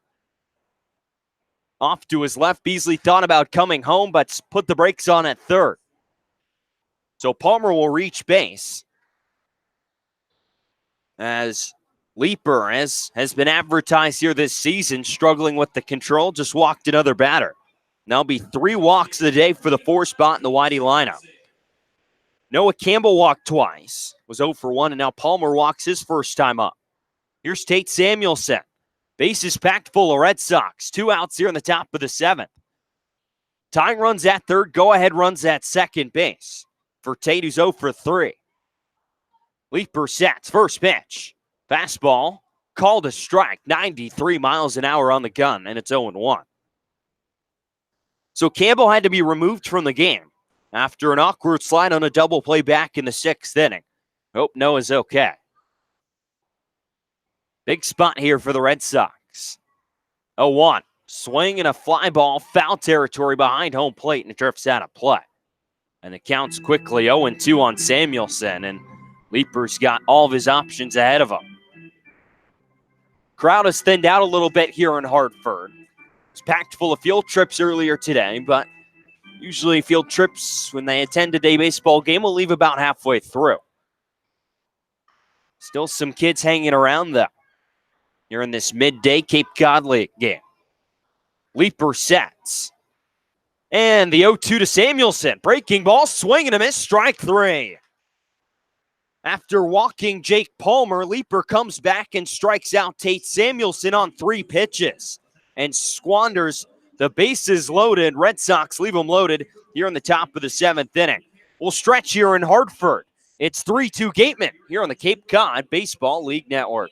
B: Off to his left, Beasley thought about coming home, but put the brakes on at third. So Palmer will reach base. As Leeper, as has been advertised here this season, struggling with the control, just walked another batter. Now be 3 walks of the day for the 4 spot in the Whitey lineup. Noah Campbell walked twice, was 0 for 1, and now Palmer walks his first time up. Here's Tate Samuelson. Bases packed full of Red Sox. 2 outs here in the top of the 7th. Tying runs at third, go-ahead runs at second base for Tate, who's 0 for 3. Leeper sets, first pitch. Fastball, called a strike, 93 miles an hour on the gun, and it's 0-1. So Campbell had to be removed from the game after an awkward slide on a double play back in the 6th inning. Hope Noah's okay. Big spot here for the Red Sox. 0-1. Swing and a fly ball, foul territory behind home plate, and it drifts out of play. And the count's quickly 0-2 on Samuelson, and Leeper's got all of his options ahead of him. Crowd has thinned out a little bit here in Hartford. It's packed full of field trips earlier today, but usually field trips, when they attend a day baseball game, will leave about halfway through. Still some kids hanging around, though, here in this midday Cape Cod League game. Leeper sets. And the 0-2 to Samuelson. Breaking ball, swing and a miss, strike 3. After walking Jake Palmer, Leeper comes back and strikes out Tate Samuelson on 3 pitches and squanders the bases loaded. Red Sox leave them loaded here in the top of the 7th inning. We'll stretch here in Hartford. It's 3-2 Gateman here on the Cape Cod Baseball League Network.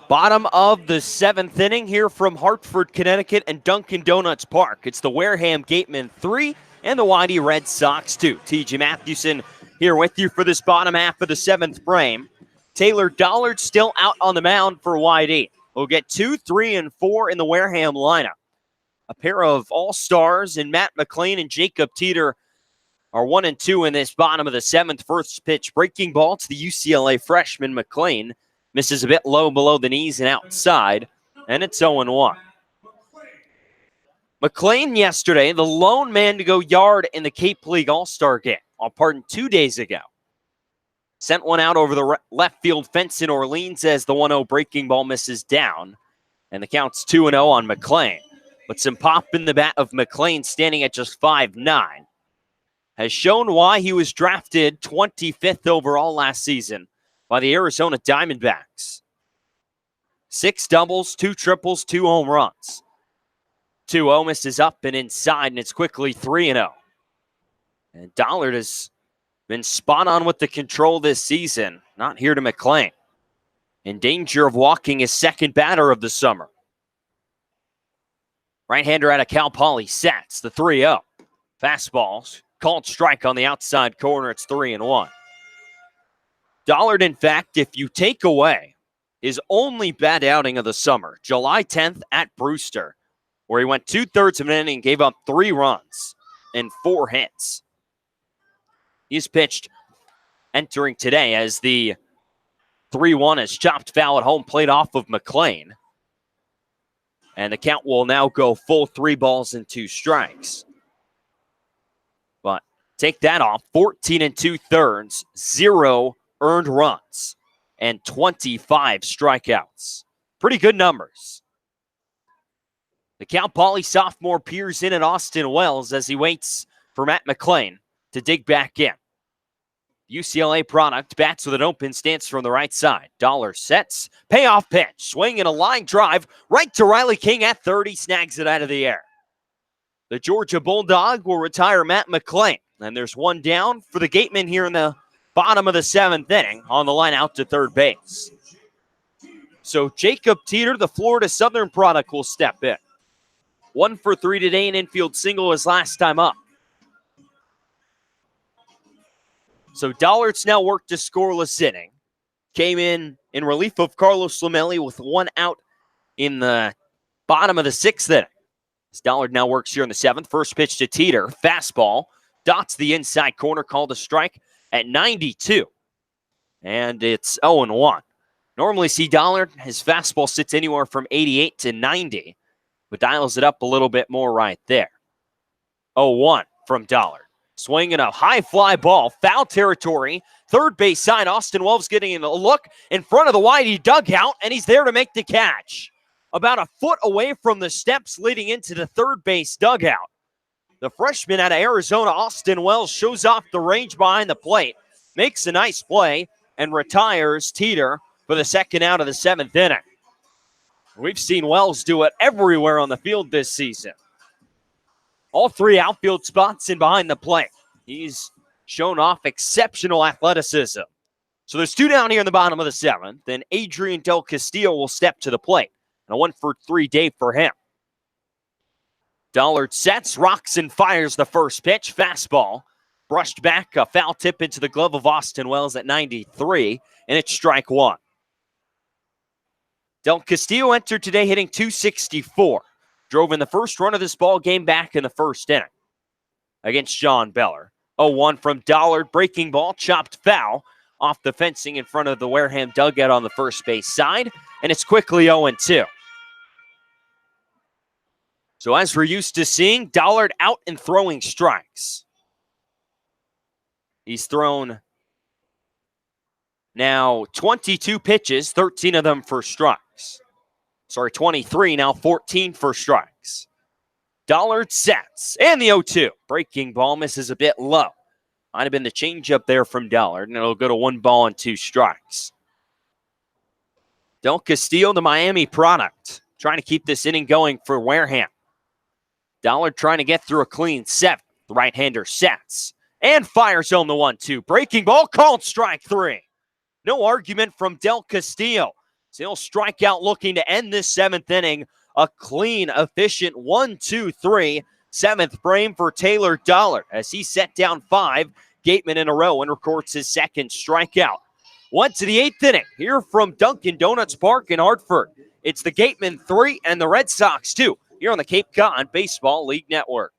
B: Bottom of the 7th inning here from Hartford, Connecticut and Dunkin' Donuts Park. It's the Wareham Gatemen 3 and the Whitey Red Sox 2. TJ Mathewson here with you for this bottom half of the 7th frame. Taylor Dollard still out on the mound for Whitey. We'll get 2, 3, and 4 in the Wareham lineup. A pair of all-stars in Matt McLean and Jacob Teeter are 1 and 2 in this bottom of the 7th. First pitch, breaking ball to the UCLA freshman McLean. Misses a bit low below the knees and outside, and it's 0-1. McLean yesterday, the lone man to go yard in the Cape League All-Star game. 2 days ago. Sent one out over the left field fence in Orleans as the 1-0 breaking ball misses down, and the count's 2-0 on McLean. But some pop in the bat of McLean, standing at just 5'9", has shown why he was drafted 25th overall last season by the Arizona Diamondbacks. 6 doubles, 2 triples, 2 home runs. 2-0 misses up and inside, and it's quickly 3-0. And Dollard has been spot on with the control this season. Not here to McLean. In danger of walking his second batter of the summer. Right-hander out of Cal Poly sets the 3-0. Fastballs, called strike on the outside corner. It's 3-1. Dollard, in fact, if you take away his only bad outing of the summer, July 10th at Brewster, where he went 2/3 of an inning and gave up 3 runs and 4 hits. He's pitched entering today as the 3-1 is chopped foul at home, played off of McLean. And the count will now go full 3 balls and 2 strikes. But take that off, 14 2/3, 0 earned runs, and 25 strikeouts. Pretty good numbers. The Cal Poly sophomore peers in at Austin Wells as he waits for Matt McLean to dig back in. UCLA product bats with an open stance from the right side. Dollar sets, payoff pitch, swing and a line drive right to Riley King at third. He snags it out of the air. The Georgia Bulldog will retire Matt McLean, and there's one down for the Gatemen here in the bottom of the 7th inning on the line out to third base. So Jacob Teeter, the Florida Southern product, will step in. 1 for 3 today, an infield single his last time up. So Dollard's now worked a scoreless inning. Came in relief of Carlos Lamelli with 1 out in the bottom of the 6th inning. As Dollard now works here in the 7th. First pitch to Teeter. Fastball. Dots the inside corner. Called a strike at 92. And it's 0-1. Normally see Dollard, his fastball sits anywhere from 88 to 90. But dials it up a little bit more right there. 0-1 from Dollard. Swinging a high fly ball, foul territory, third base side. Austin Wells getting a look in front of the Whitey dugout, and he's there to make the catch. About a foot away from the steps leading into the third base dugout. The freshman out of Arizona, Austin Wells, shows off the range behind the plate, makes a nice play, and retires Teeter for the 2nd out of the 7th inning. We've seen Wells do it everywhere on the field this season. All 3 outfield spots and behind the plate. He's shown off exceptional athleticism. So there's 2 down here in the bottom of the 7th. Then Adrian Del Castillo will step to the plate. And a 1 for 3 day for him. Dollard sets, rocks, and fires the first pitch. Fastball. Brushed back, a foul tip into the glove of Austin Wells at 93. And it's strike 1. Del Castillo entered today hitting .264. Drove in the first run of this ball game back in the 1st inning against John Beller. 0-1 from Dollard. Breaking ball, chopped foul off the fencing in front of the Wareham dugout on the first base side. And it's quickly 0-2. So as we're used to seeing, Dollard out and throwing strikes. He's thrown now 22 pitches, 13 of them for strikes. 23, now 14 for strikes. Dollard sets, and the 0-2. Breaking ball misses a bit low. Might have been the changeup there from Dollard, and it'll go to 1 ball and 2 strikes. Del Castillo, the Miami product, trying to keep this inning going for Wareham. Dollard trying to get through a clean 7th. The right-hander sets, and fires on the 1-2. Breaking ball, called strike 3. No argument from Del Castillo. He'll strike out looking to end this 7th inning. A clean, efficient 1-2-3. 7th frame for Taylor Dollard as he set down 5 Gatemen in a row and records his 2nd strikeout. 1 to the 8th inning here from Dunkin' Donuts Park in Hartford. It's the Gatemen 3 and the Red Sox 2 here on the Cape Cod Baseball League Network.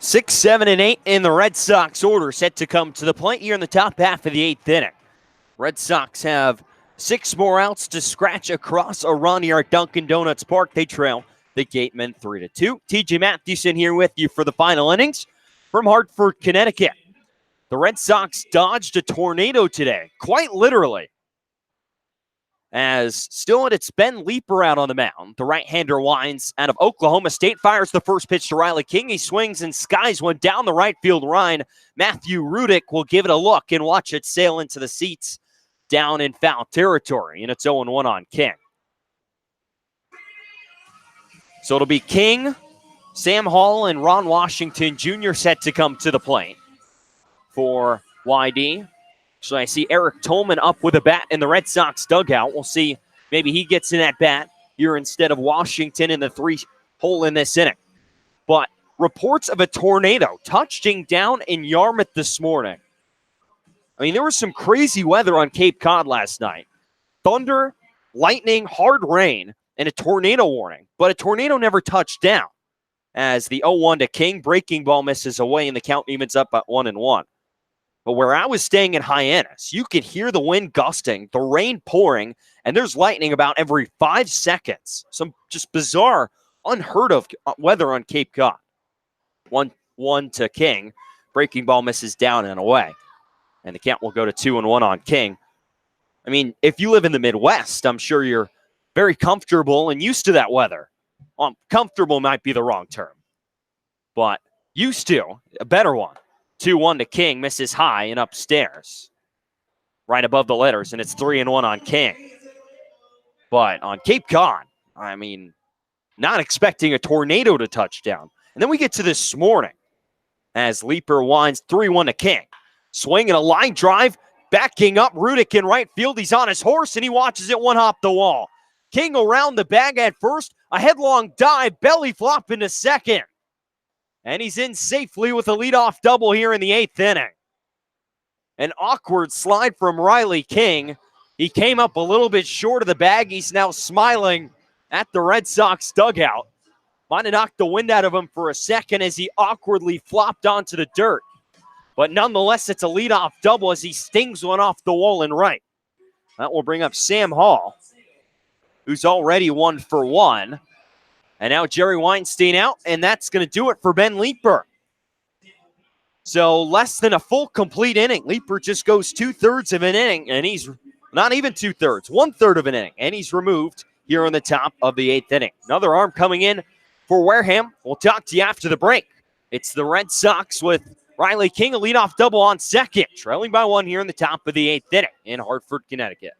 B: 6, 7, and 8 in the Red Sox order, set to come to the plate here in the top half of the 8th inning. Red Sox have 6 more outs to scratch across a run here at Dunkin' Donuts Park. They trail the Gatemen 3-2. TJ Mathewson here with you for the final innings from Hartford, Connecticut. The Red Sox dodged a tornado today, quite literally. As still it's Ben Leeper out on the mound. The right-hander winds out of Oklahoma State, fires the first pitch to Riley King. He swings and skies one down the right field line. Matthew Rudick will give it a look and watch it sail into the seats down in foul territory, and it's 0-1 on King. So it'll be King, Sam Hall, and Ron Washington Jr. set to come to the plate for YD. So I see Eric Tolman up with a bat in the Red Sox dugout. We'll see, maybe he gets in that bat here instead of Washington in the 3-hole in this inning. But reports of a tornado touching down in Yarmouth this morning. I mean, there was some crazy weather on Cape Cod last night. Thunder, lightning, hard rain, and a tornado warning. But a tornado never touched down as the 0-1 to King. Breaking ball misses away and the count evens up at 1-1. But where I was staying in Hyannis, you could hear the wind gusting, the rain pouring, and there's lightning about every 5 seconds. Some just bizarre, unheard of weather on Cape Cod. 1-1 to King. Breaking ball misses down and away. And the count will go to 2-1 on King. I mean, if you live in the Midwest, I'm sure you're very comfortable and used to that weather. Comfortable might be the wrong term, but used to, a better one. 2-1 to King, misses high and upstairs. Right above the letters, and it's 3-1 on King. But on Cape Cod, I mean, not expecting a tornado to touch down. And then we get to this morning as Leeper winds 3-1 to King. Swinging a line drive, backing up Rudick in right field. He's on his horse, and he watches it one hop the wall. King around the bag at first, a headlong dive, belly flop into second. And he's in safely with a leadoff double here in the 8th inning. An awkward slide from Riley King. He came up a little bit short of the bag. He's now smiling at the Red Sox dugout. Might have knocked the wind out of him for a second as he awkwardly flopped onto the dirt. But nonetheless, it's a leadoff double as he stings one off the wall in right. That will bring up Sam Hall, who's already 1 for 1. And now Jerry Weinstein out, and that's going to do it for Ben Leeper. So less than a full complete inning. Leeper just goes 2/3 of an inning, and he's not even 2/3, 1/3 of an inning, and he's removed here on the top of the 8th inning. Another arm coming in for Wareham. We'll talk to you after the break. It's the Red Sox with Riley King, a leadoff double on second, trailing by 1 here in the top of the 8th inning in Hartford, Connecticut.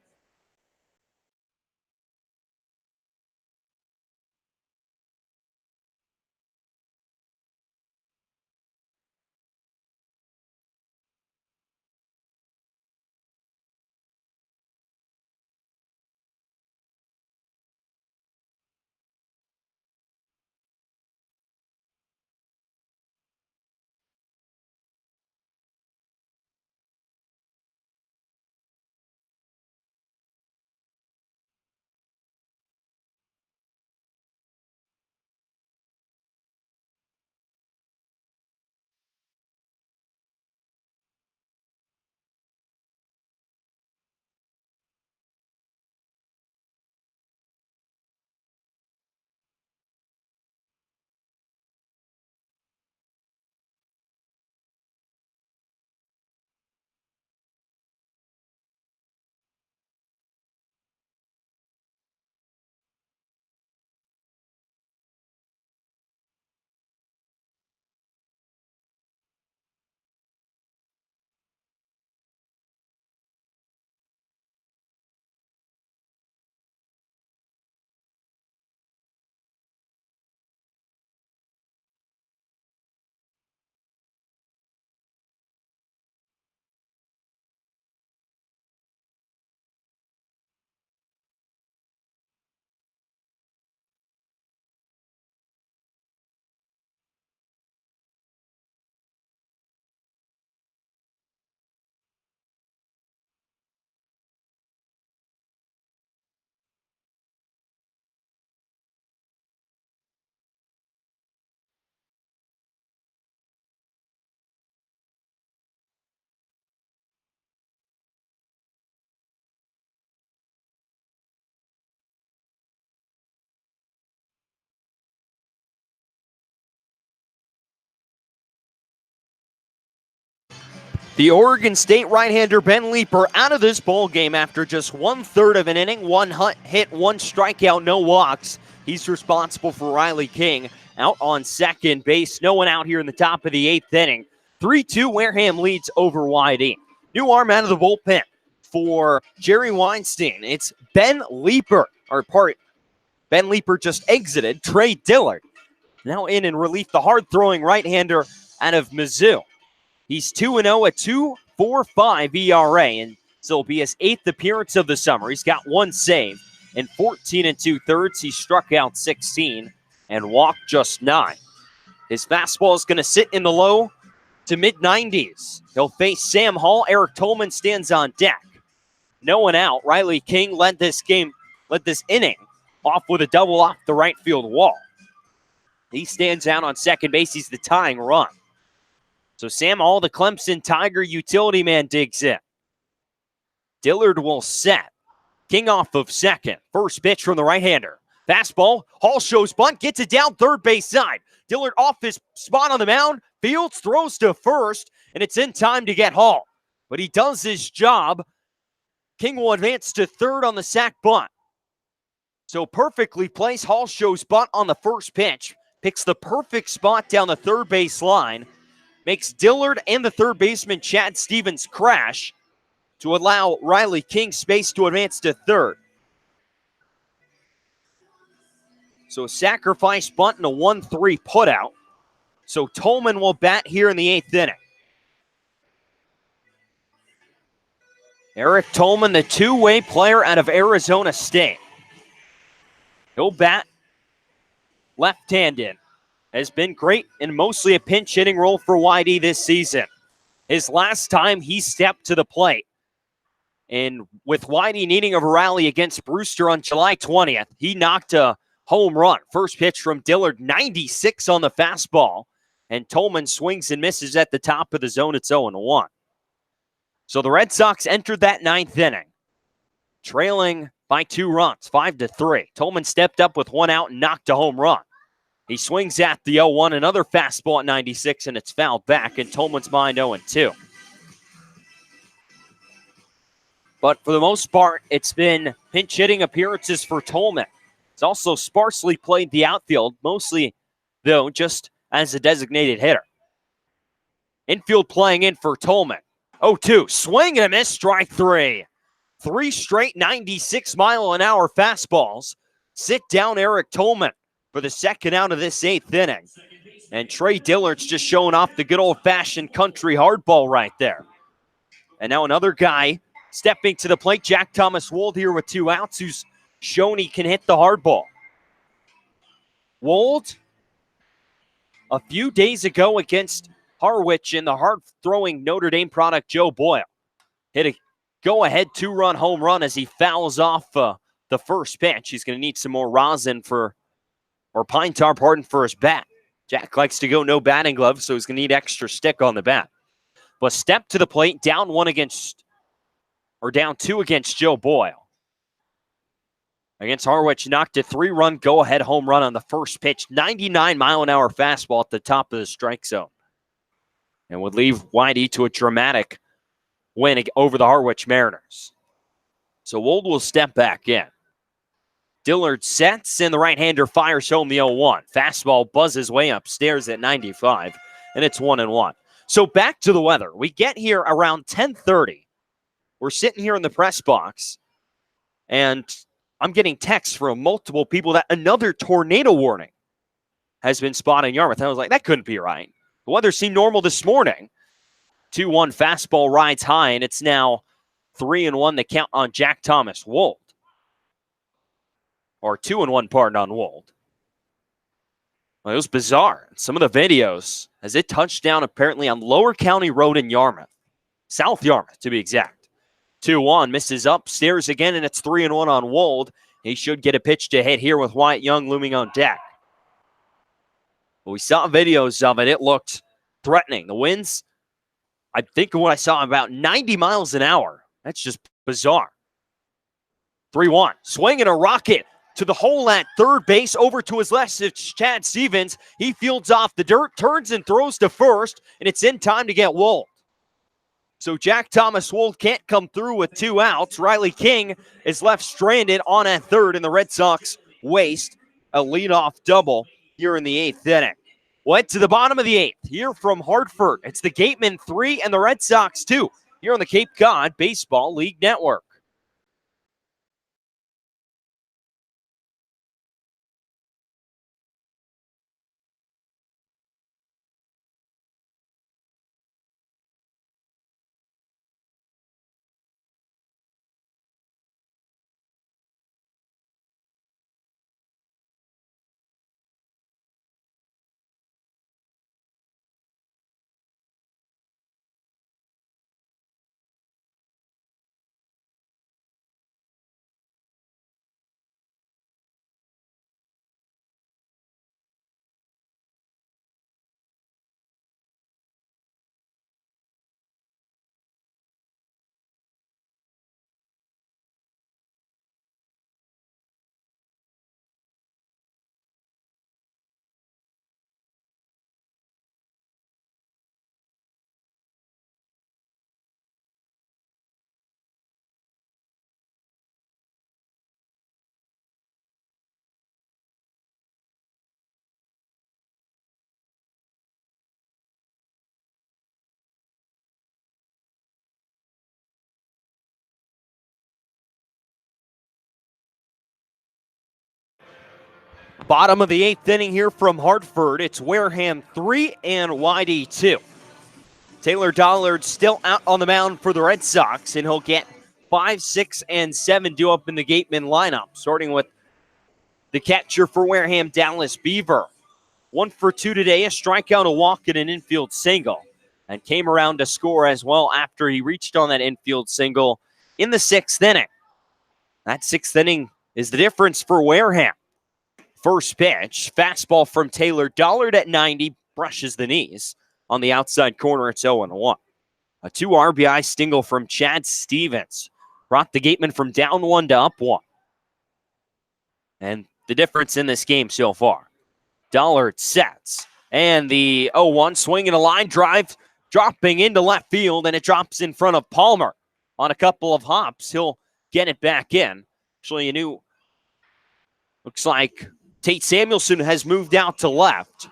B: The Oregon State right-hander Ben Leeper out of this ball game after just 1/3 of an inning, 1 hit, 1 strikeout, no walks. He's responsible for Riley King out on second base. No one out here in the top of the 8th inning. 3-2 Wareham leads over YD. New arm out of the bullpen for Jerry Weinstein. It's Ben Leeper. Ben Leeper just exited. Trey Dillard now in relief, the hard-throwing right-hander out of Mizzou. He's 2-0 at 2.45 ERA, and so it'll be his 8th appearance of the summer. He's got 1 save in 14 2/3. He struck out 16 and walked just 9. His fastball is going to sit in the low to mid-90s. He'll face Sam Hall. Eric Tolman stands on deck. No one out. Riley King led this inning off with a double off the right field wall. He stands out on second base. He's the tying run. So Sam Hall, the Clemson Tiger utility man, digs in. Dillard will set. King off of second. First pitch from the right-hander. Fastball. Hall shows bunt. Gets it down third base side. Dillard off his spot on the mound. Fields throws to first, and it's in time to get Hall. But he does his job. King will advance to third on the sac bunt. So perfectly placed. Hall shows bunt on the first pitch. Picks the perfect spot down the third base line. Makes Dillard and the third baseman Chad Stevens crash to allow Riley King space to advance to third. So a sacrifice bunt and a 1-3 putout. So Tolman will bat here in the 8th inning. Eric Tolman, the two-way player out of Arizona State. He'll bat left-handed. Has been great in mostly a pinch hitting role for YD this season. His last time he stepped to the plate, and with YD needing a rally against Brewster on July 20th, he knocked a home run. First pitch from Dillard, 96 on the fastball, and Tolman swings and misses at the top of the zone. It's 0-1. So the Red Sox entered that 9th inning, trailing by 2 runs, 5-3. Tolman stepped up with 1 out and knocked a home run. He swings at the 0-1, another fastball at 96, and it's fouled back, and Tolman's mind 0-2. But for the most part, it's been pinch hitting appearances for Tolman. He's also sparsely played the outfield, mostly, though, just as a designated hitter. Infield playing in for Tolman. 0-2, swing and a miss, strike 3. 3 straight 96-mile-an-hour fastballs. Sit down Eric Tolman for the second out of this 8th inning. And Trey Dillard's just showing off the good old-fashioned country hardball right there. And now another guy stepping to the plate, Jack Thomas Wold here with 2 outs, who's shown he can hit the hardball. Wold, a few days ago against Harwich in the hard-throwing Notre Dame product Joe Boyle, hit a go-ahead 2-run home run as he fouls off the first pitch. He's going to need some more rosin pine tar, for his bat. Jack likes to go no batting gloves, so he's going to need extra stick on the bat. But step to the plate, down 2 against Joe Boyle. Against Harwich, knocked a 3-run go-ahead home run on the first pitch, 99-mile-an-hour fastball at the top of the strike zone. And would leave YD to a dramatic win over the Harwich Mariners. So Wold will step back in. Dillard sets, and the right-hander fires home the 0-1. Fastball buzzes way upstairs at 95, and it's 1-1. So back to the weather. We get here around 10:30. We're sitting here in the press box, and I'm getting texts from multiple people that another tornado warning has been spotted in Yarmouth. I was like, that couldn't be right. The weather seemed normal this morning. 2-1 fastball rides high, and it's now 3-1 the count on Jack Thomas Wold. Or 2-1, pardon, on Wold. Well, it was bizarre. Some of the videos, as it touched down apparently on Lower County Road in Yarmouth. South Yarmouth, to be exact. 2-1, misses upstairs again, and it's 3-1 on Wold. He should get a pitch to hit here with Wyatt Young looming on deck. But we saw videos of it. It looked threatening. The winds, I think what I saw, about 90 miles an hour. That's just bizarre. 3-1, swing and a rocket to the hole at third base. Over to his left, it's Chad Stevens. He fields off the dirt, turns and throws to first, and it's in time to get Wold. So Jack Thomas Wold can't come through with 2 outs. Riley King is left stranded on at third, and the Red Sox waste a leadoff double here in the 8th inning. Went to the bottom of the 8th here from Hartford. It's the Gatemen 3 and the Red Sox 2 here on the Cape Cod Baseball League Network. Bottom of the 8th inning here from Hartford. It's Wareham 3 and YD 2. Taylor Dollard still out on the mound for the Red Sox, and he'll get 5, 6, and 7 due up in the Gateman lineup, starting with the catcher for Wareham, Dallas Beaver. 1 for 2 today, a strikeout, a walk, and an infield single, and came around to score as well after he reached on that infield single in the 6th inning. That 6th inning is the difference for Wareham. First pitch, fastball from Taylor Dollard at 90, brushes the knees. On the outside corner, it's 0-1. A 2 RBI single from Chad Stevens brought the Gateman from down 1 to up 1. And the difference in this game so far. Dollard sets, and the 0-1 swing and a line drive dropping into left field, and it drops in front of Palmer. On a couple of hops, he'll get it back in. Actually, looks like Tate Samuelson has moved out to left.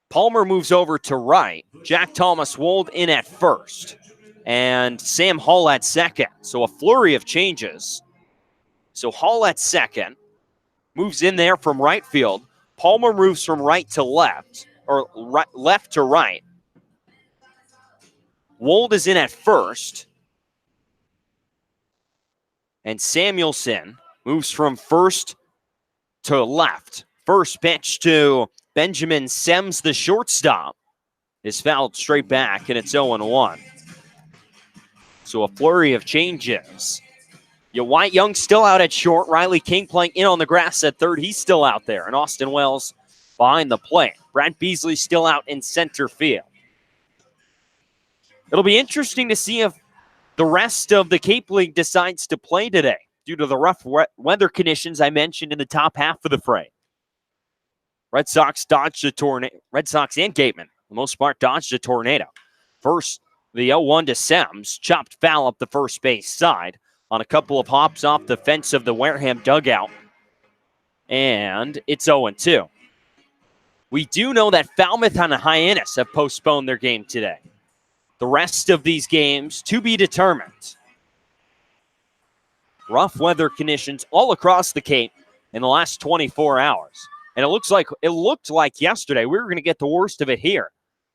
B: Palmer moves over to right. Jack Thomas Wold in at first. And Sam Hall at second. So a flurry of changes. So Hall at second. Moves in there from right field. Palmer moves from right to left. Or left to right. Wold is in at first. And Samuelson moves from first to left. First pitch to Benjamin Sems, the shortstop, is fouled straight back, and it's 0-1. So a flurry of changes. White Young still out at short. Riley King playing in on the grass at third. He's still out there. And Austin Wells behind the plate. Brad Beasley still out in center field. It'll be interesting to see if the rest of the Cape League decides to play today due to the rough weather conditions I mentioned in the top half of the frame. Red Sox dodged a tornado. Red Sox and Gateman, for the most part, dodged a tornado. First, the 0-1 to Sems, chopped foul up the first base side on a couple of hops off the fence of the Wareham dugout. And it's 0-2. We do know that Falmouth and Hyannis have postponed their game today. The rest of these games to be determined. Rough weather conditions all across the Cape in the last 24 hours. And it looked like yesterday we were going to get the worst of it here.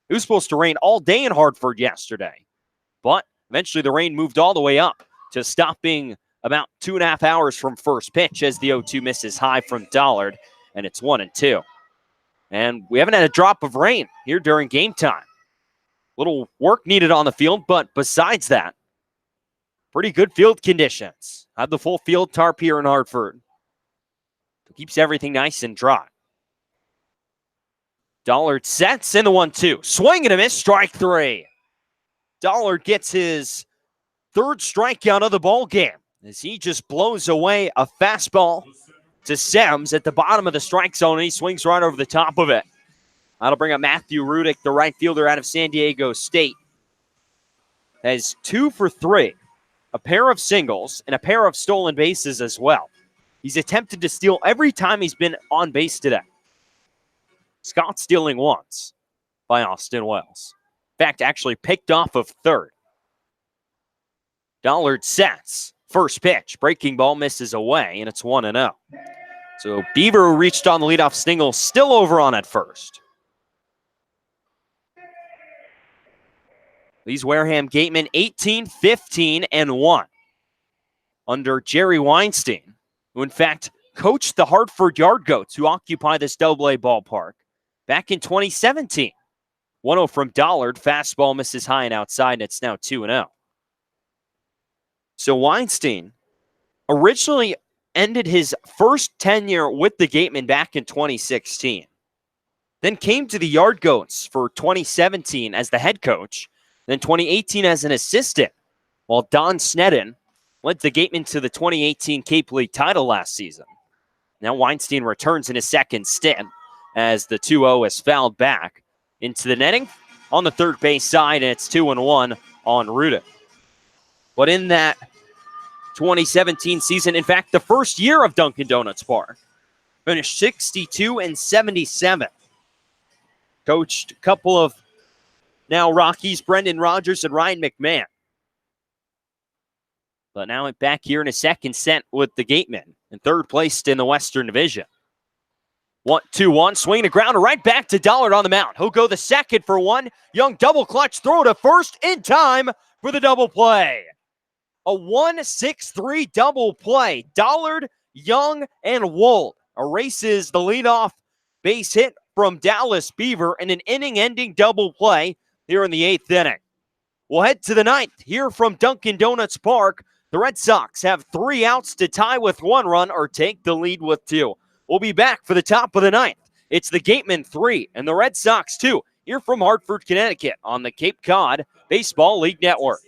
B: It was supposed to rain all day in Hartford yesterday. But eventually the rain moved all the way up to stopping about 2.5 hours from first pitch as the 0-2 misses high from Dollard. And it's 1-2. And we haven't had a drop of rain here during game time. Little work needed on the field, but besides that, pretty good field conditions. Have the full field tarp here in Hartford. Keeps everything nice and dry. Dollard sets in the 1-2. Swing and a miss, strike 3. Dollard gets his third strikeout of the ball game as he just blows away a fastball to Sems at the bottom of the strike zone, and he swings right over the top of it. That'll bring up Matthew Rudick, the right fielder out of San Diego State, has 2 for 3, a pair of singles, and a pair of stolen bases as well. He's attempted to steal every time he's been on base today. Scott stealing once by Austin Wells. In fact, actually picked off of third. Dollard sets. First pitch. Breaking ball misses away, and it's 1-0. So Beaver, who reached on the leadoff single, still over on at first. These Wareham Gatemen 18, 15, and 1 under Jerry Weinstein, who in fact coached the Hartford Yard Goats, who occupy this AA ballpark back in 2017. 1-0 from Dollard. Fastball misses high and outside, and it's now 2-0. So Weinstein originally ended his first tenure with the Gatemen back in 2016. Then came to the Yard Goats for 2017 as the head coach, then 2018 as an assistant, while Don Sneddon led the Gatemen to the 2018 Cape League title last season. Now Weinstein returns in his second stint as the 2-0 is fouled back into the netting on the third base side, and it's 2-1 on Rudin. But in that 2017 season, in fact, the first year of Dunkin' Donuts Park, finished 62 and 77. Coached a couple of now Rockies, Brendan Rodgers and Ryan McMahon. But now back here in a second set with the Gatemen in third place in the Western Division. 1-2-1, swing to grounder right back to Dollard on the mound. He'll go the second for one. Young double clutch throw to first in time for the double play. A 1-6-3 double play. Dollard, Young, and Wold erases the leadoff base hit from Dallas Beaver in an inning-ending double play here in the 8th inning. We'll head to the 9th here from Dunkin' Donuts Park. The Red Sox have 3 outs to tie with 1 run or take the lead with 2. We'll be back for the top of the 9th. It's the Gatemen 3 and the Red Sox 2 here from Hartford, Connecticut on the Cape Cod Baseball League Network.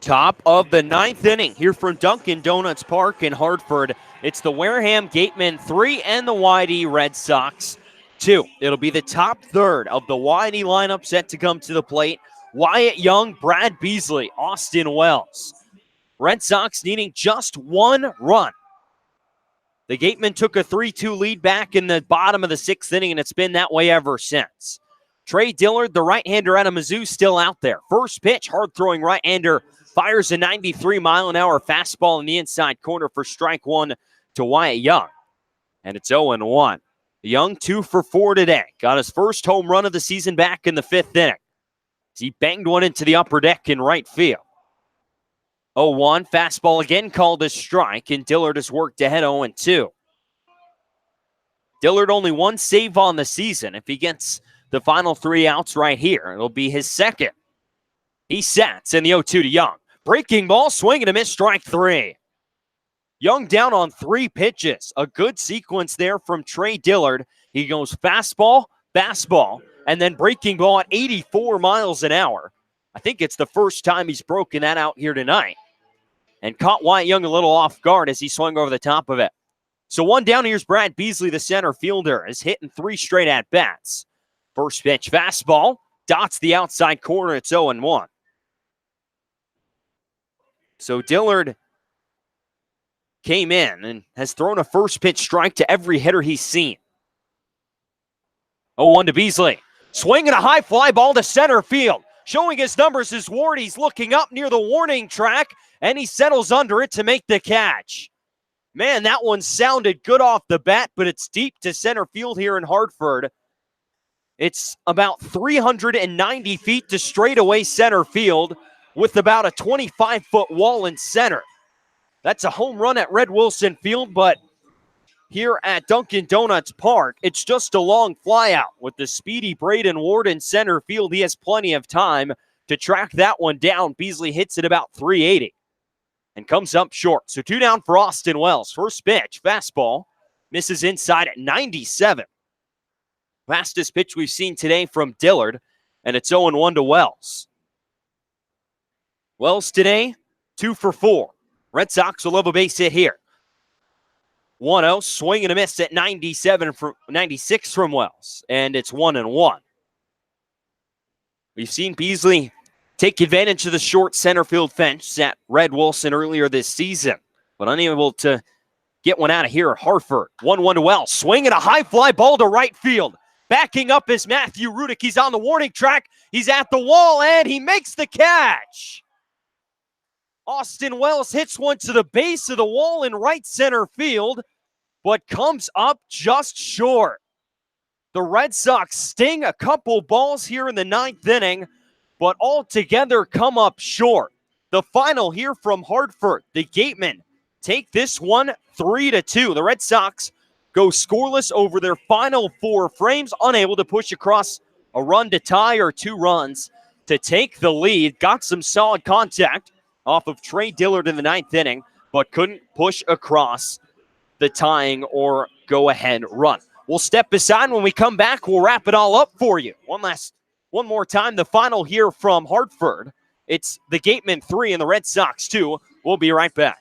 B: Top of the 9th inning here from Dunkin' Donuts Park in Hartford. It's the Wareham Gatemen 3 and the YD Red Sox 2. It'll be the top third of the YD lineup set to come to the plate. Wyatt Young, Brad Beasley, Austin Wells. Red Sox needing just 1 run. The Gatemen took a 3-2 lead back in the bottom of the 6th inning, and it's been that way ever since. Trey Dillard, the right-hander out of Mizzou, still out there. First pitch, hard-throwing right-hander, fires a 93-mile-an-hour fastball in the inside corner for strike 1 to Wyatt Young. And it's 0-1. Young 2 for 4 today. Got his first home run of the season back in the 5th inning. He banged one into the upper deck in right field. 0-1, fastball again called a strike, and Dillard has worked ahead 0-2. Dillard only 1 save on the season. If he gets the final 3 outs right here, it'll be his second. He sets in the 0-2 to Young. Breaking ball, swing and a miss, strike 3. Young down on 3 pitches. A good sequence there from Trey Dillard. He goes fastball, and then breaking ball at 84 miles an hour. I think it's the first time he's broken that out here tonight. and caught Wyatt Young a little off guard as he swung over the top of it. So one down, here's Brad Beasley, the center fielder, is hitting 3 straight at-bats. First pitch fastball, dots the outside corner, it's 0-1. So Dillard came in and has thrown a first pitch strike to every hitter he's seen. 0-1 to Beasley. Swinging a high fly ball to center field. Showing his numbers is Ward. He's looking up near the warning track, and he settles under it to make the catch. Man, that one sounded good off the bat, but it's deep to center field here in Hartford. It's about 390 feet to straightaway center field with about a 25-foot wall in center. That's a home run at Red Wilson Field, but here at Dunkin' Donuts Park, it's just a long flyout. With the speedy Braden Ward in center field, he has plenty of time to track that one down. Beasley hits it about 380 and comes up short. So 2 down for Austin Wells. First pitch, fastball, misses inside at 97. Fastest pitch we've seen today from Dillard, and it's 0-1 to Wells. Wells today, 2 for 4. Red Sox will have a base hit here. 1-0, swing and a miss at 96 from Wells, and it's 1-1. We've seen Beasley take advantage of the short center field fence at Red Wilson earlier this season, but unable to get one out of here at Hartford. 1-1 to Wells, swinging a high fly ball to right field. Backing up is Matthew Rudick. He's on the warning track. He's at the wall, and he makes the catch. Austin Wells hits one to the base of the wall in right center field, but comes up just short. The Red Sox sting a couple balls here in the 9th inning, but altogether come up short. The final here from Hartford, the Gatemen take this one 3-2. The Red Sox go scoreless over their final 4 frames, unable to push across a run to tie or 2 runs to take the lead. Got some solid contact off of Trey Dillard in the 9th inning, but couldn't push across the tying or go-ahead run. We'll step aside. When we come back, we'll wrap it all up for you. One more time, the final here from Hartford. It's the Gatemen 3 and the Red Sox 2. We'll be right back.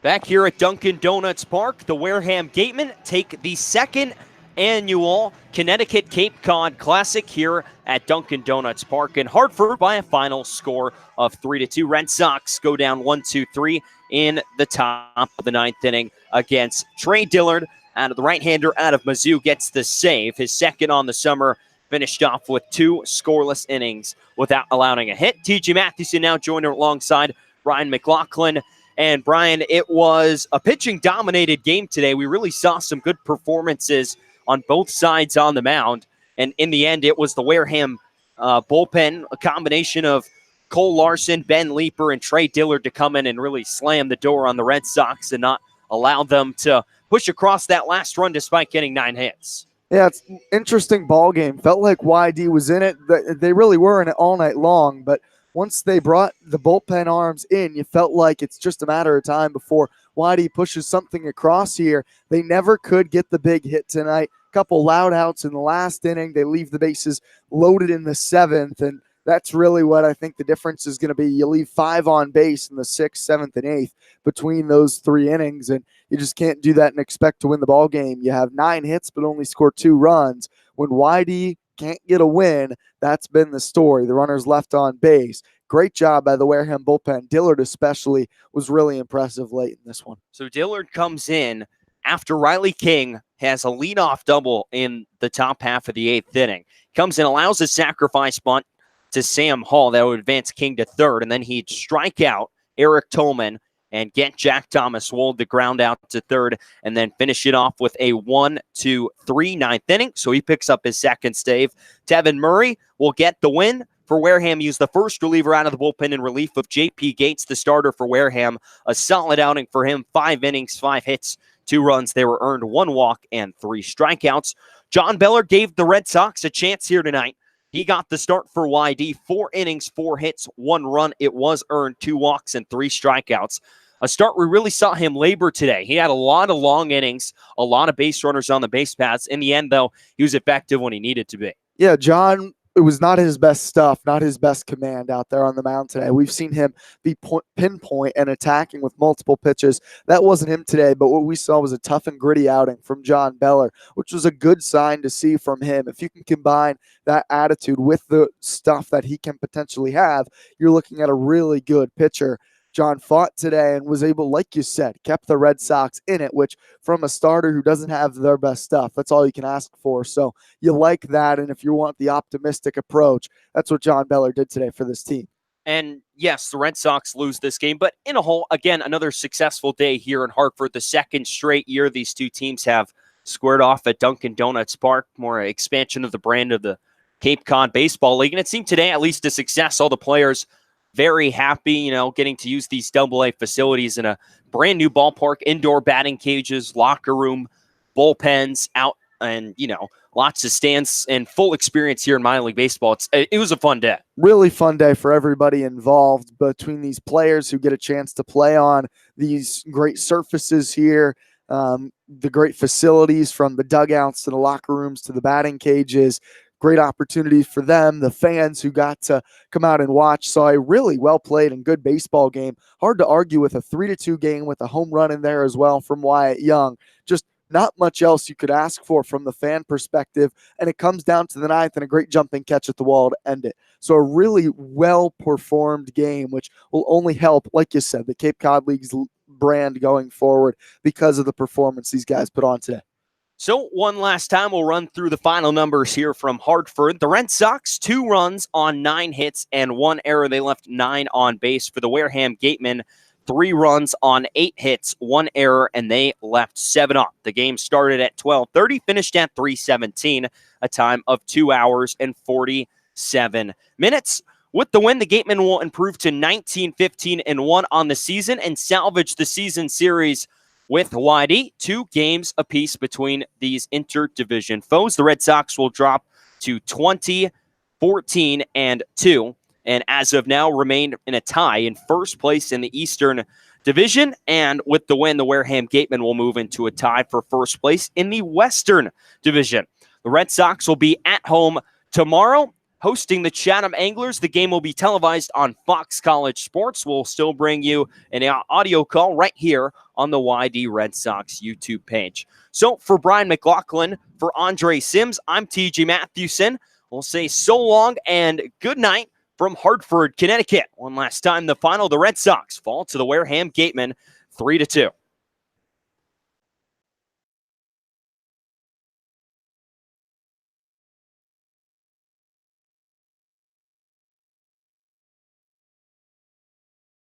B: Back here at Dunkin' Donuts Park, the Wareham Gatemen take the 2nd annual Connecticut Cape Cod Classic here at Dunkin' Donuts Park in Hartford by a final score of 3-2. Red Sox go down 1-2-3 in the top of the ninth inning against Trey Dillard. Out of the right-hander out of Mizzou gets the save, his second on the summer, finished off with 2 scoreless innings without allowing a hit. TJ Mathewson now joined alongside Brian McLaughlin. And Brian, it was a pitching-dominated game today. We really saw some good performances on both sides on the mound. And in the end, it was the Wareham bullpen, a combination of Cole Larson, Ben Leeper, and Trey Dillard to come in and really slam the door on the Red Sox and not allow them to push across that last run despite getting 9 hits.
A: Yeah, it's an interesting ball game. Felt like YD was in it. They really were in it all night long, but once they brought the bullpen arms in, you felt like it's just a matter of time before YD pushes something across here. They never could get the big hit tonight. Couple loud outs in the last inning. They leave the bases loaded in the 7th, and that's really what I think the difference is going to be. You leave 5 on base in the 6th, 7th, and 8th between those 3 innings, and you just can't do that and expect to win the ball game. You have 9 hits but only score 2 runs. When YD can't get a win, that's been the story. The runners left on base. Great job by the Wareham bullpen. Dillard especially was really impressive late in this one.
B: So Dillard comes in after Riley King has a leadoff double in the top half of the 8th inning. Comes in, allows a sacrifice bunt to Sam Hall that would advance King to third, and then he'd strike out Eric Tolman and get Jack Thomas Wold the ground out to third, and then finish it off with a 1-2-3 ninth inning. So he picks up his second save. Tevin Murray will get the win for Wareham. He was the first reliever out of the bullpen in relief of J.P. Gates, the starter for Wareham. A solid outing for him. 5 innings, 5 hits, 2 runs. They were earned, 1 walk, and 3 strikeouts. John Beller gave the Red Sox a chance here tonight. He got the start for YD. 4 innings, 4 hits, 1 run. It was earned, 2 walks, and 3 strikeouts. A start we really saw him labor today. He had a lot of long innings, a lot of base runners on the base paths. In the end, though, he was effective when he needed to be.
A: Yeah, John, it was not his best stuff, not his best command out there on the mound today. We've seen him be pinpoint and attacking with multiple pitches. That wasn't him today, but what we saw was a tough and gritty outing from John Beller, which was a good sign to see from him. If you can combine that attitude with the stuff that he can potentially have, you're looking at a really good pitcher. John fought today and was able, like you said, kept the Red Sox in it, which from a starter who doesn't have their best stuff, that's all you can ask for. So you like that, and if you want the optimistic approach, that's what John Beller did today for this team.
B: And yes, the Red Sox lose this game, but in a whole, again, another successful day here in Hartford. The second straight year these two teams have squared off at Dunkin' Donuts Park, more expansion of the brand of the Cape Cod Baseball League. And it seemed today, at least, a success. All the players very happy, getting to use these AA facilities in a brand new ballpark, indoor batting cages, locker room, bullpens out, and, lots of stands and full experience here in minor league baseball. It was a fun day.
A: Really fun day for everybody involved, between these players who get a chance to play on these great surfaces here, the great facilities from the dugouts to the locker rooms to the batting cages. Great opportunity for them. The fans who got to come out and watch saw a really well played and good baseball game. Hard to argue with a 3-2 game with a home run in there as well from Wyatt Young. Just not much else you could ask for from the fan perspective. And it comes down to the 9th and a great jumping catch at the wall to end it. So a really well performed game, which will only help, like you said, the Cape Cod League's brand going forward because of the performance these guys put on today.
B: So one last time, we'll run through the final numbers here from Hartford. The Red Sox, 2 runs on 9 hits and 1 error. They left 9 on base. For the Wareham Gatemen, 3 runs on 8 hits, 1 error, and they left 7 on. The game started at 12:30, finished at 3:17, a time of 2 hours and 47 minutes. With the win, the Gatemen will improve to 19-15-1 on the season and salvage the season series with YD, 2 games apiece between these interdivision foes. The Red Sox will drop to 20-14-2, and as of now remain in a tie in first place in the Eastern Division. And with the win, the Wareham Gatemen will move into a tie for first place in the Western Division. The Red Sox will be at home tomorrow, hosting the Chatham Anglers. The game will be televised on Fox College Sports. We'll still bring you an audio call right here on the YD Red Sox YouTube page. So for Brian McLaughlin, for Andre Sims, I'm TJ Mathewson. We'll say so long and good night from Hartford, Connecticut. One last time, the final, the Red Sox fall to the Wareham Gatemen 3-2.